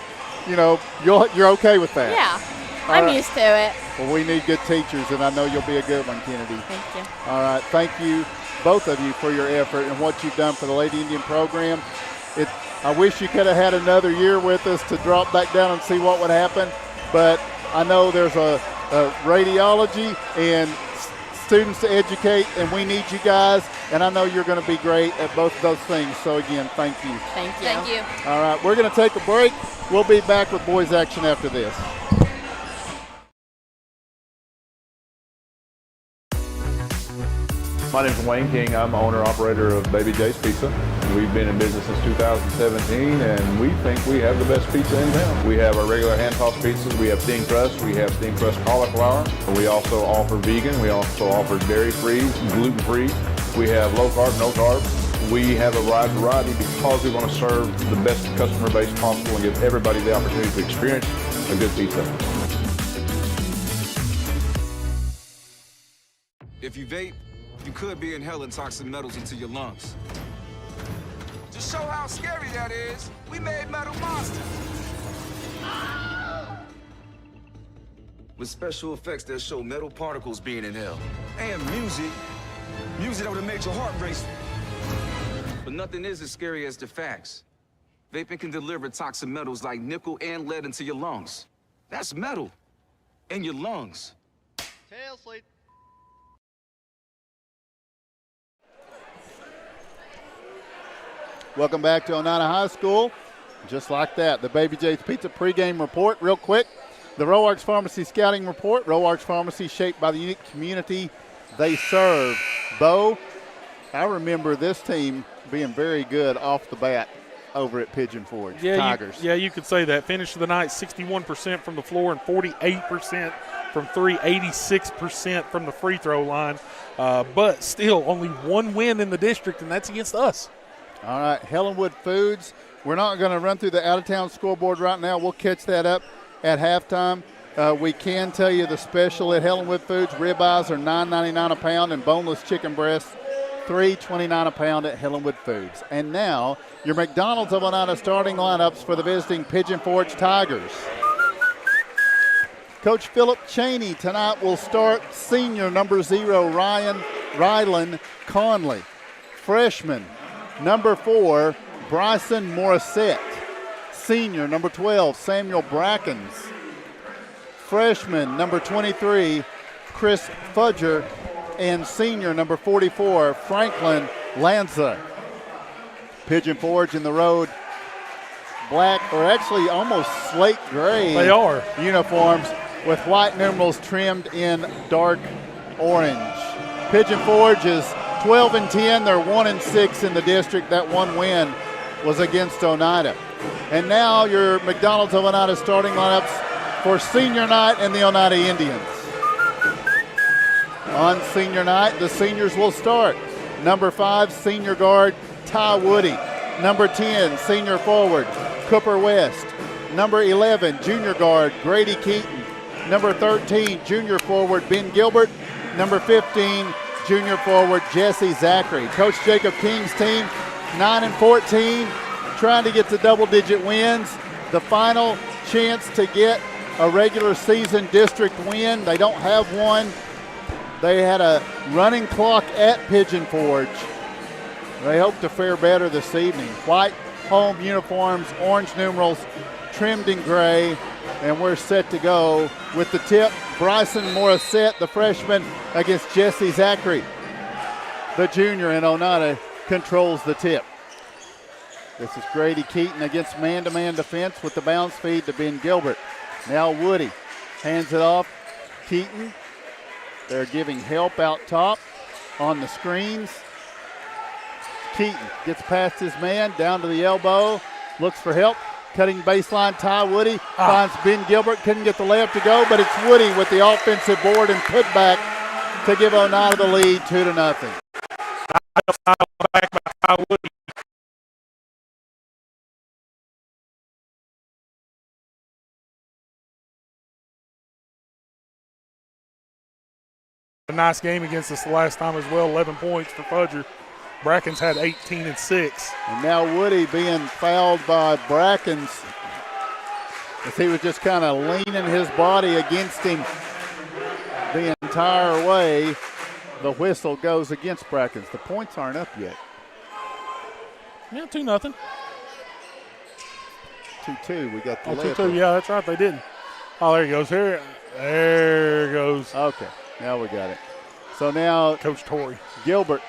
You're okay with that. Yeah. I'm used to it. Well, we need good teachers, and I know you'll be a good one, Kennedy. Thank you. All right. Thank you, both of you, for your effort and what you've done for the Lady Indian program. I wish you could have had another year with us to drop back down and see what would happen, but I know there's a radiology and students to educate, and we need you guys, and I know you're going to be great at both of those things. So, again, thank you. Thank you. Thank you. All right, we're going to take a break. We'll be back with boys action after this. My name is Wayne King. I'm owner-operator of Baby J's Pizza. We've been in business since 2017, and we think we have the best pizza in town. We have our regular hand-tossed pizzas. We have thin crust. We have thin crust cauliflower. We also offer vegan. We also offer dairy-free, gluten-free. We have low-carb, no-carb. We have a wide variety because we want to serve the best customer base possible and give everybody the opportunity to experience a good pizza. If you vape, you could be inhaling toxic metals into your lungs. To show how scary that is, we made Metal Monster. With special effects that show metal particles being inhaled. And music that would have made your heart race. But nothing is as scary as the facts. Vaping can deliver toxic metals like nickel and lead into your lungs. That's metal in your lungs. Tail sleep. Welcome back to Oneida High School. Just like that, the Baby J's Pizza pregame report real quick. The Roarks Pharmacy Scouting Report. Roarks Pharmacy, shaped by the unique community they serve. Bo, I remember this team being very good off the bat over at Pigeon Forge, Tigers. You could say that. Finish of the night, 61% from the floor and 48% from three, 86% from the free throw line. But still, only one win in the district, and that's against us. All right, Helenwood Foods. We're not going to run through the out-of-town scoreboard right now. We'll catch that up at halftime. We can tell you the special at Helenwood Foods. Ribeyes are $9.99 a pound, and boneless chicken breasts $3.29 a pound at Helenwood Foods. And now, your McDonald's of Oneida starting lineups for the visiting Pigeon Forge Tigers. Coach Philip Cheney tonight will start senior number 0, Rylan Conley. Freshman number 4, Bryson Morissette. Senior number 12, Samuel Brackens. Freshman number 23, Chris Fudger. And senior number 44, Franklin Lanza. Pigeon Forge in the road, black, or actually almost slate gray. They are. Uniforms with white numerals trimmed in dark orange. Pigeon Forge is 12-10. They're 1-6 in the district. That one win was against Oneida. And now your McDonald's of Oneida starting lineups for senior night and the Oneida Indians. On senior night, the seniors will start. Number 5, senior guard, Ty Woody. Number 10, senior forward, Cooper West. Number 11, junior guard, Grady Keaton. Number 13, junior forward, Ben Gilbert. Number 15, junior forward, Jesse Zachary. Coach Jacob King's team, 9-14, trying to get to double-digit wins. The final chance to get a regular season district win. They don't have one. They had a running clock at Pigeon Forge. They hope to fare better this evening. White home uniforms, orange numerals, trimmed in gray, and we're set to go with the tip. Bryson Morissette, the freshman, against Jesse Zachary. The junior in Oneida controls the tip. This is Grady Keaton against man-to-man defense with the bounce feed to Ben Gilbert. Now Woody hands it off. Keaton. They're giving help out top on the screens. Keaton gets past his man, down to the elbow, looks for help. Cutting baseline, Ty Woody finds Ben Gilbert. Couldn't get the layup to go, but it's Woody with the offensive board and putback to give Oneida the lead 2-0. Back by Ty Woody. A nice game against us the last time as well. 11 points for Fudger. Brackens had 18 and 6. And now Woody being fouled by Brackens as he was just kind of leaning his body against him the entire way. The whistle goes against Brackens. The points aren't up yet. Yeah, 2-0. 2-2. We got the 2-2. Yeah, that's right. They didn't. Oh, there he goes. Here. There goes. Okay. Now we got it. So now Coach Torrey. Gilbert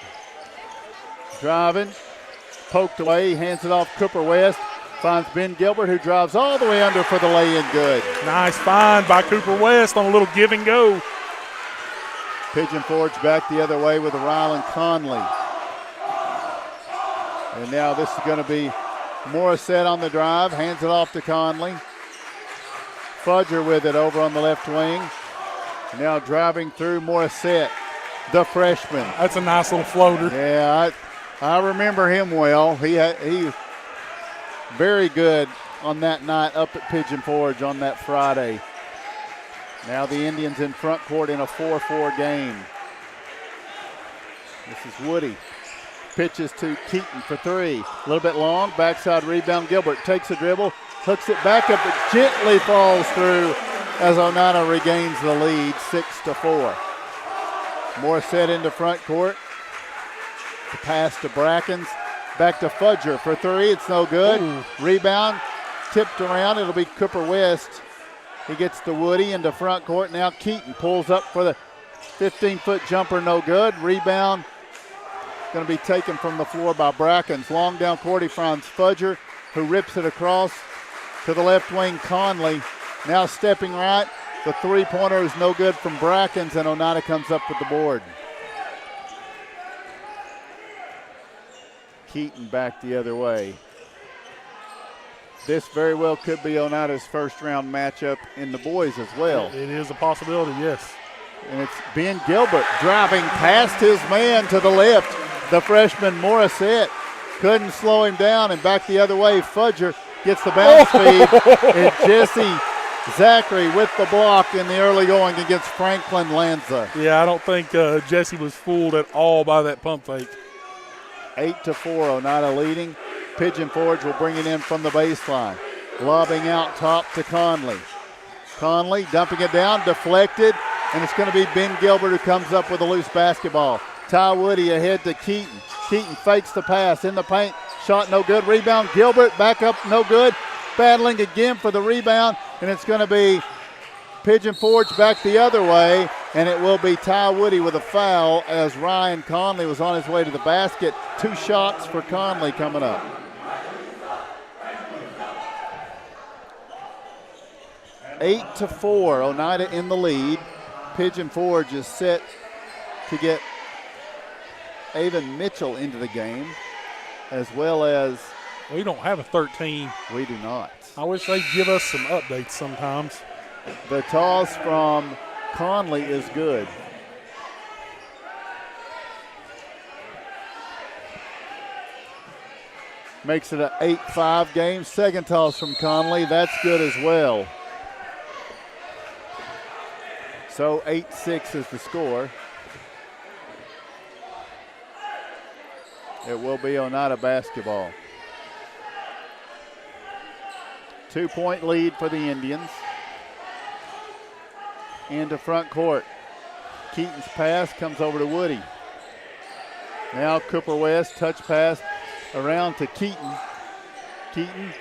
driving, poked away, hands it off Cooper West, finds Ben Gilbert who drives all the way under for the lay-in good. Nice find by Cooper West on a little give and go. Pigeon Forge back the other way with Rylan Conley. And now this is going to be Morissette on the drive, hands it off to Conley. Fudger with it over on the left wing. Now driving through Morissette, the freshman. That's a nice little floater. Yeah, I remember him well. He was very good on that night up at Pigeon Forge on that Friday. Now the Indians in front court in a 4-4 game. This is Woody. Pitches to Keaton for 3. A little bit long, backside rebound. Gilbert takes a dribble, hooks it back up, but gently falls through as Oneida regains the lead, 6-4. Morissette into front court. The pass to Brackens. Back to Fudger for 3. It's no good. Ooh. Rebound. Tipped around. It'll be Cooper West. He gets to Woody into front court. Now Keaton pulls up for the 15-foot jumper. No good. Rebound going to be taken from the floor by Brackens. Long down court, he finds Fudger, who rips it across to the left wing, Conley. Now stepping right. The three-pointer is no good from Brackens, and Oneida comes up with the board. Keaton back the other way. This very well could be Oneida's first-round matchup in the boys as well. It is a possibility, yes. And it's Ben Gilbert driving past his man to the left. The freshman Morissette couldn't slow him down, and back the other way. Fudger gets the bounce speed, and Jesse Zachary with the block in the early going against Franklin Lanza. Yeah, I don't think Jesse was fooled at all by that pump fake. 8-4, Oneida leading. Pigeon Forge will bring it in from the baseline. Lobbing out top to Conley. Conley dumping it down, deflected, and it's going to be Ben Gilbert who comes up with a loose basketball. Ty Woody ahead to Keaton. Keaton fakes the pass in the paint. Shot no good. Rebound, Gilbert back up, no good. Battling again for the rebound, and it's going to be Pigeon Forge back the other way, and it will be Ty Woody with a foul as Ryan Conley was on his way to the basket. 2 shots for Conley coming up. Eight to 4, Oneida in the lead. Pigeon Forge is set to get Avon Mitchell into the game, as well as... We don't have a 13. We do not. I wish they'd give us some updates sometimes. The toss from Conley is good. Makes it an 8-5 game. Second toss from Conley, that's good as well. So 8-6 is the score. It will be Oneida basketball. 2-point lead for the Indians. Into front court. Keaton's pass comes over to Woody. Now Cooper West, touch pass around to Keaton. Keaton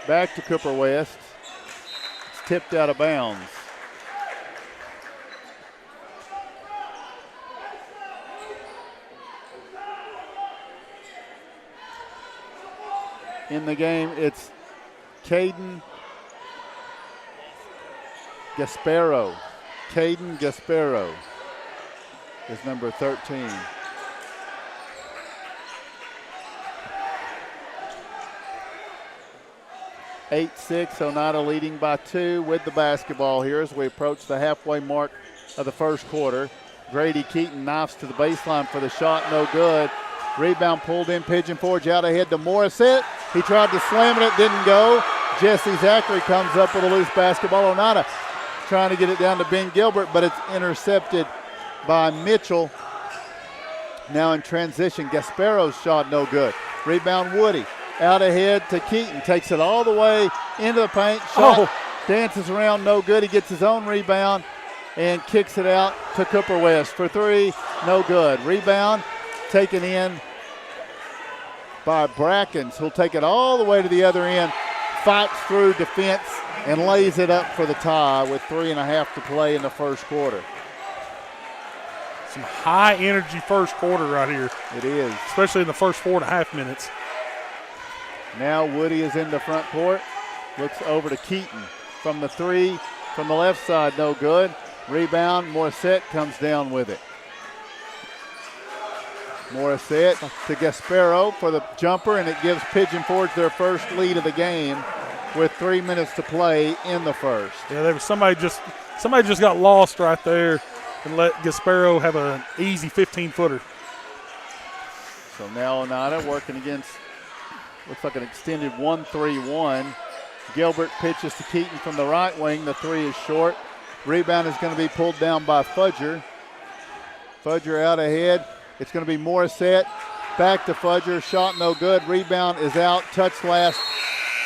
back to Cooper West. It's tipped out of bounds. In the game, it's Caden Gasparo. Caden Gasparo is number 13. (8-6), Oneida leading by 2 with the basketball here as we approach the halfway mark of the first quarter. Grady Keaton knifes to the baseline for the shot, no good. Rebound pulled in, Pigeon Forge out ahead to Morissette. He tried to slam it, it didn't go. Jesse Zachary comes up with a loose basketball. Oneida trying to get it down to Ben Gilbert, but it's intercepted by Mitchell. Now in transition, Gasparo's shot no good. Rebound Woody, out ahead to Keaton, takes it all the way into the paint. Shot dances around, no good. He gets his own rebound and kicks it out to Cooper West for 3, no good. Rebound taken in by Brackens, who'll take it all the way to the other end, fights through defense, and lays it up for the tie with 3.5 to play in the first quarter. Some high energy first quarter right here. It is. Especially in the first 4.5 minutes. Now Woody is in the front court, looks over to Keaton. From the 3, from the left side, no good. Rebound, Morissette comes down with it. Morissette to Gasparo for the jumper, and it gives Pigeon Forge their first lead of the game with 3 minutes to play in the first. Yeah, there was somebody just got lost right there and let Gasparo have an easy 15-footer. So now Oneida working against, looks like an extended 1-3-1. Gilbert pitches to Keaton from the right wing. The 3 is short. Rebound is going to be pulled down by Fudger. Fudger out ahead. It's going to be Morissette. Back to Fudger. Shot no good. Rebound is out. Touch last,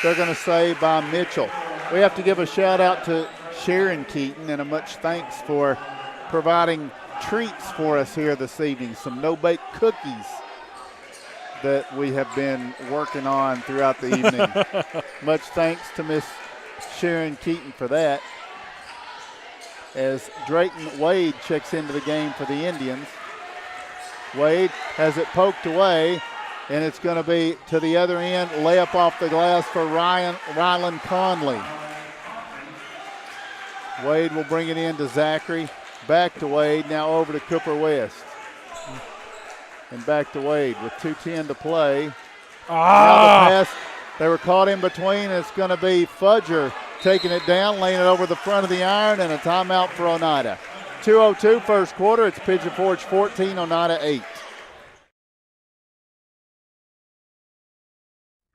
they're going to say, by Mitchell. We have to give a shout out to Sharon Keaton and a much thanks for providing treats for us here this evening. Some no-bake cookies that we have been working on throughout the evening. Much thanks to Miss Sharon Keaton for that. As Drayton Wade checks into the game for the Indians. Wade has it poked away, and it's going to be to the other end. Layup off the glass for Rylan Conley. Wade will bring it in to Zachary. Back to Wade, now over to Cooper West. And back to Wade with 2:10 to play. Now the pass, they were caught in between. It's going to be Fudger taking it down, laying it over the front of the iron, and a timeout for Oneida. 2:02 first quarter. It's Pigeon Forge 14, Oneida 8.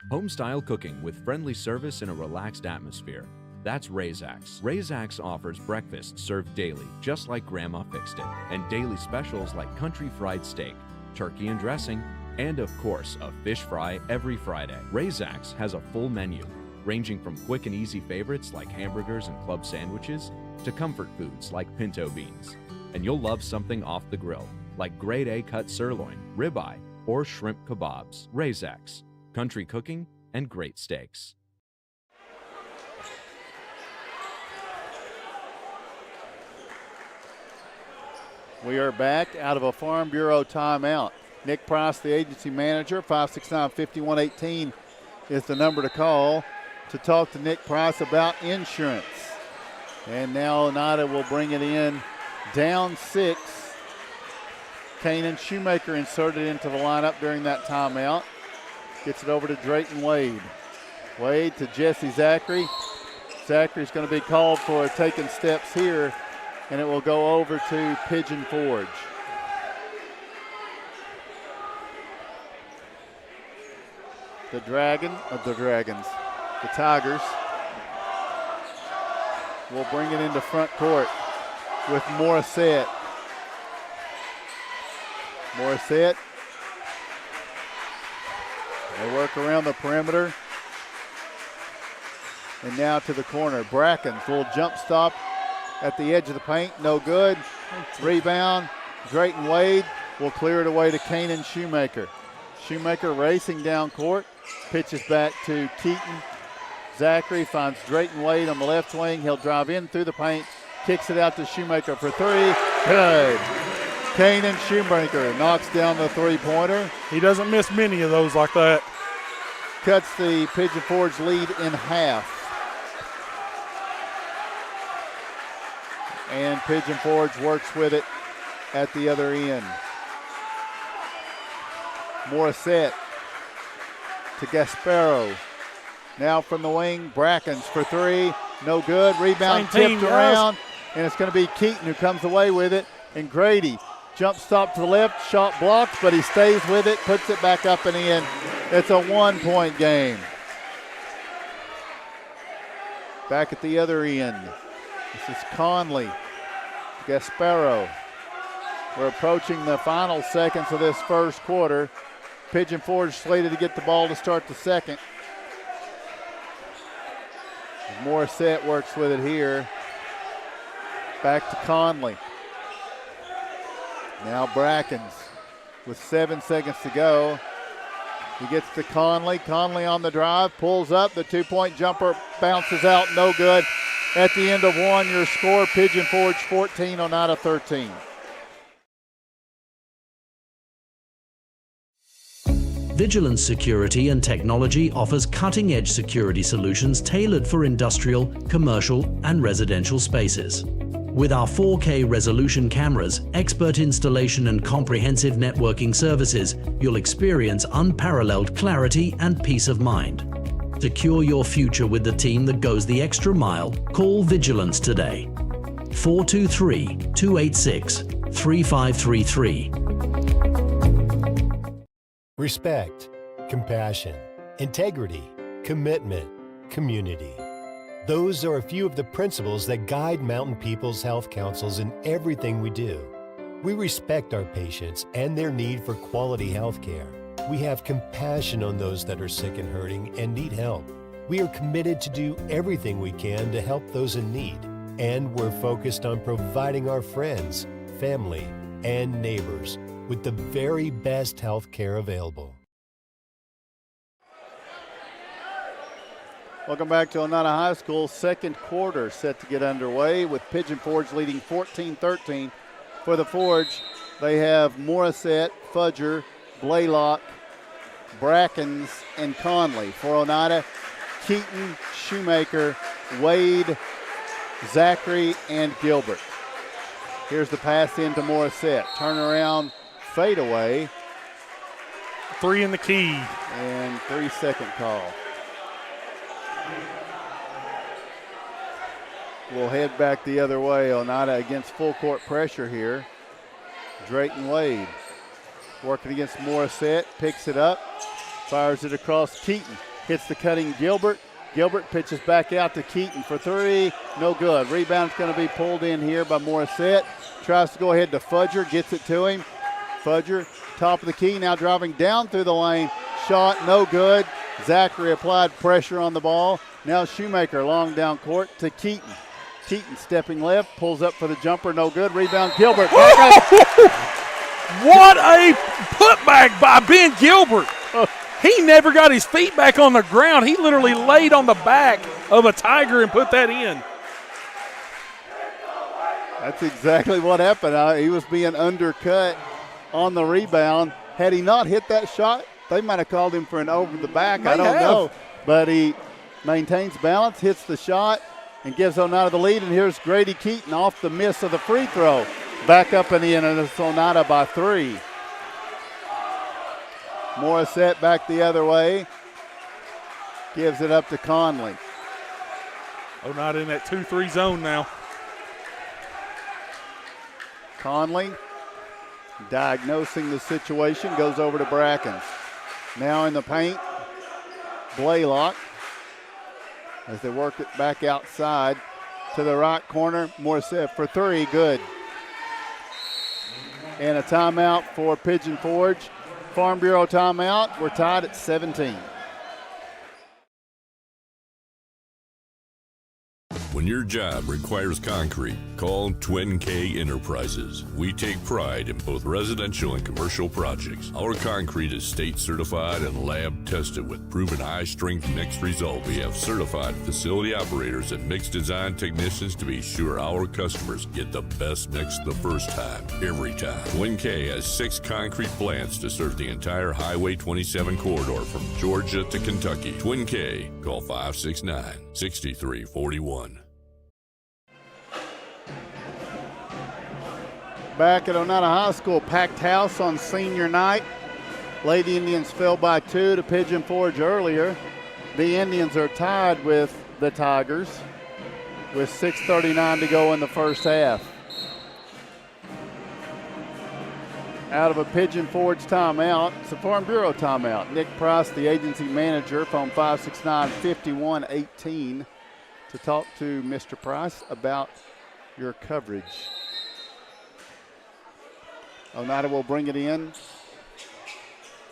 Home-style cooking with friendly service in a relaxed atmosphere. That's Razax. Razax offers breakfast served daily, just like Grandma fixed it, and daily specials like country fried steak, turkey and dressing, and of course, a fish fry every Friday. Razax has a full menu, ranging from quick and easy favorites like hamburgers and club sandwiches to comfort foods like pinto beans. And you'll love something off the grill, like grade A cut sirloin, ribeye, or shrimp kebabs. Razax. Country cooking and great steaks. We are back out of a Farm Bureau timeout. Nick Price, the agency manager, 569-5118 is the number to call to talk to Nick Price about insurance. And now Oneida will bring it in down 6. Kanan Shoemaker inserted into the lineup during that timeout. Gets it over to Drayton Wade. Wade to Jesse Zachary. Zachary's going to be called for taking steps here, and it will go over to Pigeon Forge. The Tigers will bring it into front court with Morissette. Morissette. They work around the perimeter. And now to the corner. Brackens, little jump stop at the edge of the paint. No good. Rebound. Drayton Wade will clear it away to Kanan Shoemaker. Shoemaker racing down court. Pitches back to Keaton. Zachary finds Drayton Wade on the left wing. He'll drive in through the paint. Kicks it out to Shoemaker for 3. Good. Kanan Shoemaker knocks down the three-pointer. He doesn't miss many of those like that. Cuts the Pigeon Forge lead in half. And Pigeon Forge works with it at the other end. Morissette to Gasparo. Now from the wing, Brackens for 3. No good. Rebound tipped around. And it's going to be Keaton who comes away with it. And Grady. Jump stop to the left, shot blocked, but he stays with it, puts it back up and in. It's a 1-point game. Back at the other end. This is Conley, Gasparo. We're approaching the final seconds of this first quarter. Pigeon Forge slated to get the ball to start the second. Morissette works with it here. Back to Conley. Now Brackens with 7 seconds to go. He gets to Conley. Conley on the drive, pulls up. The two-point jumper bounces out, no good. At the end of one, your score, Pigeon Forge 14, Oneida 13. Vigilance Security and Technology offers cutting-edge security solutions tailored for industrial, commercial, and residential spaces. With our 4K resolution cameras, expert installation, and comprehensive networking services, you'll experience unparalleled clarity and peace of mind. Secure your future with the team that goes the extra mile. Call Vigilance today. 423-286-3533. Respect, compassion, integrity, commitment, community. Those are a few of the principles that guide Mountain People's Health Councils in everything we do. We respect our patients and their need for quality health care. We have compassion on those that are sick and hurting and need help. We are committed to do everything we can to help those in need. And we're focused on providing our friends, family, and neighbors with the very best health care available. Welcome back to Oneida High School. Second quarter set to get underway with Pigeon Forge leading 14-13 for the Forge. they have Morissette, Fudger, Blaylock, Brackens, and Conley. For Oneida, Keaton, Shoemaker, Wade, Zachary, and Gilbert. Here's the pass into Morissette. Turnaround, fadeaway. 3 in the key. And 3-second call. We'll head back the other way. Oneida against full court pressure here. Drayton Wade working against Morissette, picks it up, fires it across Keaton, hits the cutting Gilbert. Gilbert pitches back out to Keaton for 3, no good. Rebound's going to be pulled in here by Morissette. Tries to go ahead to Fudger, gets it to him. Fudger, top of the key, now driving down through the lane. Shot, no good. Zachary applied pressure on the ball. Now Shoemaker long down court to Keaton. Keaton stepping left, pulls up for the jumper, no good. Rebound, Gilbert. What a putback by Ben Gilbert. He never got his feet back on the ground. He literally laid on the back of a Tiger and put that in. That's exactly what happened. He was being undercut on the rebound. Had he not hit that shot, they might have called him for an over the back. I don't know. But he maintains balance, hits the shot, and gives Oneida the lead. And here's Grady Keaton off the miss of the free throw. Back up and in, and it's Oneida by 3. Morissette back the other way. Gives it up to Conley. Oneida in that 2-3 zone now. Conley diagnosing the situation, goes over to Brackens. Now in the paint, Blaylock as they work it back outside to the right corner. Morissette for 3, good. And a timeout for Pigeon Forge. Farm Bureau timeout. We're tied at 17. When your job requires concrete, call Twin K Enterprises. We take pride in both residential and commercial projects. Our concrete is state certified and lab tested with proven high strength mixed results. We have certified facility operators and mix design technicians to be sure our customers get the best mix the first time, every time. Twin K has 6 concrete plants to serve the entire Highway 27 corridor from Georgia to Kentucky. Twin K, call 569-6341. Back at Oneida High School, packed house on senior night. Lady Indians fell by 2 to Pigeon Forge earlier. The Indians are tied with the Tigers with 6:39 to go in the first half. Out of a Pigeon Forge timeout, it's a Farm Bureau timeout. Nick Price, the agency manager, phone 569-5118 to talk to Mr. Price about your coverage. Oneida will bring it in.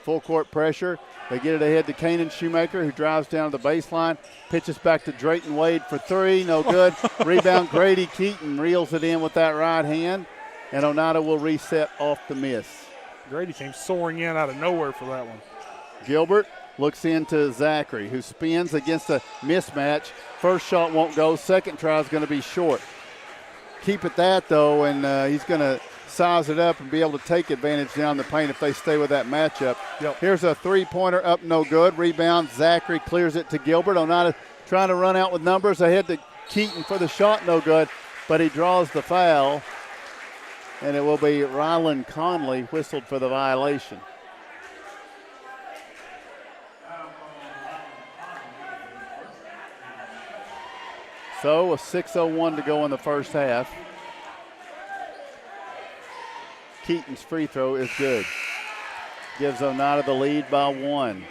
Full court pressure. They get it ahead to Kanan Shoemaker, who drives down to the baseline. Pitches back to Drayton Wade for 3. No good. Rebound, Grady Keaton reels it in with that right hand. And Oneida will reset off the miss. Grady came soaring in out of nowhere for that one. Gilbert looks into Zachary, who spins against a mismatch. First shot won't go. Second try is going to be short. Keep it that, though, and he's going to size it up and be able to take advantage down the paint if they stay with that matchup. Yep. Here's a three-pointer up, no good. Rebound, Zachary clears it to Gilbert. Oneida trying to run out with numbers ahead to Keaton for the shot, no good. But he draws the foul, and it will be Rylan Conley whistled for the violation. So a 6:01 to go in the first half. Keaton's free throw is good. Gives Oneida the lead by 1.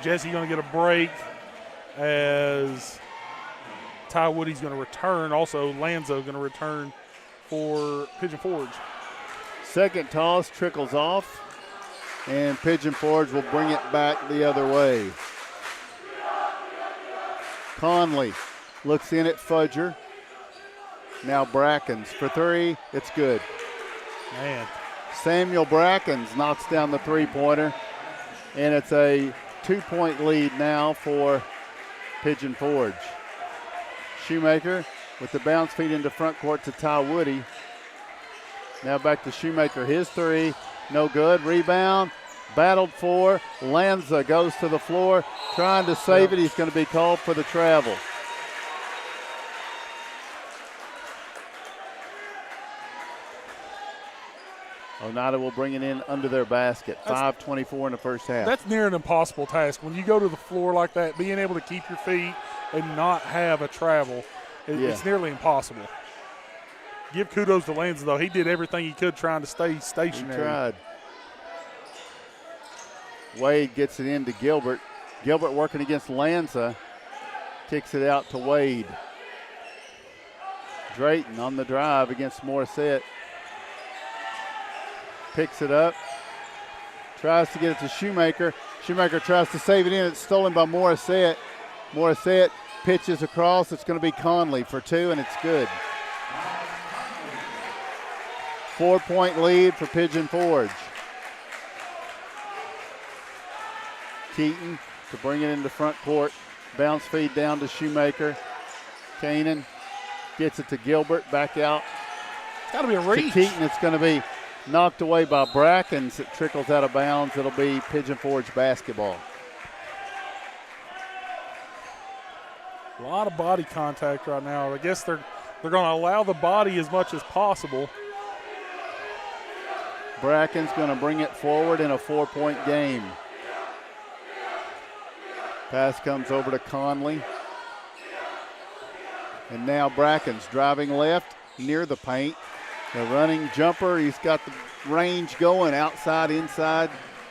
Jesse going to get a break as Ty Woody's going to return. Also, Lanzo going to return for Pigeon Forge. Second toss trickles off, and Pigeon Forge will bring it back the other way. Conley looks in at Fudger. Now Brackens for 3. It's good. Man. Samuel Brackens knocks down the three-pointer, and it's a 2-point lead now for Pigeon Forge. Shoemaker with the bounce feed into front court to Ty Woody. Now back to Shoemaker. His three, no good. Rebound, battled for. Lanza goes to the floor, trying to save it. He's going to be called for the travel. Oneida will bring it in under their basket. 5:24 in the first half. That's near an impossible task. When you go to the floor like that, being able to keep your feet and not have a travel, it's nearly impossible. Give kudos to Lanza, though. He did everything he could trying to stay stationary. He tried. Wade gets it into Gilbert. Gilbert working against Lanza. Kicks it out to Wade. Drayton on the drive against Morissette. Picks it up. Tries to get it to Shoemaker. Shoemaker tries to save it in. It's stolen by Morissette. Morissette pitches across. It's going to be Conley for two, and it's good. 4-point lead for Pigeon Forge. Keaton to bring it into front court. Bounce feed down to Shoemaker. Kanan gets it to Gilbert. Back out. It's got to be a reach. To Keaton, it's going to be knocked away by Brackens. It trickles out of bounds. It'll be Pigeon Forge basketball. A lot of body contact right now. I guess they're going to allow the body as much as possible. Bracken's going to bring it forward in a 4-point game. Pass comes over to Conley. And now Bracken's driving left near the paint. The running jumper, he's got the range going outside, inside.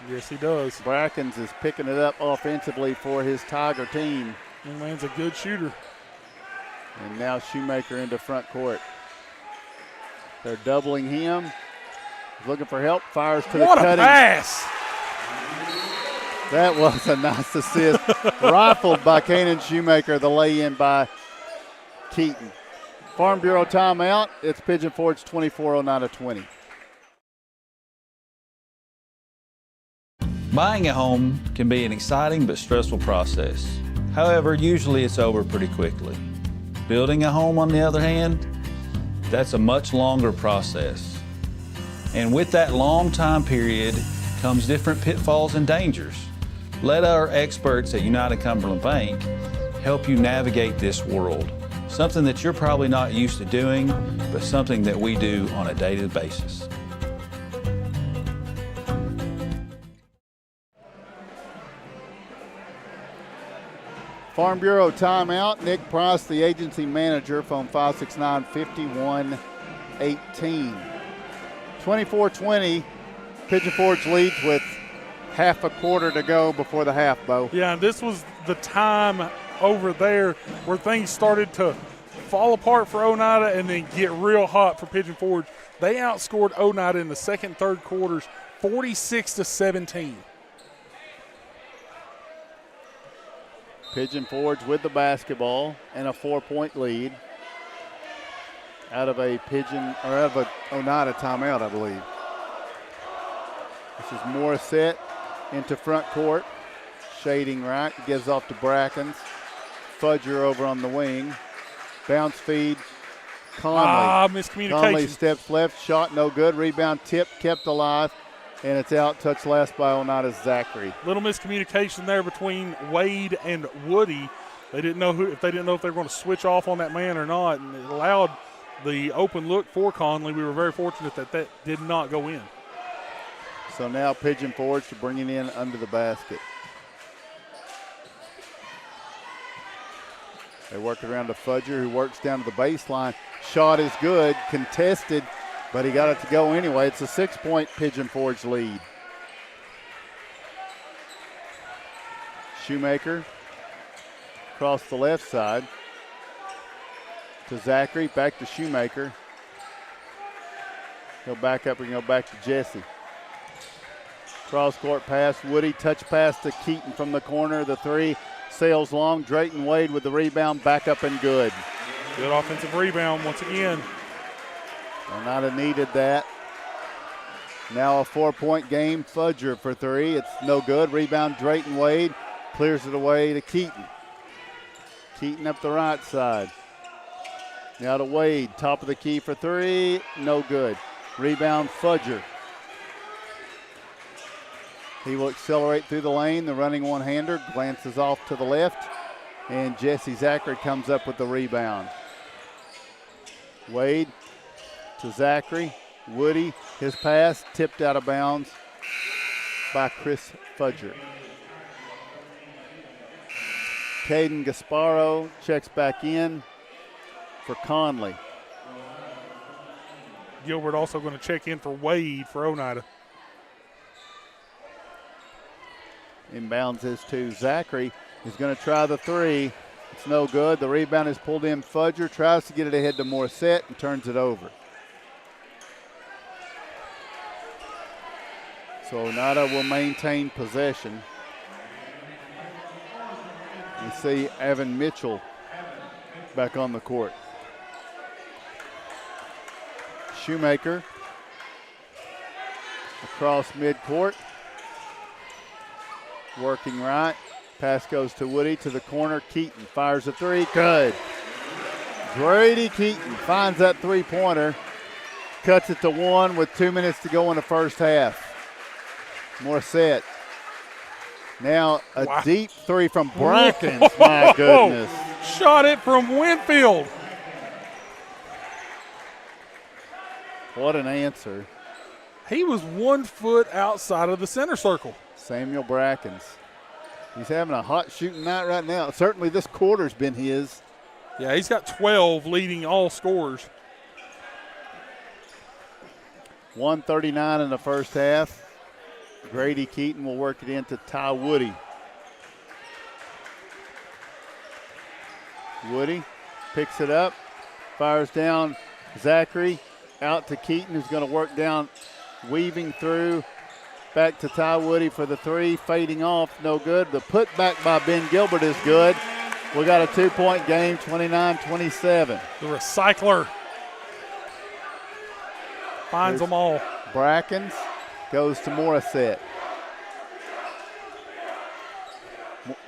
Yes, he does. Brackens is picking it up offensively for his Tiger team. Young man's a good shooter. And now Shoemaker into front court. They're doubling him. He's looking for help, fires to the cutting. What a pass! That was a nice assist. Rifled by Kanan Shoemaker, the lay-in by Keaton. Farm Bureau timeout. It's Pigeon Forge 24, Oneida 20. Buying a home can be an exciting but stressful process. However, usually it's over pretty quickly. Building a home, on the other hand, that's a much longer process. And with that long time period comes different pitfalls and dangers. Let our experts at United Cumberland Bank help you navigate this world. Something that you're probably not used to doing, but something that we do on a daily basis. Farm Bureau timeout. Nick Price, the agency manager, phone 569-5118. 24-20, Pigeon Forge leads with half a quarter to go before the half, Bo. Yeah, this was the time over there where things started to fall apart for Oneida and then get real hot for Pigeon Forge. They outscored Oneida in the second and third quarters 46-17. Pigeon Forge with the basketball and a 4-point lead out of a Oneida timeout, I believe. This is Morissette into front court. Shading right, gives off to Brackens. Fudger over on the wing. Bounce feed. Conley. Miscommunication. Conley steps left, shot no good. Rebound tip, kept alive. And it's out, touched last by Oneida's Zachary. Little miscommunication there between Wade and Woody. They didn't know if they were going to switch off on that man or not, and it allowed the open look for Conley. We were very fortunate that did not go in. So now Pigeon Forge to bring it in under the basket. They work around to Fudger, who works down to the baseline. Shot is good, contested, but he got it to go anyway. It's a 6-point Pigeon Forge lead. Shoemaker across the left side to Zachary, back to Shoemaker. He'll back up and go back to Jesse. Cross-court pass, Woody, touch pass to Keaton from the corner. The three sails long. Drayton Wade with the rebound, back up and good. Good offensive rebound once again. Oneida needed that. Now a 4-point game. Fudger for three. It's no good. Rebound, Drayton Wade. Clears it away to Keaton. Keaton up the right side. Now to Wade. Top of the key for three. No good. Rebound, Fudger. He will accelerate through the lane. The running one-hander glances off to the left, and Jesse Zachary comes up with the rebound. Wade to Zachary. Woody, his pass tipped out of bounds by Chris Fudger. Caden Gasparo checks back in for Conley. Gilbert also going to check in for Wade for Oneida. Inbounds is to Zachary. He's going to try the three. It's no good. The rebound is pulled in. Fudger tries to get it ahead to Morissette and turns it over. So Oneida will maintain possession. We see Evan Mitchell back on the court. Shoemaker across midcourt. Working right. Pass goes to Woody to the corner. Keaton fires a three. Good. Grady Keaton finds that three-pointer. Cuts it to one with 2 minutes to go in the first half. Morissette. Now a deep three from Brackens. My goodness. Shot it from Winfield. What an answer. He was 1 foot outside of the center circle. Samuel Brackens. He's having a hot shooting night right now. Certainly this quarter's been his. Yeah, he's got 12 leading all scorers. 1:39 in the first half. Grady Keaton will work it into Ty Woody. Woody picks it up, fires down Zachary, out to Keaton, who's going to work down, weaving through, back to Ty Woody for the three, fading off, no good. The putback by Ben Gilbert is good. We got a 2-point game, 29-27. The recycler finds them all. Brackens goes to Morissette.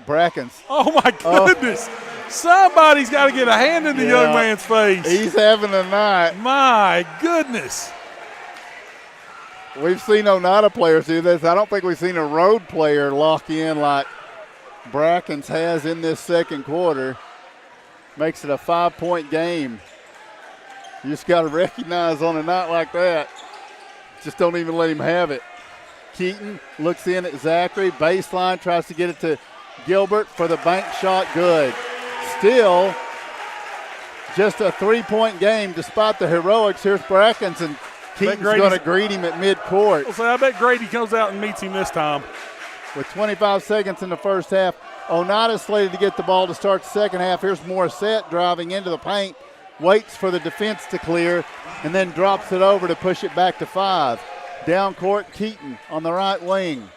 Brackens. Oh, my goodness. Somebody's got to get a hand in the young man's face. He's having a night. My goodness. We've seen Oneida players do this. I don't think we've seen a road player lock in like Brackens has in this second quarter. Makes it a 5-point game. You just got to recognize on a night like that, just don't even let him have it. Keaton looks in at Zachary. Baseline, tries to get it to Gilbert for the bank shot. Good. Still, just a 3-point game despite the heroics. Here's Brackens, and Keaton's going to greet him at midcourt. So I bet Grady comes out and meets him this time. With 25 seconds in the first half, Oneida slated to get the ball to start the second half. Here's Morissette driving into the paint, waits for the defense to clear, and then drops it over to push it back to 5. Down court, Keaton on the right wing.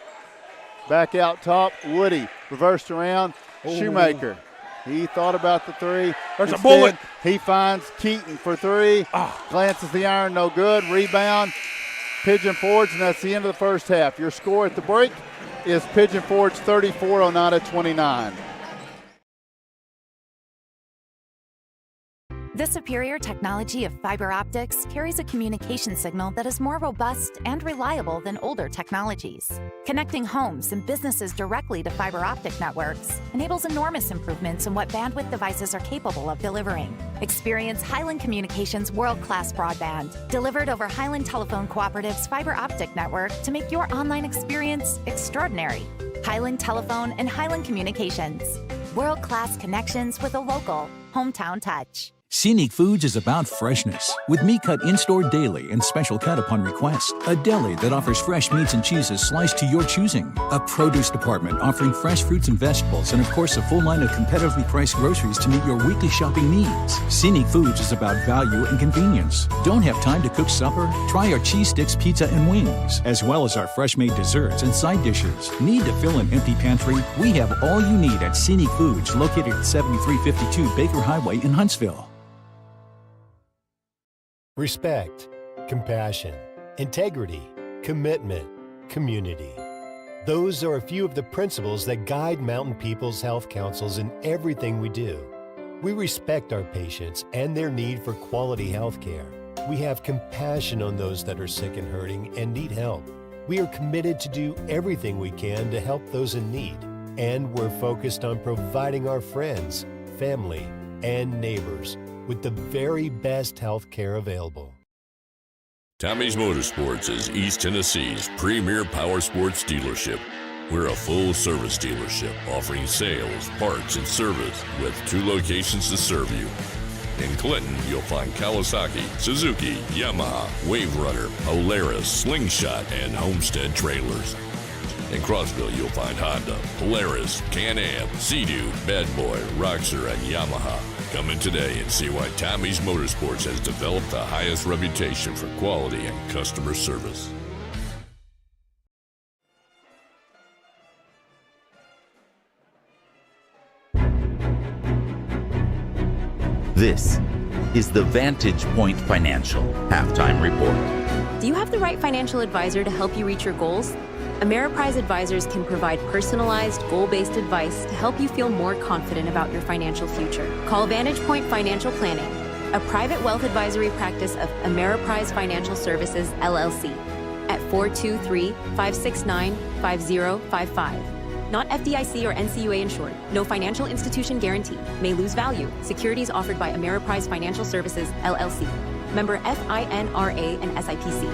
Back out top, Woody reversed around. Shoemaker. He thought about the three. There's a bullet. He finds Keaton for three. Glances the iron, no good. Rebound, Pigeon Forge, and that's the end of the first half. Your score at the break is Pigeon Forge 34, Oneida 29. The superior technology of fiber optics carries a communication signal that is more robust and reliable than older technologies. Connecting homes and businesses directly to fiber optic networks enables enormous improvements in what bandwidth devices are capable of delivering. Experience Highland Communications' world-class broadband, delivered over Highland Telephone Cooperative's fiber optic network to make your online experience extraordinary. Highland Telephone and Highland Communications. World-class connections with a local, hometown touch. Scenic Foods is about freshness, with meat cut in-store daily and special cut upon request. A deli that offers fresh meats and cheeses sliced to your choosing. A produce department offering fresh fruits and vegetables, and of course a full line of competitively priced groceries to meet your weekly shopping needs. Scenic Foods is about value and convenience. Don't have time to cook supper? Try our cheese sticks, pizza, and wings, as well as our fresh-made desserts and side dishes. Need to fill an empty pantry? We have all you need at Scenic Foods, located at 7352 Baker Highway in Huntsville. Respect, compassion, integrity, commitment, community. Those are a few of the principles that guide Mountain People's Health Councils in everything we do. We respect our patients and their need for quality health care. We have compassion on those that are sick and hurting and need help. We are committed to do everything we can to help those in need. And we're focused on providing our friends, family, and neighbors with the very best health care available. Tommy's Motorsports is East Tennessee's premier power sports dealership. We're a full-service dealership offering sales, parts, and service with 2 locations to serve you. In Clinton, you'll find Kawasaki, Suzuki, Yamaha, Wave Runner, Polaris, Slingshot, and Homestead trailers. In Crossville, you'll find Honda, Polaris, Can-Am, Sea-Doo, Bad Boy, Roxor, and Yamaha. Come in today and see why Tommy's Motorsports has developed the highest reputation for quality and customer service. This is the Vantage Point Financial Halftime Report. Do you have the right financial advisor to help you reach your goals? Ameriprise Advisors can provide personalized, goal-based advice to help you feel more confident about your financial future. Call Vantage Point Financial Planning, a private wealth advisory practice of Ameriprise Financial Services, LLC, at 423-569-5055. Not FDIC or NCUA insured. No financial institution guarantee. May lose value. Securities offered by Ameriprise Financial Services, LLC. Member FINRA and SIPC.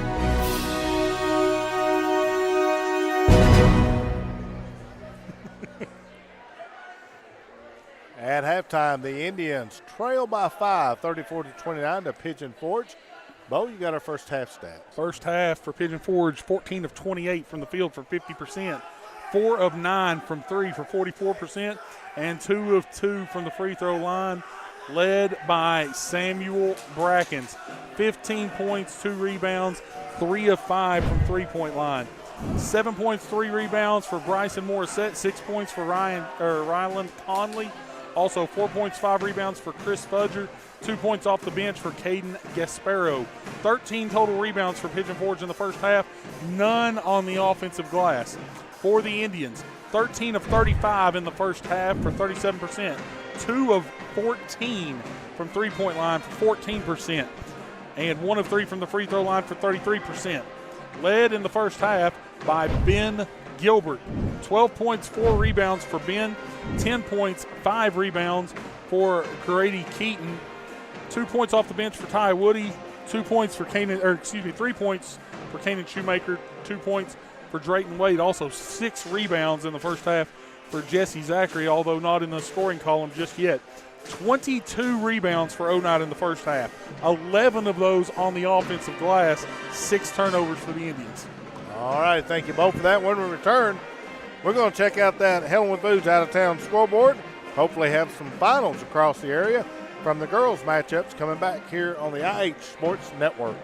At halftime, the Indians trail by 5, 34-29 to Pigeon Forge. Bo, you got our first half stat. First half for Pigeon Forge, 14 of 28 from the field for 50%. 4 of 9 from 3 for 44%, and 2 of 2 from the free throw line, led by Samuel Brackens. 15 points, 2 rebounds, 3 of 5 from three-point line. 7 points, 3 rebounds for Bryson Morissette, 6 points for Ryland Conley. Also 4 points, 5 rebounds for Chris Fudger, 2 points off the bench for Caden Gasparo. 13 total rebounds for Pigeon Forge in the first half, none on the offensive glass. For the Indians, 13 of 35 in the first half for 37%, 2 of 14 from three-point line for 14%, and 1 of 3 from the free throw line for 33%. Led in the first half by Ben Gilbert. 12 points, 4 rebounds for Ben, 10 points, 5 rebounds for Grady Keaton, 2 points off the bench for Ty Woody, 3 points for Kanan Shoemaker, 2 points for Drayton Wade. Also 6 rebounds in the first half for Jesse Zachary, although not in the scoring column just yet. 22 rebounds for Oneida in the first half. 11 of those on the offensive glass, 6 turnovers for the Indians. All right, thank you both for that. When we return, we're going to check out that Helen Foods out-of-town scoreboard. Hopefully have some finals across the area from the girls' matchups coming back here on the IH Sports Network.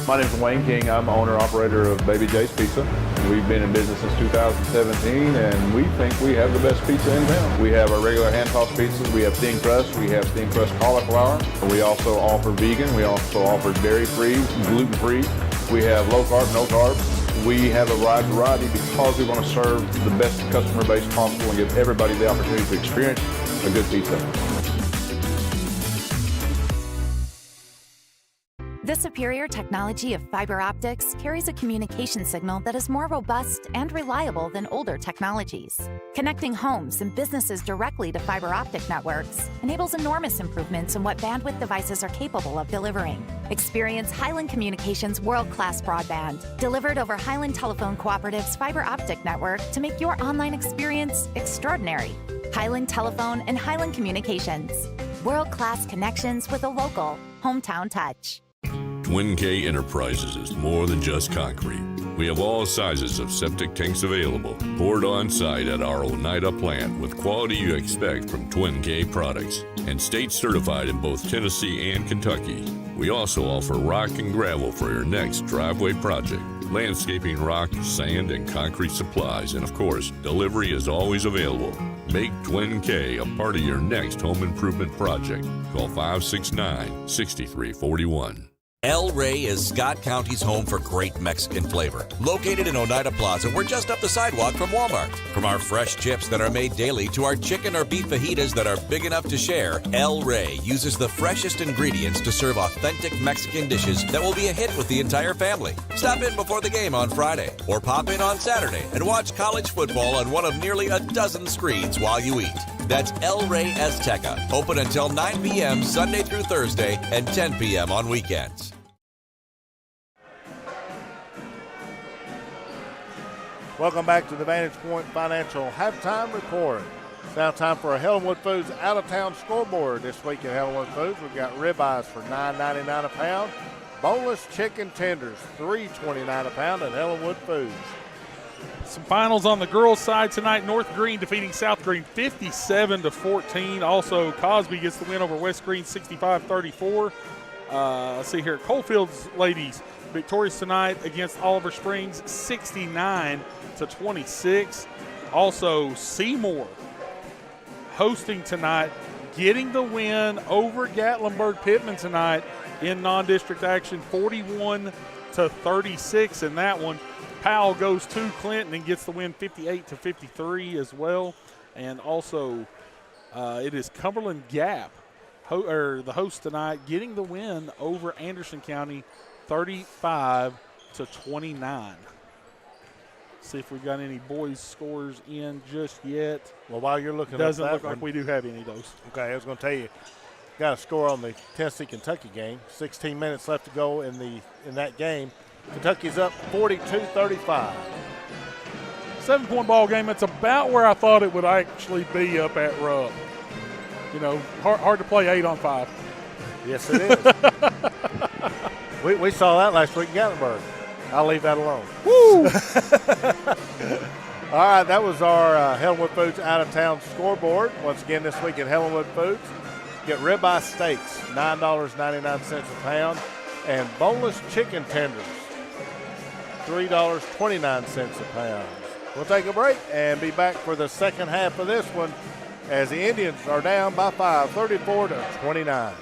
My name is Wayne King. I'm owner-operator of Baby J's Pizza. We've been in business since 2017, and we think we have the best pizza in town. We have our regular hand-tossed pizzas. We have thin crust. We have thin crust cauliflower. We also offer vegan. We also offer dairy-free, gluten-free. We have low-carb, no-carb. We have a wide variety because we want to serve the best customer base possible and give everybody the opportunity to experience a good pizza. The superior technology of fiber optics carries a communication signal that is more robust and reliable than older technologies. Connecting homes and businesses directly to fiber optic networks enables enormous improvements in what bandwidth devices are capable of delivering. Experience Highland Communications' world-class broadband, delivered over Highland Telephone Cooperative's fiber optic network to make your online experience extraordinary. Highland Telephone and Highland Communications. World-class connections with a local, hometown touch. Twin K Enterprises is more than just concrete. We have all sizes of septic tanks available, poured on site at our Oneida plant with quality you expect from Twin K products, and state certified in both Tennessee and Kentucky. We also offer rock and gravel for your next driveway project, landscaping rock, sand, and concrete supplies, and of course, delivery is always available. Make Twin K a part of your next home improvement project. Call 569-6341. El Rey is Scott County's home for great Mexican flavor. Located in Oneida Plaza, we're just up the sidewalk from Walmart. From our fresh chips that are made daily to our chicken or beef fajitas that are big enough to share, El Rey uses the freshest ingredients to serve authentic Mexican dishes that will be a hit with the entire family. Stop in before the game on Friday or pop in on Saturday and watch college football on one of nearly a dozen screens while you eat. That's El Rey Azteca, open until 9 p.m. Sunday through Thursday and 10 p.m. on weekends. Welcome back to the Vantage Point Financial Halftime Report. It's now time for a Helenwood Foods out-of-town scoreboard. This week at Helenwood Foods, we've got ribeyes for $9.99 a pound, boneless chicken tenders, $3.29 a pound at Helenwood Foods. Some finals on the girls' side tonight. North Green defeating South Green 57-14. Also, Cosby gets the win over West Green 65-34. Let's see here. Coalfield's ladies victorious tonight against Oliver Springs 69-26. Also, Seymour hosting tonight, getting the win over Gatlinburg-Pittman tonight in non-district action 41-36 in that one. Powell goes to Clinton and gets the win 58-53 as well. And also, it is Cumberland Gap, the host tonight, getting the win over Anderson County 35-29. See if we've got any boys' scores in just yet. Well, while you're looking, doesn't up that look like we do have any of those. Okay, I was going to tell you, got a score on the Tennessee-Kentucky game. 16 minutes left to go in that game. Kentucky's up 42-35. 7-point ball game. It's about where I thought it would actually be up at Rupp. You know, hard to play 8 on 5. Yes, it is. we saw that last week in Gatlinburg. I'll leave that alone. Woo! All right, that was our Helenwood Foods out-of-town scoreboard. Once again, this week at Helenwood Foods, get ribeye steaks, $9.99 a pound, and boneless chicken tenders, $3.29 a pound. We'll take a break and be back for the second half of this one as the Indians are down by 5, 34-29.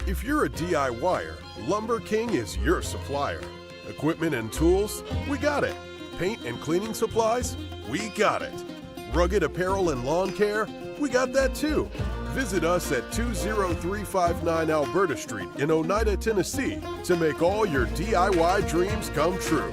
If you're a DIYer, Lumber King is your supplier. Equipment and tools, we got it. Paint and cleaning supplies, we got it. Rugged apparel and lawn care, we got that too. Visit us at 20359 Alberta Street in Oneida, Tennessee to make all your DIY dreams come true.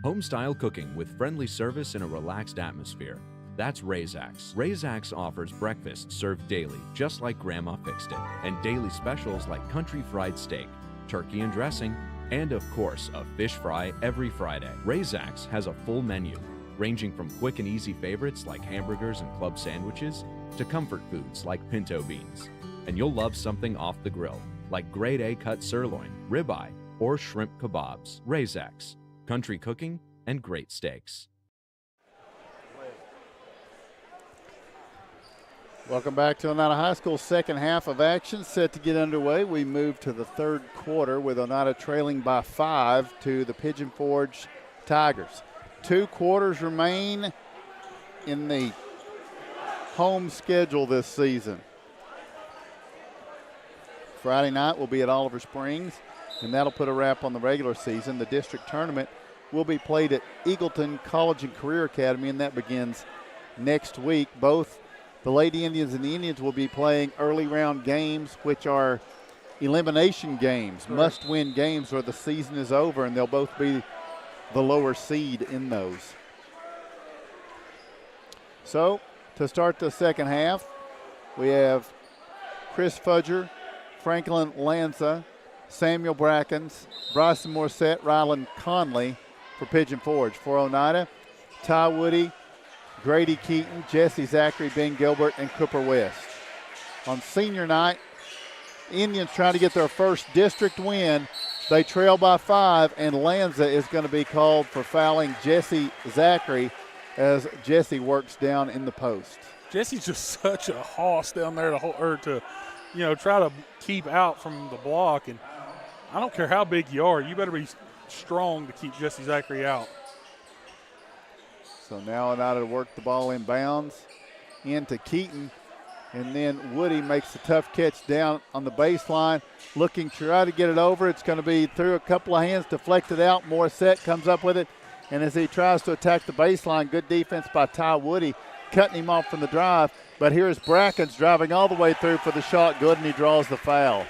Home-style cooking with friendly service in a relaxed atmosphere. That's Razak's. Razak's offers breakfast served daily, just like Grandma fixed it, and daily specials like country fried steak, turkey and dressing, and of course, a fish fry every Friday. Razak's has a full menu, ranging from quick and easy favorites like hamburgers and club sandwiches, to comfort foods like pinto beans. And you'll love something off the grill, like grade A cut sirloin, ribeye, or shrimp kebabs. Razak's. Country cooking and great steaks. Welcome back to Oneida High School. Second half of action set to get underway. We move to the third quarter with Oneida trailing by 5 to the Pigeon Forge Tigers. 2 quarters remain in the home schedule this season. Friday night will be at Oliver Springs, and that'll put a wrap on the regular season. The district tournament will be played at Eagleton College and Career Academy, and that begins next week. Both the Lady Indians and the Indians will be playing early round games, which are elimination games, must-win games where the season is over, and they'll both be the lower seed in those. So, to start the second half, we have Chris Fudger, Franklin Lanza, Samuel Brackens, Bryson Morissette, Rylan Conley for Pigeon Forge. For Oneida, Ty Woody, Grady Keaton, Jesse Zachary, Ben Gilbert, and Cooper West. On senior night, Indians trying to get their first district win. They trail by 5, and Lanza is going to be called for fouling Jesse Zachary as Jesse works down in the post. Jesse's just such a hoss down there to try to keep out from the block. And I don't care how big you are, you better be strong to keep Jesse Zachary out. So now Oneida to work the ball in bounds into Keaton. And then Woody makes a tough catch down on the baseline, looking to try to get it over. It's going to be through a couple of hands, deflected out. Morissette comes up with it. And as he tries to attack the baseline, good defense by Ty Woody, cutting him off from the drive. But here's Brackens driving all the way through for the shot, good, and he draws the foul.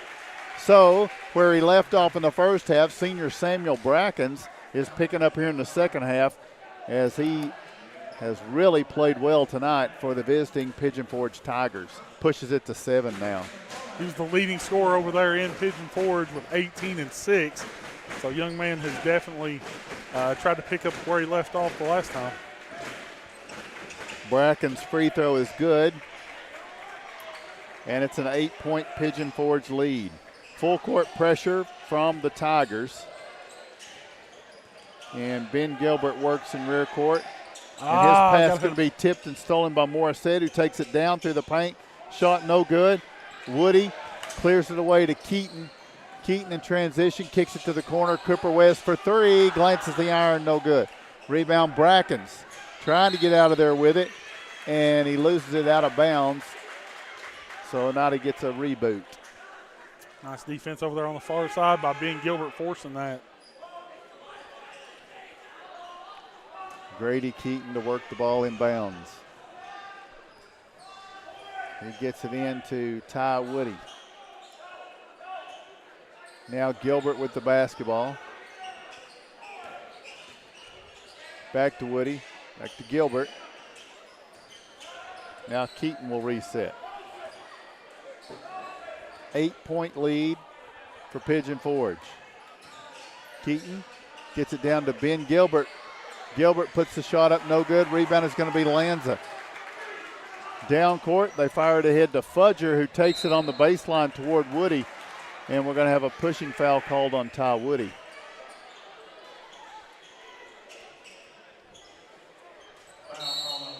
So where he left off in the first half, senior Samuel Brackens is picking up here in the second half as he has really played well tonight for the visiting Pigeon Forge Tigers. Pushes it to 7 now. He's the leading scorer over there in Pigeon Forge with 18 and 6. So young man has definitely tried to pick up where he left off the last time. Bracken's free throw is good. And it's an 8-point Pigeon Forge lead. Full court pressure from the Tigers. And Ben Gilbert works in rear court. And his pass is going to be tipped and stolen by Morissette, who takes it down through the paint. Shot no good. Woody clears it away to Keaton. Keaton in transition, kicks it to the corner. Cooper West for 3, glances the iron, no good. Rebound Brackens, trying to get out of there with it, and he loses it out of bounds. So Oneida gets a reboot. Nice defense over there on the far side by Ben Gilbert forcing that. Grady Keaton to work the ball in bounds. He gets it into Ty Woody. Now Gilbert with the basketball. Back to Woody, back to Gilbert. Now Keaton will reset. 8-point lead for Pigeon Forge. Keaton gets it down to Ben Gilbert. Gilbert puts the shot up, no good. Rebound is going to be Lanza. Down court, they fire it ahead to Fudger, who takes it on the baseline toward Woody. And we're going to have a pushing foul called on Ty Woody.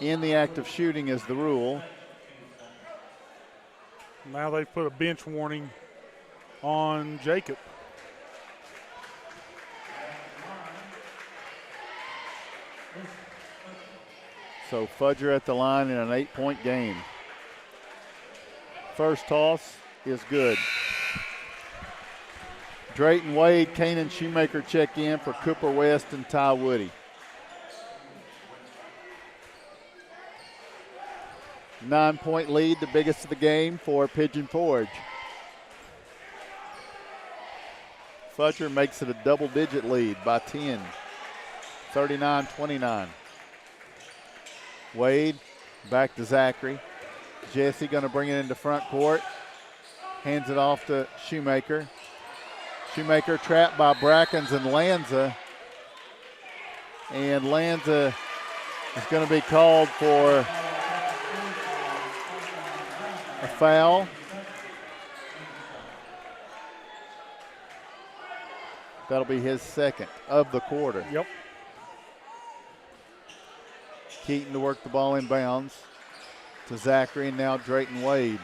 In the act of shooting is the rule. Now they've put a bench warning on Jacob. So Fudger at the line in an 8-point game. First toss is good. Drayton Wade, Kanan Shoemaker check in for Cooper West and Ty Woody. Nine-point lead, the biggest of the game for Pigeon Forge. Fudger makes it a double-digit lead by 10, 39-29. Wade back to Zachary. Jesse going to bring it into front court. Hands it off to Shoemaker. Shoemaker trapped by Brackens and Lanza. And Lanza is going to be called for a foul. That'll be his second of the quarter. Yep. Keaton to work the ball in bounds to Zachary, and now Drayton Wade.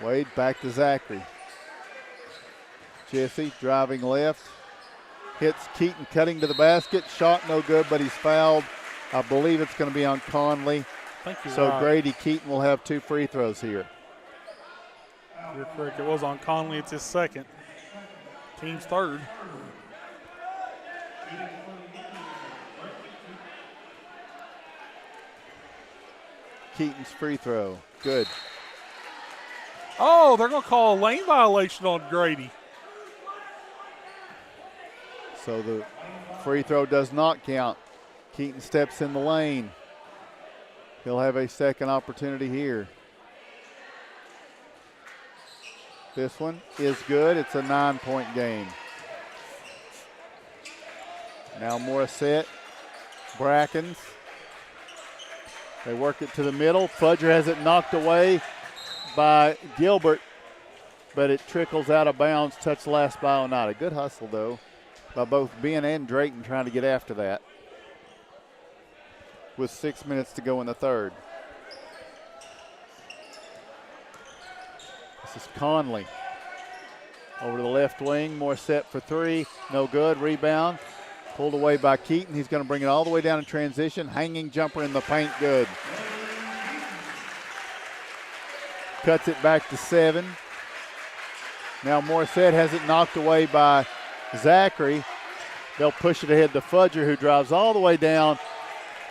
Wade back to Zachary. Jesse driving left. Hits Keaton cutting to the basket. Shot no good, but he's fouled. I believe it's going to be on Conley. So right. Grady Keaton will have 2 free throws here. You're correct. It was on Conley. It's his second. Team's third. Keaton's free throw. Good. Oh, they're going to call a lane violation on Grady. So the free throw does not count. Keaton steps in the lane. He'll have a second opportunity here. This one is good. It's a 9-point game. Now Morissette, Brackens. They work it to the middle. Fudger has it knocked away by Gilbert, but it trickles out of bounds. Touch last by Oneida. Good hustle, though, by both Ben and Drayton trying to get after that with 6 minutes to go in the third. This is Conley. Over to the left wing, Morissette for three, no good. Rebound, pulled away by Keaton. He's going to bring it all the way down in transition. Hanging jumper in the paint, good. Cuts it back to 7. Now Morissette has it knocked away by Zachary. They'll push it ahead to Fudger, who drives all the way down,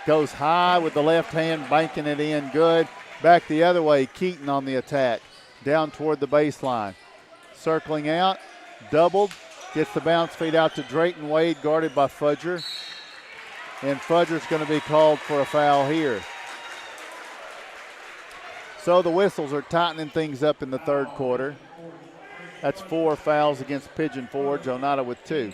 goes high with the left hand, banking it in, good. Back the other way, Keaton on the attack, down toward the baseline. Circling out, doubled, gets the bounce feed out to Drayton Wade, guarded by Fudger. And Fudger's going to be called for a foul here. So the whistles are tightening things up in the third quarter. That's 4 fouls against Pigeon Forge, Oneida with 2.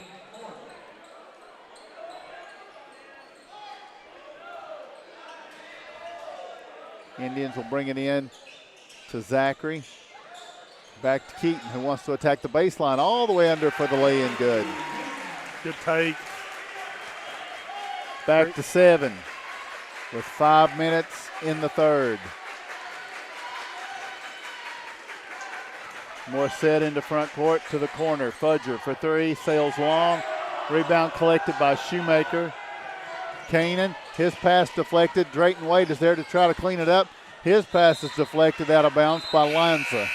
Indians will bring it in to Zachary. Back to Keaton, who wants to attack the baseline all the way under for the lay-in, good. Good take. Back to 7 with 5 minutes in the third. Morissette into front court to the corner. Fudger for 3, sails long. Rebound collected by Shoemaker. Kanan, his pass deflected. Drayton Wade is there to try to clean it up. His pass is deflected out of bounds by Lanza.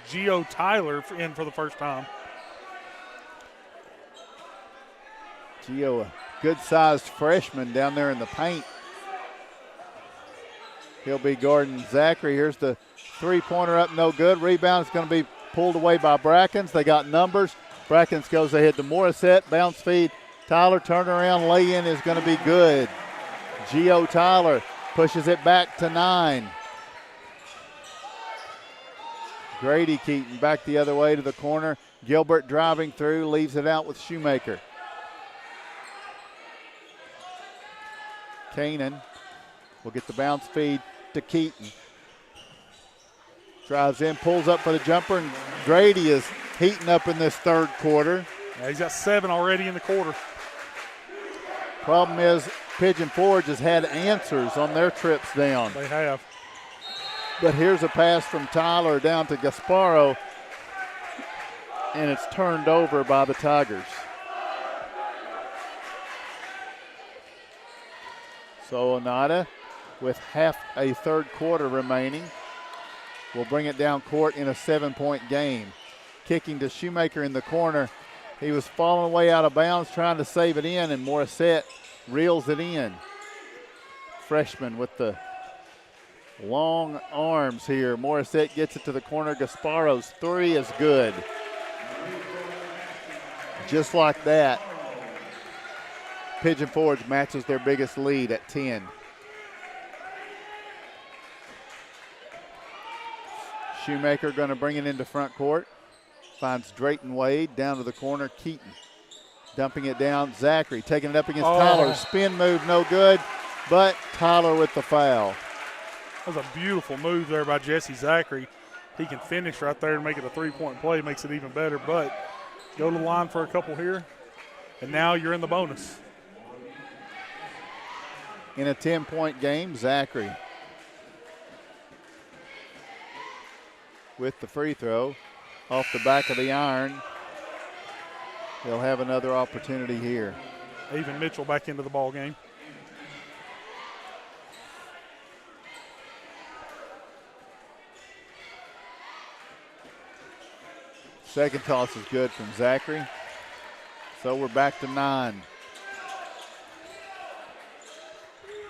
Gio Tyler in for the first time. Gio, a good-sized freshman down there in the paint. He'll be guarding Zachary. Here's the three-pointer up, no good. Rebound is going to be pulled away by Brackens. They got numbers. Brackens goes ahead to Morissette. Bounce feed. Tyler turnaround lay-in is going to be good. Gio Tyler pushes it back to 9. Grady Keaton back the other way to the corner. Gilbert driving through, leaves it out with Shoemaker. Kanan will get the bounce feed to Keaton. Drives in, pulls up for the jumper, and Grady is heating up in this third quarter. Yeah, he's got 7 already in the quarter. Problem is, Pigeon Forge has had answers on their trips down. They have. But here's a pass from Tyler down to Gasparo, and it's turned over by the Tigers. So Oneida, with half a third quarter remaining, will bring it down court in a 7-point game. Kicking to Shoemaker in the corner. He was falling away out of bounds, trying to save it in, and Morissette reels it in. Freshman with the long arms here. Morissette gets it to the corner. Gasparo's 3 is good. Just like that, Pigeon Forge matches their biggest lead at 10. Shoemaker going to bring it into front court. Finds Drayton Wade down to the corner. Keaton dumping it down. Zachary taking it up against Tyler. Spin move, no good, but Tyler with the foul. That was a beautiful move there by Jesse Zachary. He can finish right there and make it a 3-point play, makes it even better. But go to the line for a couple here, and now you're in the bonus. In a 10-point game, Zachary with the free throw off the back of the iron. They'll have another opportunity here. Even Mitchell back into the ball game. Second toss is good from Zachary. So we're back to 9.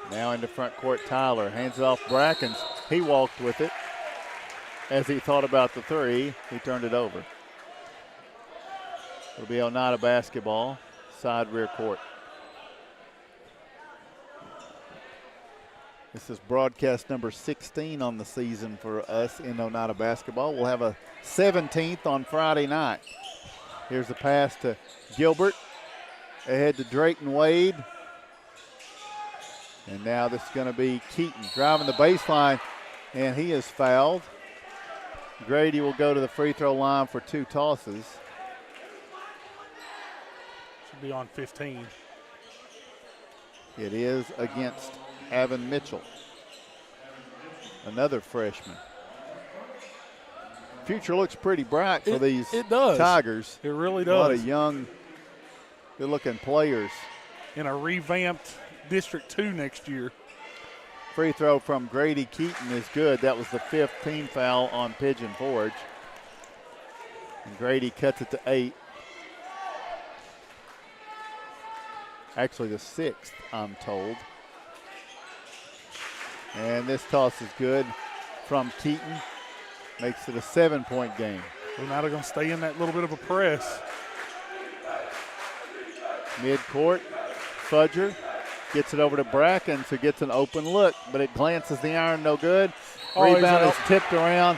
Now into front court, Tyler hands it off Brackens. He walked with it. As he thought about the 3, he turned it over. It'll be Oneida basketball, side rear court. This is broadcast number 16 on the season for us in Oneida basketball. We'll have a 17th on Friday night. Here's the pass to Gilbert. Ahead to Drayton Wade. And now this is going to be Keaton driving the baseline, and he is fouled. Grady will go to the free throw line for 2 tosses. Should be on 15. It is against Avon Mitchell, another freshman. Future looks pretty bright for these Tigers. It really A lot does. of young, good-looking players. In a revamped District 2 next year. Free throw from Grady Keaton is good. That was the 5th team foul on Pigeon Forge. And Grady cuts it to 8. Actually the 6th, I'm told. And this toss is good from Keaton. Makes it a 7-point game. We're now going to stay in that little bit of a press. Mid-court, Fudger gets it over to Brackens, who gets an open look, but it glances the iron, no good. Rebound is tipped around,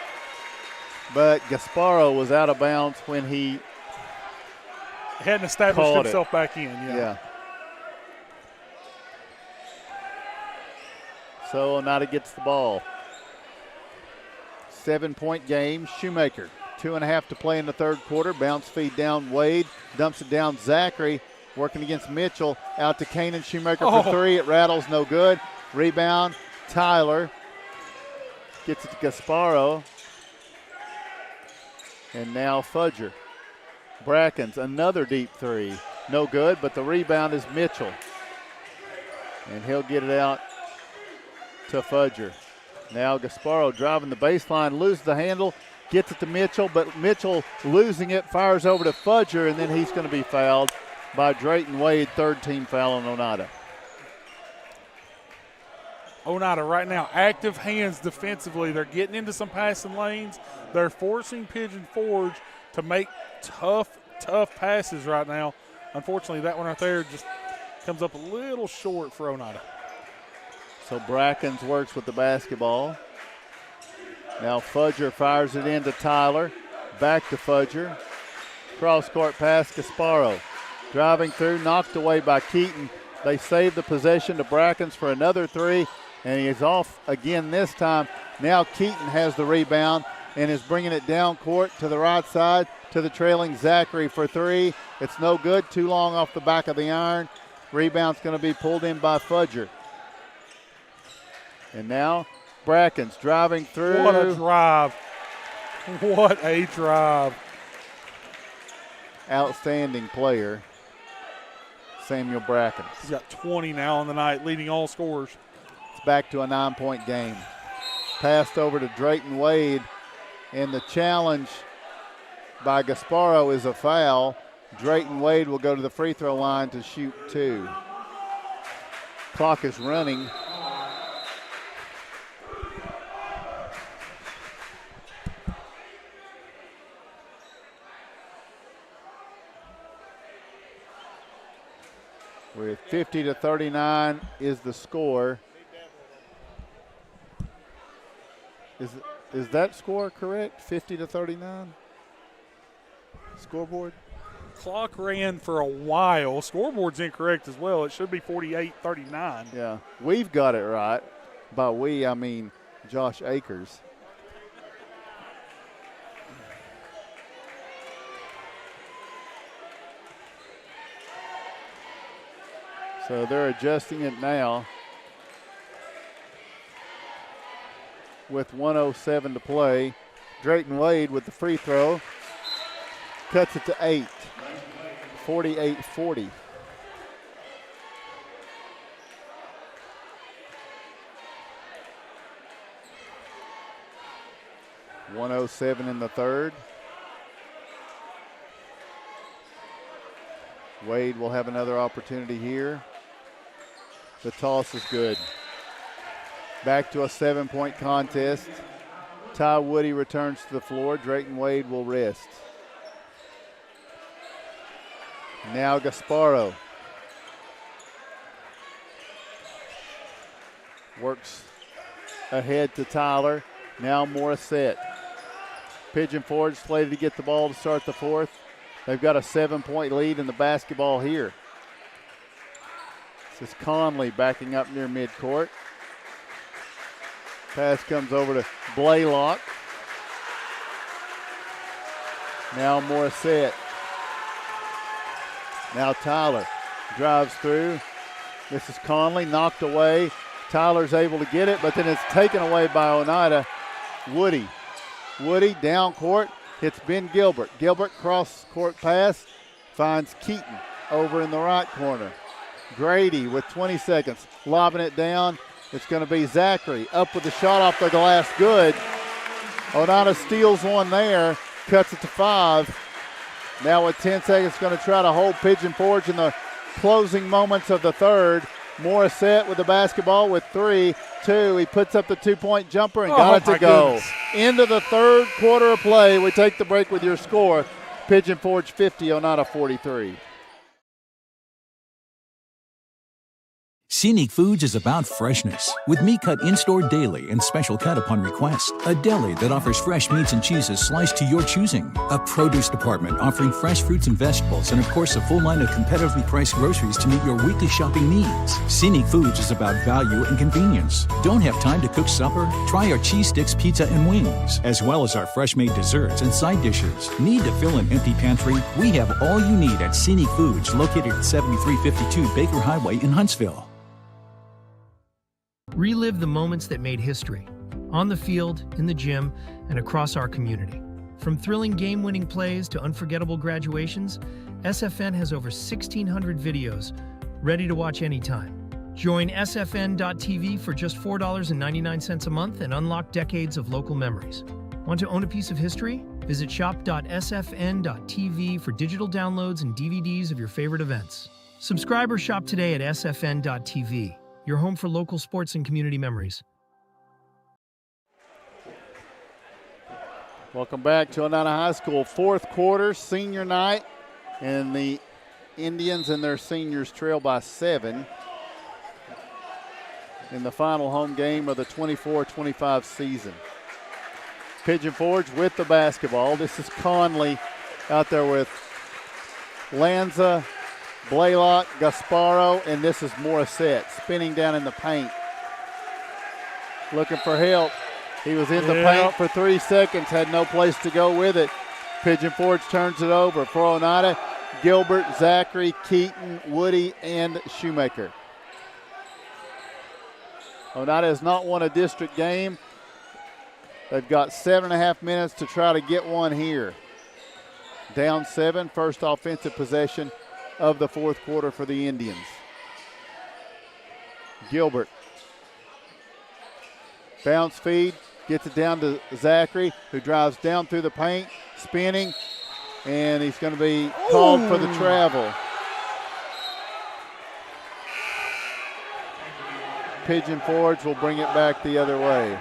but Gasparo was out of bounds when he hadn't established himself back in. Yeah. So Oneida gets the ball. 7-point game. Shoemaker, 2.5 to play in the third quarter. Bounce feed down Wade, dumps it down Zachary, working against Mitchell. Out to Kanan Shoemaker for 3. It rattles, no good. Rebound, Tyler gets it to Gasparo. And now Fudger. Brackens, another deep 3. No good, but the rebound is Mitchell. And he'll get it out to Fudger. Now Gasparo driving the baseline, loses the handle, gets it to Mitchell, but Mitchell losing it, fires over to Fudger, and then he's going to be fouled by Drayton Wade, 3rd team foul on Oneida. Oneida right now, active hands defensively. They're getting into some passing lanes. They're forcing Pigeon Forge to make tough passes right now. Unfortunately, that one right there just comes up a little short for Oneida. So Brackens works with the basketball. Now Fudger fires it into Tyler. Back to Fudger. Cross-court pass, Gasparo. Driving through, knocked away by Keaton. They save the possession to Brackens for another 3, and he is off again this time. Now Keaton has the rebound and is bringing it down court to the right side to the trailing Zachary for 3. It's no good, too long off the back of the iron. Rebound's going to be pulled in by Fudger. And now Brackens driving through. What a drive. What a drive. Outstanding player, Samuel Brackens. He's got 20 now on the night, leading all scorers. It's back to a 9-point game. Passed over to Drayton Wade, and the challenge by Gasparo is a foul. Drayton Wade will go to the free throw line to shoot 2. Clock is running. With 50-39 is the score. Is that score correct? 50-39? Scoreboard? Clock ran for a while. Scoreboard's incorrect as well. It should be 48-39. Yeah, we've got it right. By we, I mean Josh Akers. So they're adjusting it now with 1:07 to play. Drayton Wade with the free throw. Cuts it to 8. 48-40. .107 in the third. Wade will have another opportunity here. The toss is good. Back to a 7-point contest. Ty Woody returns to the floor. Drayton Wade will rest. Now Gasparo. Works ahead to Tyler. Now Morissette. Pigeon Forge slated to get the ball to start the fourth. They've got a 7-point lead in the basketball here. This is Conley backing up near midcourt. Pass comes over to Blaylock. Now Morissette. Now Tyler drives through, This is Conley, knocked away. Tyler's able to get it, but then it's taken away by Oneida. Woody down court, hits Ben Gilbert. Gilbert cross court pass, finds Keaton over in the right corner. Grady with 20 seconds, lobbing it down. It's going to be Zachary up with the shot off the glass, good. Oneida steals one there, cuts it to 5. Now with 10 seconds, going to try to hold Pigeon Forge in the closing moments of the third. Morissette with the basketball with 3-2. He puts up the 2-point jumper and got it to go. Goodness. Into the third quarter of play. We take the break with your score. Pigeon Forge 50, Oneida 43. Scenic Foods is about freshness, with meat cut in-store daily and special cut upon request. A deli that offers fresh meats and cheeses sliced to your choosing. A produce department offering fresh fruits and vegetables, and of course a full line of competitively priced groceries to meet your weekly shopping needs. Scenic Foods is about value and convenience. Don't have time to cook supper? Try our cheese sticks, pizza, and wings, as well as our fresh-made desserts and side dishes. Need to fill an empty pantry? We have all you need at Scenic Foods, located at 7352 Baker Highway in Huntsville. Relive the moments that made history, on the field, in the gym, and across our community. From thrilling game-winning plays to unforgettable graduations, SFN has over 1,600 videos ready to watch anytime. Join sfn.tv for just $4.99 a month and unlock decades of local memories. Want to own a piece of history? Visit shop.sfn.tv for digital downloads and DVDs of your favorite events. Subscribe or shop today at sfn.tv. Your home for local sports and community memories. Welcome back to Oneida High School. Fourth quarter, senior night, and the Indians and their seniors trail by 7 in the final home game of the 24-25 season. Pigeon Forge with the basketball. This is Conley out there with Lanza, Blaylock, Gasparo, and this is Morissette spinning down in the paint. Looking for help. He was in the paint for 3 seconds, had no place to go with it. Pigeon Forge turns it over for Oneida. Gilbert, Zachary, Keaton, Woody, and Shoemaker. Oneida has not won a district game. They've got 7.5 minutes to try to get one here. Down 7, first offensive possession of the fourth quarter for the Indians. Gilbert. Bounce feed, gets it down to Zachary, who drives down through the paint, spinning, and he's going to be called for the travel. Pigeon Forge will bring it back the other way.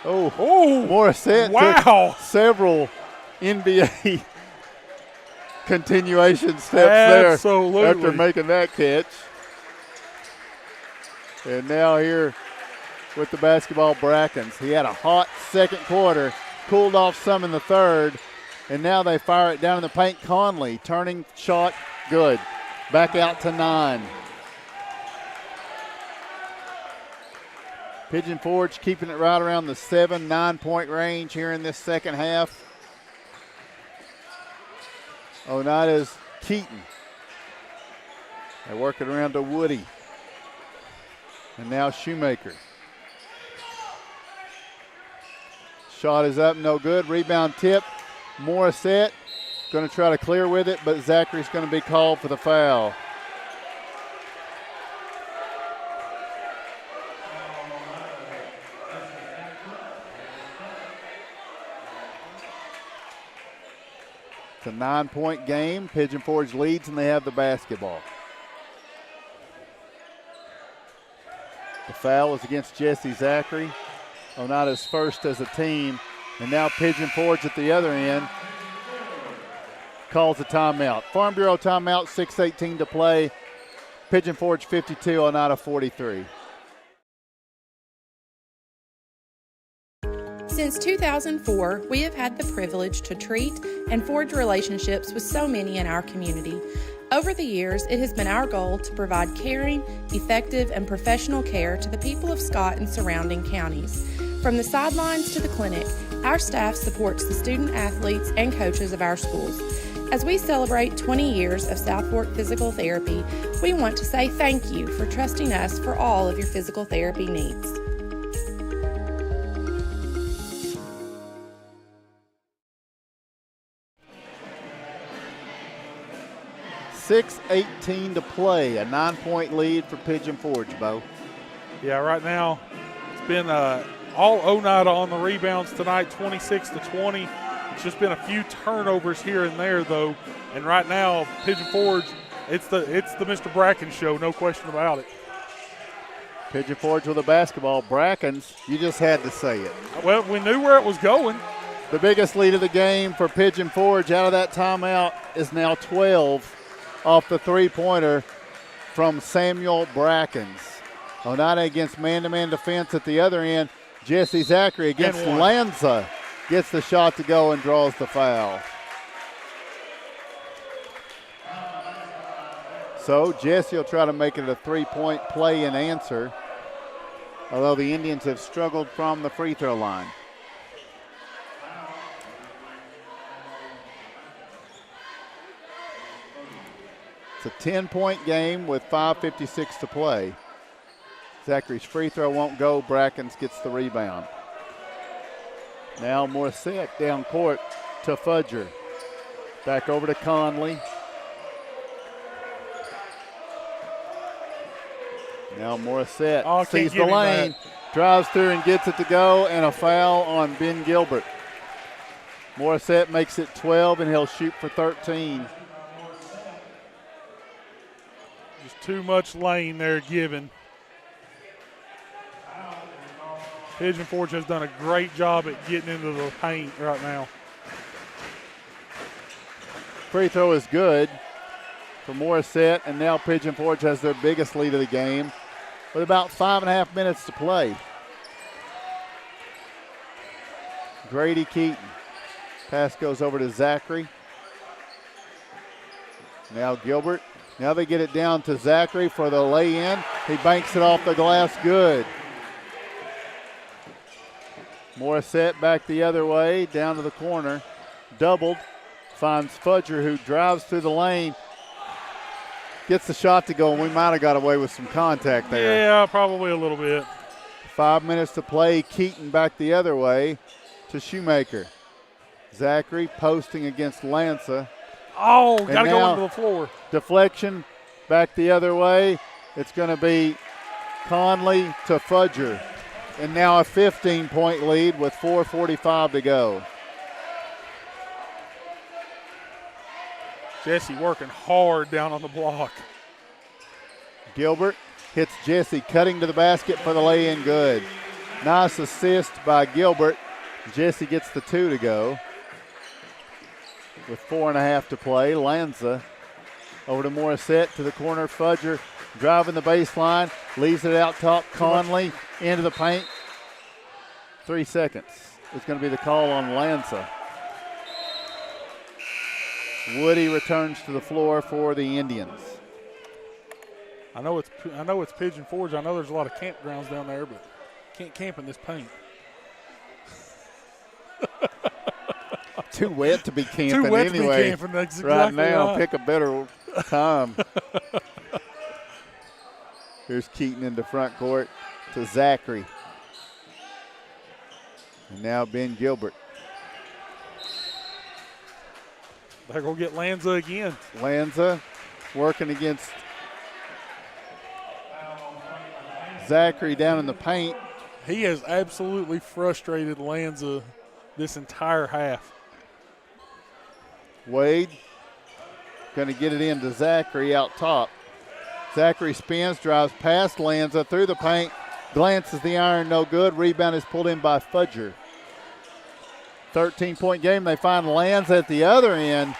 Morissette took several NBA continuation steps there after making that catch. And now here with the basketball, Brackens. He had a hot second quarter, cooled off some in the third, and now they fire it down in the paint. Conley, turning shot, good. Back out to 9. Pigeon Forge keeping it right around the 7-9 point range here in this second half. Oneida's Keaton. They work it around to Woody. And now Shoemaker. Shot is up, no good. Rebound tip. Morissette going to try to clear with it, but Zachary's going to be called for the foul. It's a 9-point game. Pigeon Forge leads and they have the basketball. The foul is against Jesse Zachary. Oneida's first as a team. And now Pigeon Forge at the other end calls a timeout. Farm Bureau timeout, 6:18 to play. Pigeon Forge 52, Oneida 43. Since 2004, we have had the privilege to treat and forge relationships with so many in our community. Over the years, it has been our goal to provide caring, effective, and professional care to the people of Scott and surrounding counties. From the sidelines to the clinic, our staff supports the student athletes and coaches of our schools. As we celebrate 20 years of South Fork Physical Therapy, we want to say thank you for trusting us for all of your physical therapy needs. 6:18 to play, a 9-point lead for Pigeon Forge, Bo. Yeah, right now it's been all Oneida on the rebounds tonight, 26-20. It's just been a few turnovers here and there, though. And right now, Pigeon Forge, it's the Mr. Bracken show, no question about it. Pigeon Forge with the basketball. Brackens, you just had to say it. Well, we knew where it was going. The biggest lead of the game for Pigeon Forge out of that timeout is now 12 off the three-pointer from Samuel Brackens. Oneida against man-to-man defense at the other end. Jesse Zachary against Lanza gets the shot to go and draws the foul. So Jesse will try to make it a three-point play and answer, although the Indians have struggled from the free throw line. It's a 10-point game with 5:56 to play. Zachary's free throw won't go. Brackens gets the rebound. Now Morissette down court to Fudger. Back over to Conley. Now Morissette sees the lane, drives through and gets it to go, and a foul on Ben Gilbert. Morissette makes it 12, and he'll shoot for 13. Just too much lane there given. Pigeon Forge has done a great job at getting into the paint right now. Free throw is good for Morissette, and now Pigeon Forge has their biggest lead of the game with about 5.5 minutes to play. Grady Keaton. Pass goes over to Zachary. Now Gilbert. Now they get it down to Zachary for the lay-in. He banks it off the glass, good. Morissette back the other way, down to the corner. Doubled, finds Fudger, who drives through the lane. Gets the shot to go, and we might have got away with some contact there. Yeah, probably a little bit. 5 minutes to play. Keaton back the other way to Shoemaker. Zachary posting against Lanza. Oh, got to go into the floor. Deflection back the other way. It's going to be Conley to Fudger. And now a 15-point lead with 4:45 to go. Jesse working hard down on the block. Gilbert hits Jesse, cutting to the basket for the lay-in, good. Nice assist by Gilbert. Jesse gets the 2 to go. With 4.5 to play, Lanza over to Morissette to the corner. Fudger driving the baseline, leaves it out top. Conley into the paint. 3 seconds. It's going to be the call on Lanza. Woody returns to the floor for the Indians. I know it's Pigeon Forge. I know there's a lot of campgrounds down there, but can't camp in this paint. Too wet to be camping Too wet anyway. to be camping, that's exactly right now, right. pick a better time. Here's Keaton into front court to Zachary. And now Ben Gilbert. They're going to get Lanza again. Lanza working against Zachary down in the paint. He has absolutely frustrated Lanza this entire half. Wade going to get it into Zachary out top. Zachary spins, drives past Lanza through the paint, glances the iron, no good. Rebound is pulled in by Fudger. 13-point game. They find Lanza at the other end.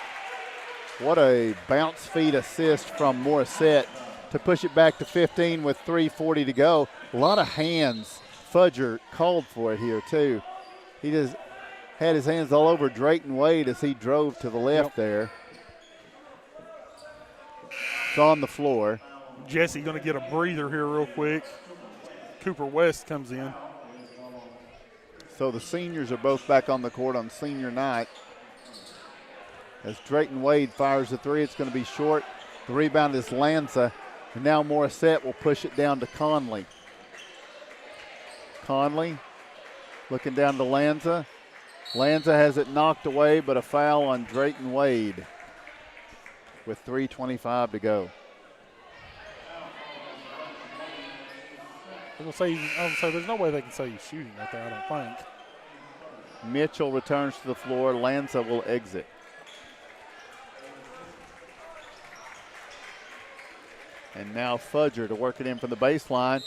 What a bounce feed assist from Morissette to push it back to 15 with 3:40 to go. A lot of hands. Fudger called for it here, too. He just had his hands all over Drayton Wade as he drove to the left there. It's on the floor. Jesse going to get a breather here real quick. Cooper West comes in. So the seniors are both back on the court on senior night. As Drayton Wade fires the three, it's going to be short. The rebound is Lanza. And now Morissette will push it down to Conley. Conley looking down to Lanza. Lanza has it knocked away, but a foul on Drayton Wade with 3:25 to go. I was going to say, there's no way they can say he's shooting right there, I don't think. Mitchell returns to the floor. Lanza will exit. And now Fudger to work it in from the baseline.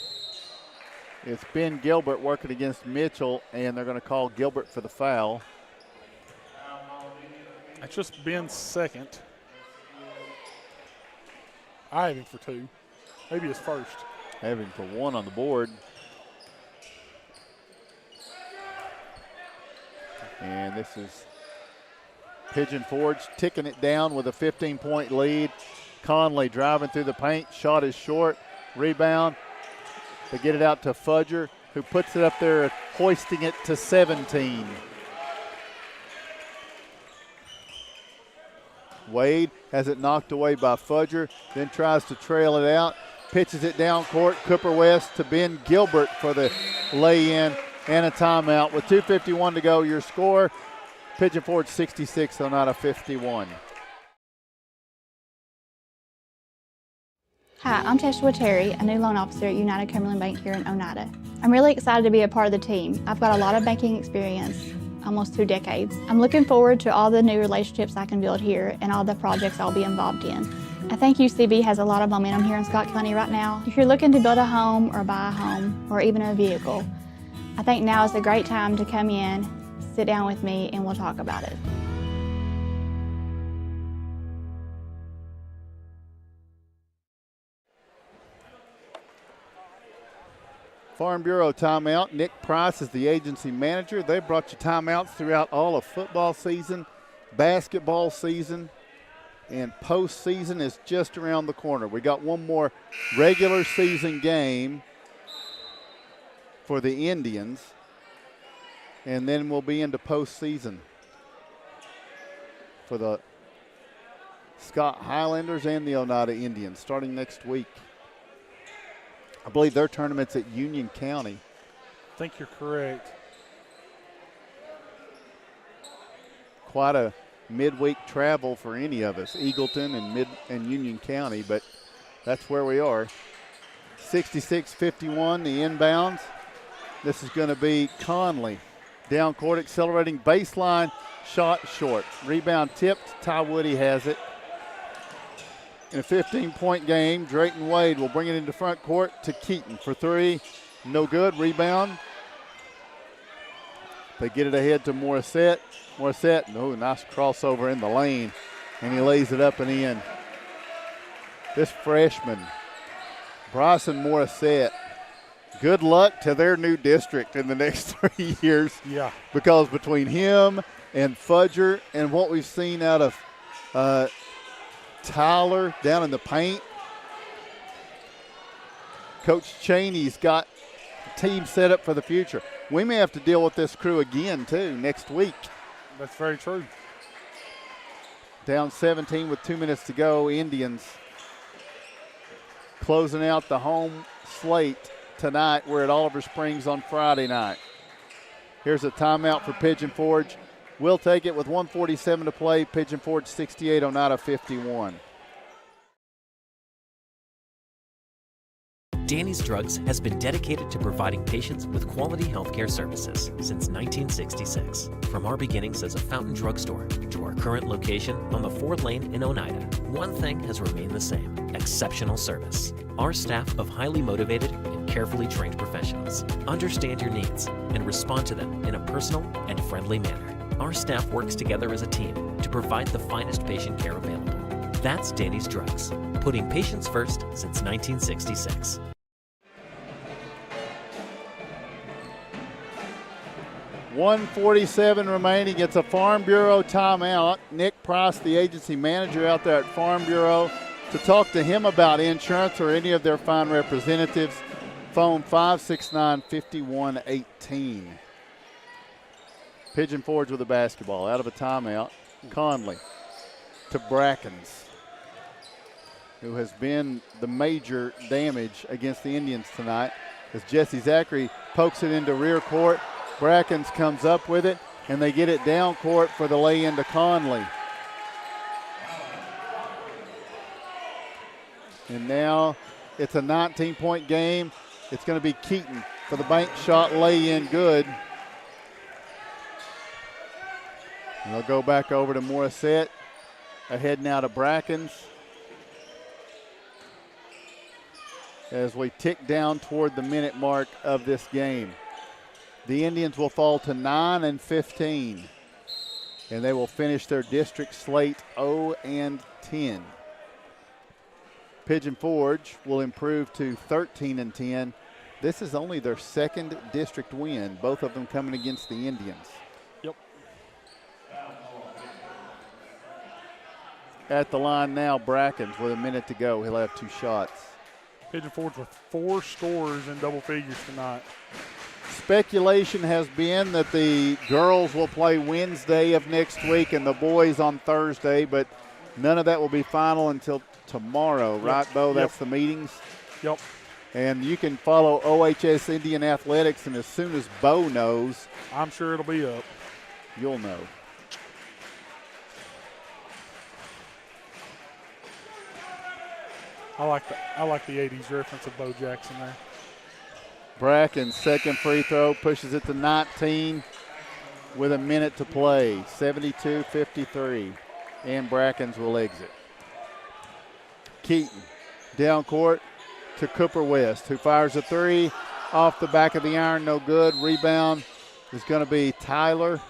It's Ben Gilbert working against Mitchell, and they're going to call Gilbert for the foul. That's just Ben's second. I have him for 2. Maybe his first. I have him for 1 on the board. And this is Pigeon Forge ticking it down with a 15-point lead. Conley driving through the paint. Shot is short. Rebound. They get it out to Fudger, who puts it up there, hoisting it to 17. Wade has it knocked away by Fudger, then tries to trail it out. Pitches it down court. Cooper West to Ben Gilbert for the lay-in and a timeout. With 2:51 to go, your score, Pigeon Forge 66, Oneida 51. Hi, I'm Teshua Terry, a new loan officer at United Cumberland Bank here in Oneida. I'm really excited to be a part of the team. I've got a lot of banking experience, almost 2 decades. I'm looking forward to all the new relationships I can build here and all the projects I'll be involved in. I think UCB has a lot of momentum here in Scott County right now. If you're looking to build a home or buy a home or even a vehicle, I think now is a great time to come in, sit down with me, and we'll talk about it. Farm Bureau timeout. Nick Price is the agency manager. They brought you timeouts throughout all of football season, basketball season, and postseason is just around the corner. We got one more regular season game for the Indians, and then we'll be into postseason for the Scott Highlanders and the Oneida Indians starting next week. I believe their tournament's at Union County. I think you're correct. Quite a midweek travel for any of us, Eagleton and Union County, but that's where we are. 66-51, the inbounds. This is going to be Conley. Down court, accelerating baseline, shot short. Rebound tipped, Ty Woody has it. In a 15-point game, Drayton Wade will bring it into front court to Keaton for 3. No good. Rebound. They get it ahead to Morissette. Morissette, no, nice crossover in the lane, and he lays it up and in. This freshman, Bryson Morissette, good luck to their new district in the next 3 years. Yeah. Because between him and Fudger and what we've seen out of Tyler down in the paint, Coach Cheney's got the team set up for the future. We may have to deal with this crew again, too, next week. That's very true. Down 17 with 2 minutes to go. Indians closing out the home slate tonight. We're at Oliver Springs on Friday night. Here's a timeout for Pigeon Forge. We'll take it with 1:47 to play. Pigeon Forge 68, Oneida 51. Danny's Drugs has been dedicated to providing patients with quality healthcare services since 1966. From our beginnings as a fountain drugstore to our current location on the 4th Lane in Oneida, one thing has remained the same: exceptional service. Our staff of highly motivated and carefully trained professionals understand your needs and respond to them in a personal and friendly manner. Our staff works together as a team to provide the finest patient care available. That's Danny's Drugs, putting patients first since 1966. 1:47 remaining. It's a Farm Bureau timeout. Nick Price, the agency manager out there at Farm Bureau, to talk to him about insurance or any of their fine representatives. Phone 569-5118. Pigeon Forge with the basketball out of a timeout. Conley to Brackens, who has been the major damage against the Indians tonight, as Jesse Zachary pokes it into rear court. Brackens comes up with it, and they get it down court for the lay-in to Conley. And now it's a 19-point game. It's going to be Keaton for the bank shot, lay-in, good. And they'll go back over to Morissette. Ahead now to Brackens. As we tick down toward the minute mark of this game. The Indians will fall to 9-15, and they will finish their district slate 0-10. Pigeon Forge will improve to 13-10. This is only their second district win, both of them coming against the Indians. Yep. At the line now, Brackens with a minute to go. He'll have 2 shots. Pigeon Forge with 4 scores in double figures tonight. Speculation has been that the girls will play Wednesday of next week and the boys on Thursday, but none of that will be final until tomorrow, right, Bo? That's the meetings? Yep. And you can follow OHS Indian Athletics, and as soon as Bo knows, I'm sure it'll be up. You'll know. I like the 80s reference of Bo Jackson there. Bracken's second free throw pushes it to 19 with a minute to play, 72-53, and Brackens will exit. Keaton down court to Cooper West, who fires a 3 off the back of the iron, no good. Rebound is going to be Tyler.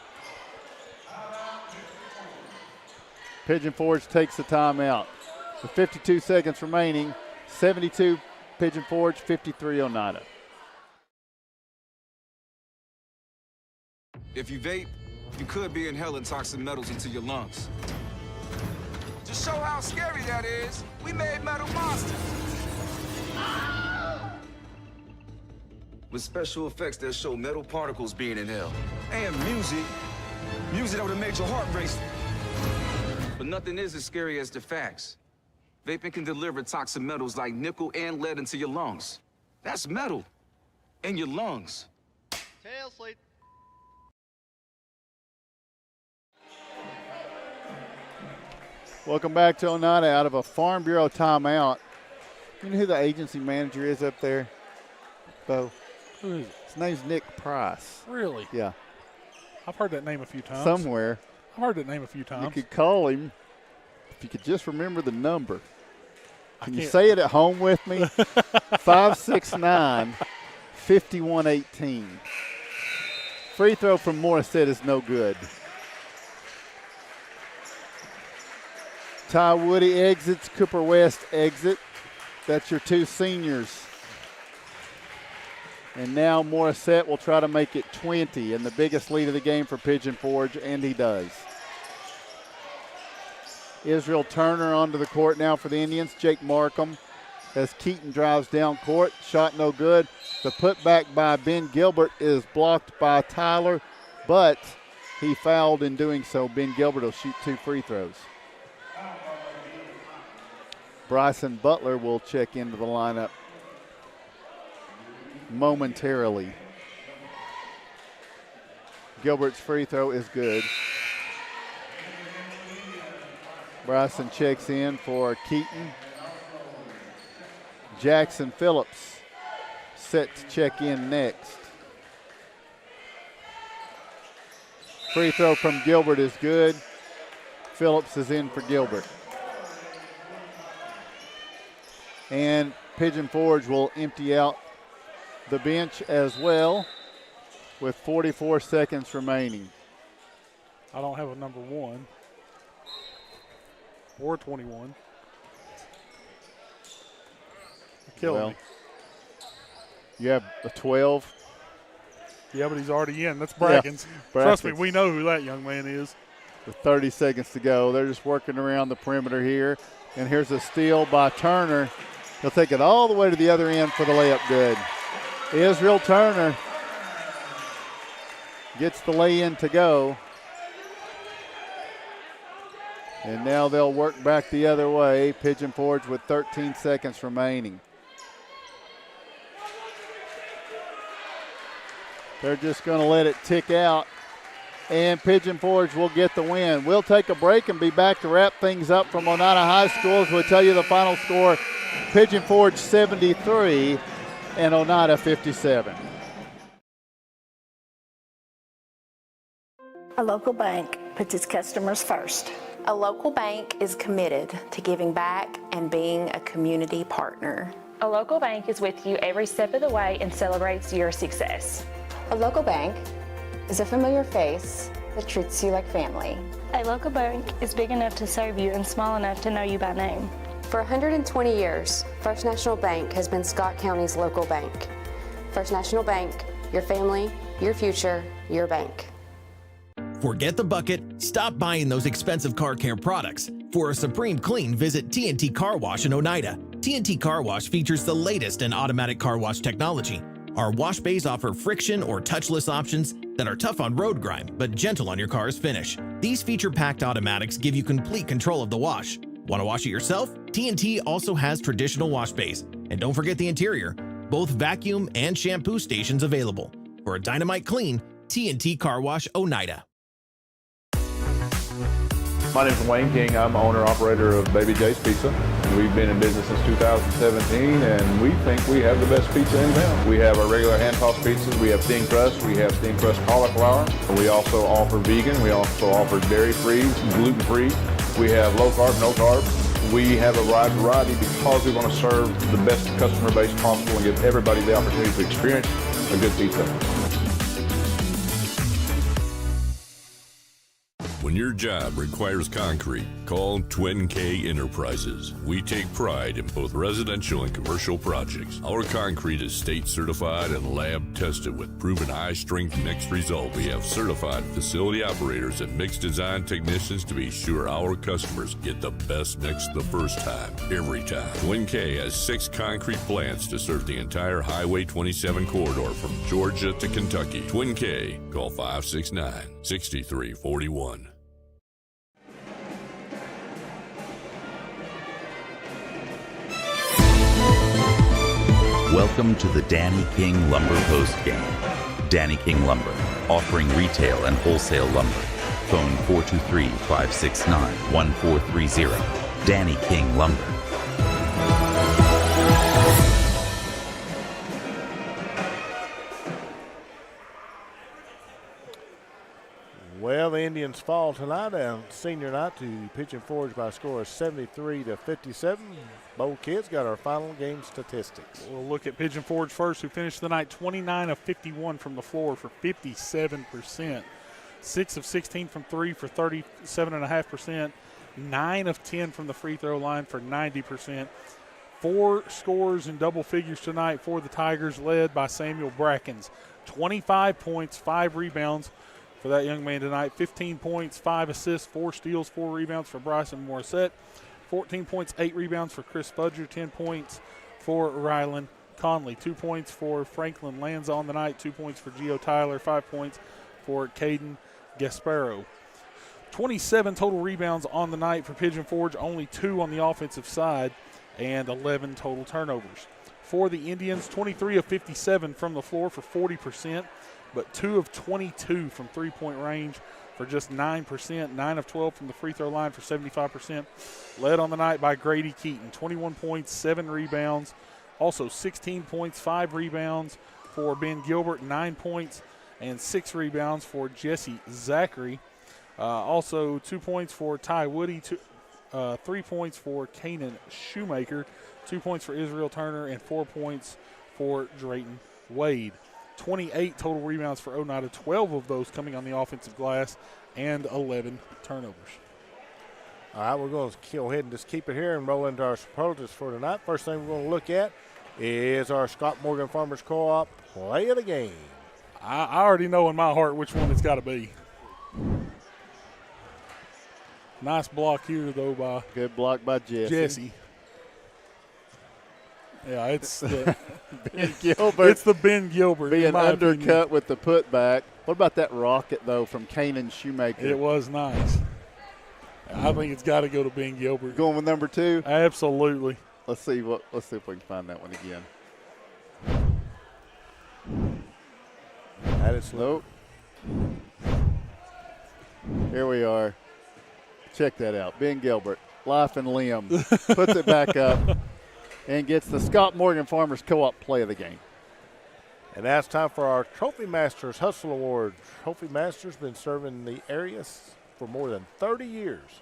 Pigeon Forge takes the timeout. With 52 seconds remaining, 72 Pigeon Forge, 53 Oneida. If you vape, you could be inhaling toxic metals into your lungs. To show how scary that is, we made metal monsters. With special effects that show metal particles being inhaled. And music that would have made your heart race. But nothing is as scary as the facts. Vaping can deliver toxic metals like nickel and lead into your lungs. That's metal in your lungs. Tail sleep. Welcome back to Oneida out of a Farm Bureau timeout. You know who the agency manager is up there, Bo? Who is it? His name's Nick Price. Really? Yeah. I've heard that name a few times. Somewhere. I've heard that name a few times. You could call him if you could just remember the number. Can you say it at home with me? 569-5118. Free throw from Morissette is no good. Ty Woody exits, Cooper West exit. That's your 2 seniors. And now Morissette will try to make it 20 and the biggest lead of the game for Pigeon Forge, and he does. Israel Turner onto the court now for the Indians. Jake Markham as Keaton drives down court. Shot no good. The putback by Ben Gilbert is blocked by Tyler, but he fouled in doing so. Ben Gilbert will shoot 2 free throws. Bryson Butler will check into the lineup momentarily. Gilbert's free throw is good. Bryson checks in for Keaton. Jackson Phillips set to check in next. Free throw from Gilbert is good. Phillips is in for Gilbert. And Pigeon Forge will empty out the bench as well with 44 seconds remaining. I don't have a number 1 or 21. Killing me. You have a 12. Yeah, but he's already in. That's Brackens. Yeah, Trust me, we know who that young man is. With 30 seconds to go, they're just working around the perimeter here. And here's a steal by Turner. He'll take it all the way to the other end for the layup good. Israel Turner gets the lay-in to go. And now they'll work back the other way. Pigeon Forge with 13 seconds remaining. They're just going to let it tick out. And Pigeon Forge will get the win. We'll take a break and be back to wrap things up from Oneida High School as we'll tell you the final score. Pigeon Forge 73 and Oneida 57. A local bank puts its customers first. A local bank is committed to giving back and being a community partner. A local bank is with you every step of the way and celebrates your success. A local bank is a familiar face that treats you like family. A local bank is big enough to serve you and small enough to know you by name. For 120 years, First National Bank has been Scott County's local bank. First National Bank, your family, your future, your bank. Forget the bucket, stop buying those expensive car care products. For a supreme clean, visit TNT Car Wash in Oneida. TNT Car Wash features the latest in automatic car wash technology. Our wash bays offer friction or touchless options that are tough on road grime, but gentle on your car's finish. These feature-packed automatics give you complete control of the wash. Want to wash it yourself? TNT also has traditional wash bays. And don't forget the interior, both vacuum and shampoo stations available. For a dynamite clean, TNT Car Wash Oneida. My name is Wayne King. I'm owner-operator of Baby J's Pizza. We've been in business since 2017, and we think we have the best pizza in town. We have our regular hand-tossed pizzas. We have thin crust. We have thin crust cauliflower. We also offer vegan. We also offer dairy-free, gluten-free. We have low-carb, no-carb. We have a wide variety because we want to serve the best customer base possible and give everybody the opportunity to experience a good pizza. When your job requires concrete, call Twin K Enterprises. We take pride in both residential and commercial projects. Our concrete is state certified and lab tested with proven high strength mixed results. We have certified facility operators and mix design technicians to be sure our customers get the best mix the first time, every time. Twin K has 6 concrete plants to serve the entire Highway 27 corridor from Georgia to Kentucky. Twin K, call 569-6341. Welcome to the Danny King Lumber Post Game. Danny King Lumber, offering retail and wholesale lumber. Phone 423-569-1430. Danny King Lumber. Well, the Indians fall tonight on senior night to Pigeon Forge by a score of 73-57. Both kids got our final game statistics. We'll look at Pigeon Forge first, who finished the night 29 of 51 from the floor for 57%. 6 of 16 from 3 for 37.5%. 9 of 10 from the free throw line for 90%. 4 scores in double figures tonight for the Tigers, led by Samuel Brackens. 25 points, 5 rebounds for that young man tonight. 15 points, 5 assists, 4 steals, 4 rebounds for Bryson Morissette. 14 points, 8 rebounds for Chris Fudger. 10 points for Rylan Conley. 2 points for Franklin Lanza on the night. 2 points for Gio Tyler. 5 points for Caden Gasparo. 27 total rebounds on the night for Pigeon Forge. Only 2 on the offensive side and 11 total turnovers. For the Indians, 23 of 57 from the floor for 40%, but 2 of 22 from three-point range for just 9%, 9 of 12 from the free throw line for 75%. Led on the night by Grady Keaton, 21 points, 7 rebounds. Also 16 points, 5 rebounds for Ben Gilbert, 9 points and 6 rebounds for Jesse Zachary. Also 2 points for Ty Woody, 3 points for Kanan Shoemaker, 2 points for Israel Turner, and 4 points for Drayton Wade. 28 total rebounds for Oneida, 12 of those coming on the offensive glass, and 11 turnovers. All right, we're going to go ahead and just keep it here and roll into our superlatives for tonight. First thing we're going to look at is our Scott Morgan Farmers Co-op play of the game. I already know in my heart which one it's got to be. Nice block here, though, by good block by Jesse. Yeah, it's the Ben Gilbert. It's the Ben Gilbert. Being in my undercut opinion. with the putback. What about that rocket, though, from Kanan Shoemaker? It was nice. I think it's got to go to Ben Gilbert. Going with number 2? Absolutely. Let's see if we can find that one again. That is nope. Here we are. Check that out. Ben Gilbert, life and limb, puts it back up and gets the Scott Morgan Farmers Co-op play of the game. And now it's time for our Trophy Masters Hustle Award. Trophy Masters been serving the area for more than 30 years.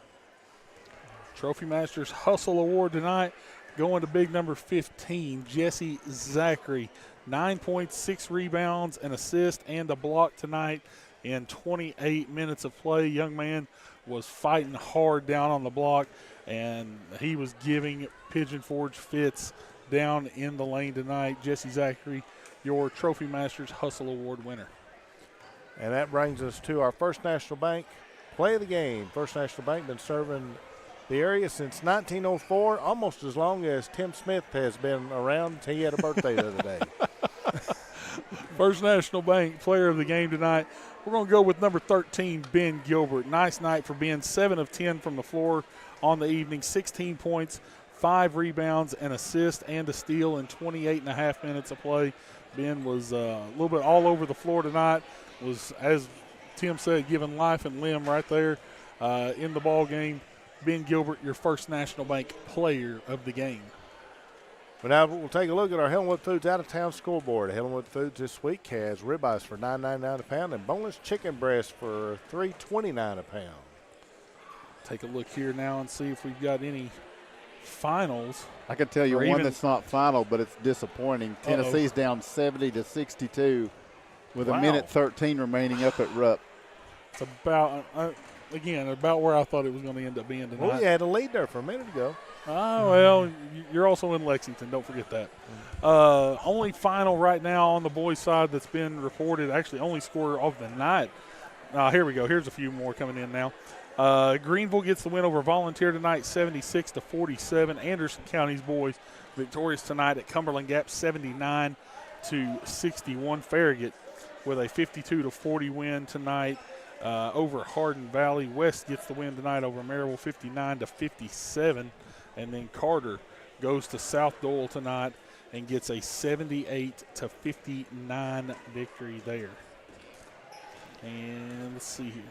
Trophy Masters Hustle Award tonight going to big number 15, Jesse Zachary. 9 points, 6 rebounds, an assist, and a block tonight in 28 minutes of play. Young man was fighting hard down on the block, and he was giving Pigeon Forge fits down in the lane tonight. Jesse Zachary, your Trophy Masters Hustle Award winner. And that brings us to our First National Bank play of the game. First National Bank been serving the area since 1904, almost as long as Tim Smith has been around. He had a birthday the other day. First National Bank player of the game tonight. We're going to go with number 13, Ben Gilbert. Nice night for Ben. 7 of 10 from the floor on the evening. 16 points, 5 rebounds, an assist, and a steal in 28 and a half minutes of play. Ben was a little bit all over the floor tonight. Was, as Tim said, giving life and limb right there in the ball game. Ben Gilbert, your First National Bank player of the game. But now we'll take a look at our Hellenwood Foods out-of-town scoreboard. Hellenwood Foods this week has ribeyes for $9.99 a pound and boneless chicken breast for $3.29 a pound. Take a look here now and see if we've got any finals. I can tell you or one even that's not final, but it's disappointing. Tennessee's down 70-62 with Wow. a minute 13 remaining up at Rupp. It's about, again, about where I thought it was going to end up being tonight. Well, you had a lead there for a minute ago. Well, you're also in Lexington. Don't forget that. Only final right now on the boys' side that's been reported, actually only scorer of the night. Here we go. Here's a few more coming in now. Greenville gets the win over Volunteer tonight, 76-47. Anderson County's boys victorious tonight at Cumberland Gap, 79-61. Farragut with a 52-40 win tonight over Hardin Valley. West gets the win tonight over Maryville, 59-57. And then Carter goes to South Dole tonight and gets a 78-59 victory there. And let's see here.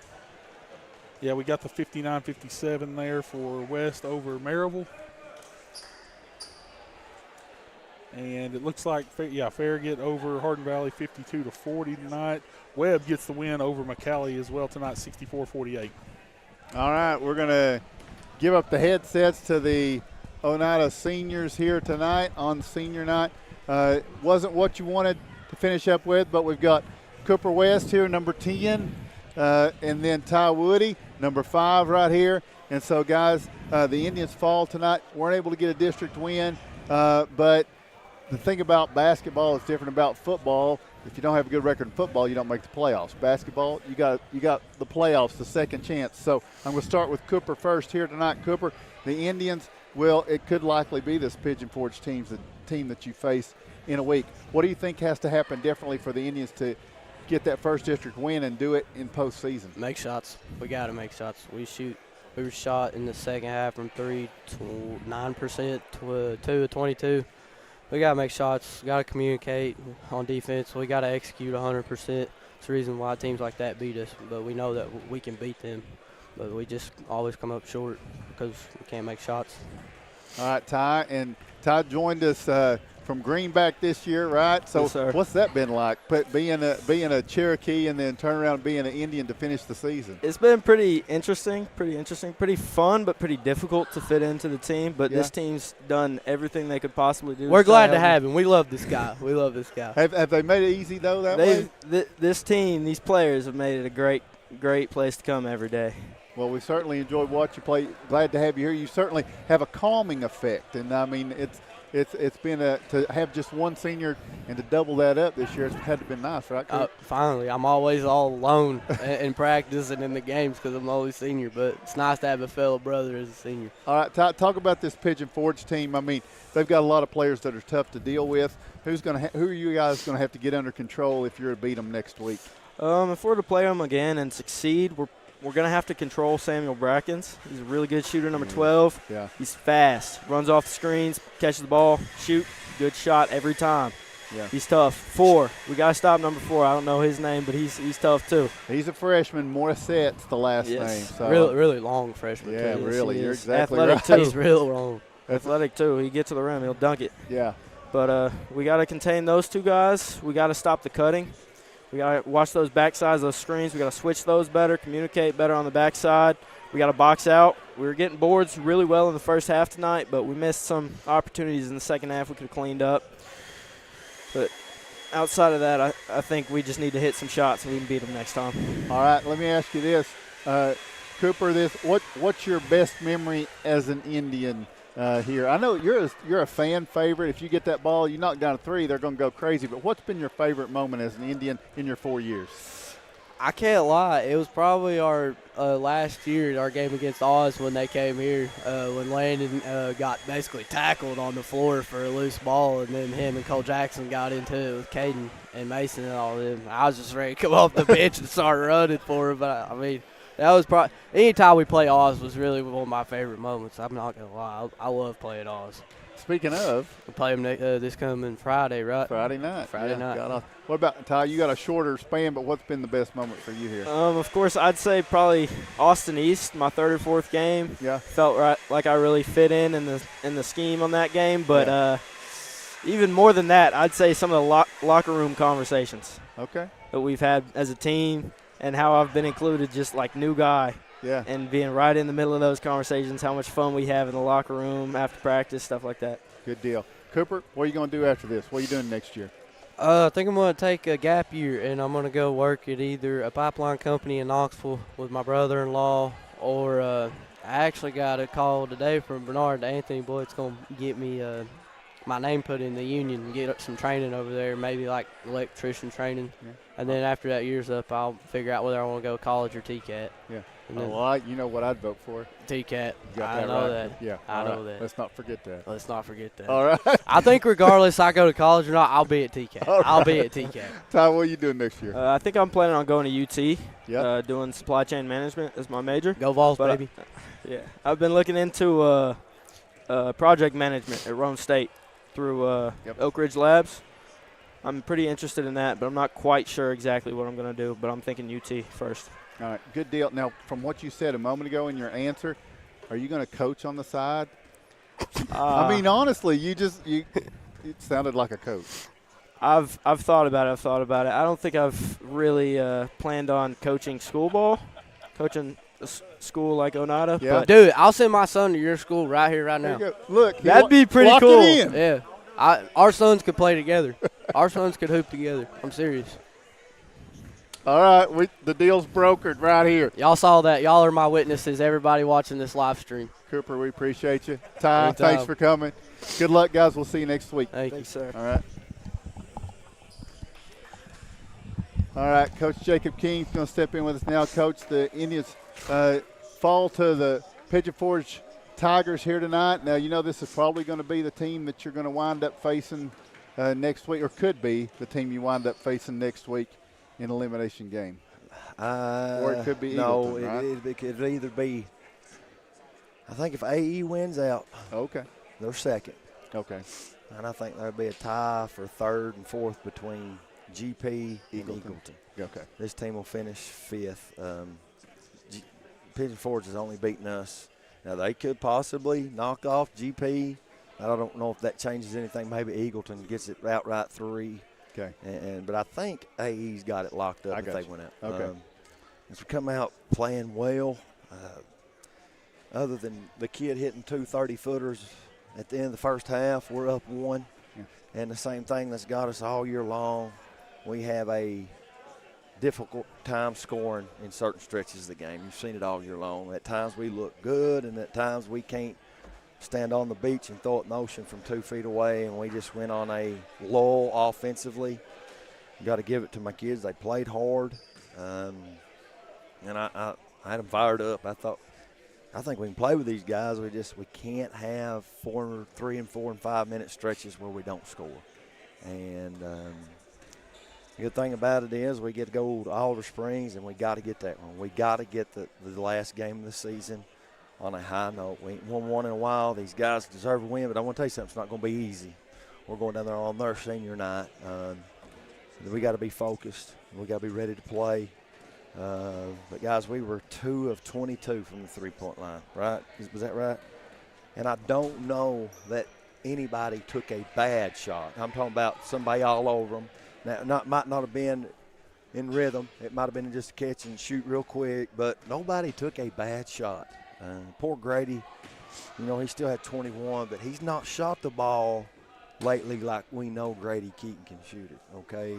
Yeah, we got the 59-57 there for West over Maryville. And it looks like, Farragut over Hardin Valley 52-40 tonight. Webb gets the win over McCallie as well tonight, 64-48. All right, we're going to give up the headsets to the Oneida seniors here tonight on senior night. Wasn't what you wanted to finish up with, but we've got Cooper West here, number 10, and then Ty Woody, number 5 right here. And so, guys, the Indians fall tonight. Weren't able to get a district win, but the thing about basketball is different about football. If you don't have a good record in football, you don't make the playoffs. Basketball, you got the playoffs, the second chance. So I'm going to start with Cooper first here tonight. Cooper, the Indians, well, it could likely be this Pigeon Forge team that you face in a week. What do you think has to happen differently for the Indians to get that first district win and do it in postseason? Make shots. We got to make shots. We were shot in the second half from 3 to 9% to 2 to 22. We got to make shots. Got to communicate on defense. We got to execute 100%. It's the reason why teams like that beat us. But we know that we can beat them. But we just always come up short because we can't make shots. All right, Ty. And Ty joined us from Greenback this year, right? So Yes, sir. What's that been like, being a Cherokee and then turn around and being an Indian to finish the season? It's been pretty interesting, pretty fun, but pretty difficult to fit into the team. But this team's done everything they could possibly do. We're glad to have him. We love this guy. We love this guy. Have they made it easy, though, that way? This team, these players have made it a great place to come every day. Well, we certainly enjoyed watching you play. Glad to have you here. You certainly have a calming effect. And, I mean, it's been to have just one senior and to double that up this year. It's had to be nice, right, Coach? Finally, I'm always all alone in practice and in the games because I'm the only senior. But it's nice to have a fellow brother as a senior. All right, talk about this Pigeon Forge team. I mean, they've got a lot of players that are tough to deal with. Who are you guys going to have to get under control if you're to beat them next week? If we're to play them again and succeed, we're going to have to control Samuel Brackens. He's a really good shooter, number 12. Yeah. He's fast, runs off the screens, catches the ball, shoot, good shot every time. Yeah. He's tough. 4. We got to stop number 4. I don't know his name, but he's tough too. He's a freshman. Morissette's the last name. So. Really long freshman. Yeah, too. really. You're exactly athletic right. Too. He's real long. Athletic too. He gets to the rim, he'll dunk it. Yeah. But we got to contain those 2 guys. We got to stop the cutting. We got to watch those backsides, those screens. We got to switch those better, communicate better on the backside. We got to box out. We were getting boards really well in the first half tonight, but we missed some opportunities in the second half we could have cleaned up. But outside of that, I think we just need to hit some shots and we can beat them next time. All right, let me ask you this. Cooper, what's your best memory as an Indian here? I know you're a fan favorite. If you get that ball, you knock down a 3, they're going to go crazy. But what's been your favorite moment as an Indian in your 4 years? I can't lie. It was probably our last year, our game against Oz when they came here, when Landon got basically tackled on the floor for a loose ball, and then him and Cole Jackson got into it with Caden and Mason and all of them. I was just ready to come off the bench and start running for him, but I mean, that was probably – anytime we play Oz was really one of my favorite moments. I'm not going to lie. I love playing Oz. Speaking of. We play them this coming Friday, right? Friday night. Friday night. What about, Ty, you got a shorter span, but what's been the best moment for you here? Of course, I'd say probably Austin East, my 3rd or 4th game. Yeah. Felt like I really fit in the scheme on that game. But even more than that, I'd say some of the locker room conversations. Okay. That we've had as a team and how I've been included just like new guy. Yeah. And being right in the middle of those conversations, how much fun we have in the locker room after practice, stuff like that. Good deal. Cooper, what are you going to do after this? What are you doing next year? I think I'm going to take a gap year, and I'm going to go work at either a pipeline company in Knoxville with my brother-in-law, or I actually got a call today from Bernard Anthony. Boy, it's going to get me my name put in the union and get some training over there, maybe like electrician training. Yeah. And then after that year's up, I'll figure out whether I want to go college or TCAT. Yeah. Well, you know what I'd vote for? TCAT. I know that. Yeah. I know that. Let's not forget that. Let's not forget that. All right. I think regardless I go to college or not, I'll be at TCAT. Right. I'll be at TCAT. Ty, what are you doing next year? I think I'm planning on going to UT. Yeah. Doing supply chain management as my major. Go Vols, baby. Yeah. I've been looking into project management at Rome State through Oak Ridge Labs. I'm pretty interested in that, but I'm not quite sure exactly what I'm going to do, but I'm thinking UT first. All right, good deal. Now, from what you said a moment ago in your answer, are you going to coach on the side? I mean, honestly, it sounded like a coach. I've thought about it. I don't think I've really planned on coaching school ball, coaching a school like Oneida. Yeah. But Dude, I'll send my son to your school right here, right now. Look, that'd be pretty lock cool. It in. Yeah. Our sons could play together. Our sons could hoop together. I'm serious. All right, the deal's brokered right here. Y'all saw that. Y'all are my witnesses, everybody watching this live stream. Cooper, we appreciate you. Ty, Anytime. thanks for coming. Good luck, guys. We'll see you next week. Thanks, sir. All right, Coach Jacob King's going to step in with us now. Coach, the Indians fall to the Pigeon Forge Tigers here tonight. Now, you know this is probably going to be the team that you're going to wind up facing next week, or could be the team you wind up facing next week in elimination game. Or it could be Eagleton, right? it could either be, I think if AE wins out, okay, they're second. Okay. And I think there'll be a tie for 3rd and 4th between GP and Eagleton. Okay. This team will finish 5th. Pigeon Forge has only beaten us. Now, they could possibly knock off GP. I don't know if that changes anything. Maybe Eagleton gets it outright 3. Okay. But I think AE's got it locked up if they win out. Okay. As we come out playing well, other than the kid hitting 2 30-footers at the end of the first half, we're up 1. Yeah. And the same thing that's got us all year long, we have a difficult time scoring in certain stretches of the game. You've seen it all year long. At times we look good, and at times we can't stand on the beach and throw it in the ocean from 2 feet away, and we just went on a lull offensively. Got to give it to my kids. They played hard, and I had them fired up. I think we can play with these guys. We can't have 3 and 4 and 5 minute stretches where we don't score. And the good thing about it is we get to go to Oliver Springs, and we got to get that one. We got to get the last game of the season on a high note. We ain't won one in a while. These guys deserve a win, but I want to tell you something. It's not going to be easy. We're going down there on their senior night. We got to be focused. We got to be ready to play. But, guys, we were 2 of 22 from the three-point line, right? Was that right? And I don't know that anybody took a bad shot. I'm talking about somebody all over them. Now, might not have been in rhythm. It might have been just a catch and shoot real quick, but nobody took a bad shot. Poor Grady, he still had 21, but he's not shot the ball lately like we know Grady Keaton can shoot it, okay?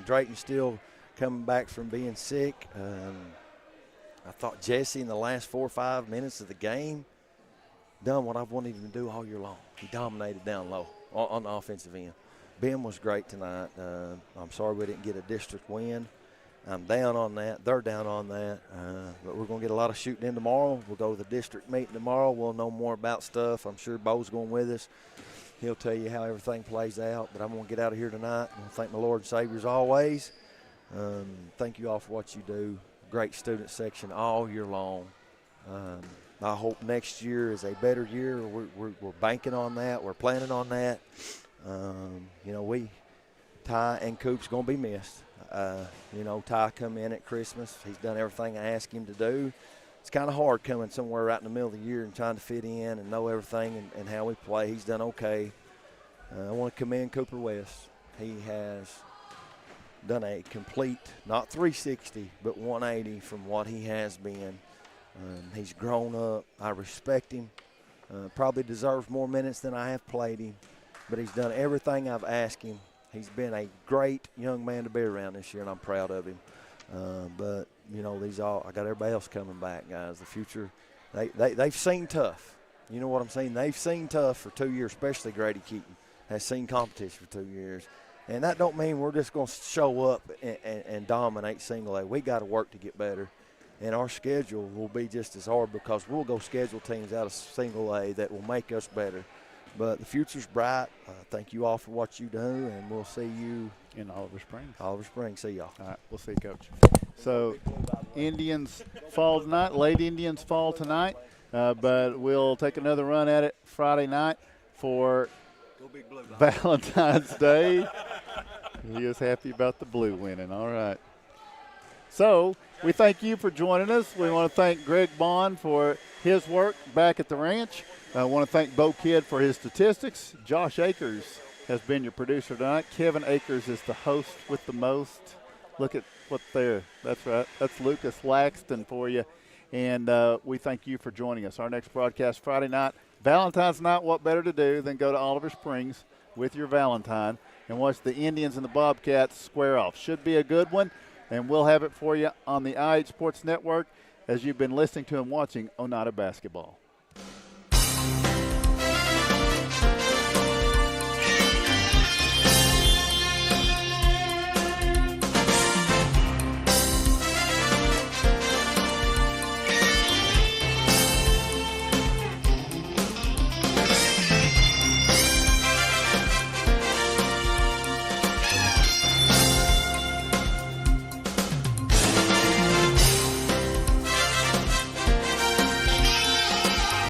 Drayton's still coming back from being sick. I thought Jesse in the last 4 or 5 minutes of the game done what I've wanted him to do all year long. He dominated down low on the offensive end. Ben was great tonight. I'm sorry we didn't get a district win. I'm down on that. They're down on that. But we're going to get a lot of shooting in tomorrow. We'll go to the district meeting tomorrow. We'll know more about stuff. I'm sure Bo's going with us. He'll tell you how everything plays out. But I'm going to get out of here tonight. I thank my Lord and Savior as always. Thank you all for what you do. Great student section all year long. I hope next year is a better year. We're banking on that. We're planning on that. Ty and Coop's going to be missed. Ty come in at Christmas. He's done everything I asked him to do. It's kind of hard coming somewhere right in the middle of the year and trying to fit in and know everything and how we play. He's done okay. I want to commend Cooper West. He has done a complete, not 360, but 180 from what he has been. He's grown up. I respect him. Probably deserves more minutes than I have played him, but he's done everything I've asked him. He's been a great young man to be around this year, and I'm proud of him. But I got everybody else coming back, guys. The future, they've seen tough. You know what I'm saying? They've seen tough for 2 years, especially Grady Keaton has seen competition for 2 years. And that don't mean we're just going to show up and dominate single A. We got to work to get better. And our schedule will be just as hard because we'll go schedule teams out of single A that will make us better. But the future's bright. Thank you all for what you do, and we'll see you in Oliver Springs. Oliver Springs. See y'all. All right, we'll see you, Coach. So Indians fall tonight. Late Indians fall tonight. But we'll take another run at it Friday night for Valentine's Day. He is happy about the blue winning. All right. So we thank you for joining us. We want to thank Greg Bond for his work back at the ranch. I want to thank Bo Kidd for his statistics. Josh Akers has been your producer tonight. Kevin Akers is the host with the most. Look at what's there. That's right. That's Lucas Laxton for you. And we thank you for joining us. Our next broadcast Friday night. Valentine's night, what better to do than go to Oliver Springs with your Valentine and watch the Indians and the Bobcats square off. Should be a good one, and we'll have it for you on the IH Sports Network as you've been listening to and watching Oneida basketball.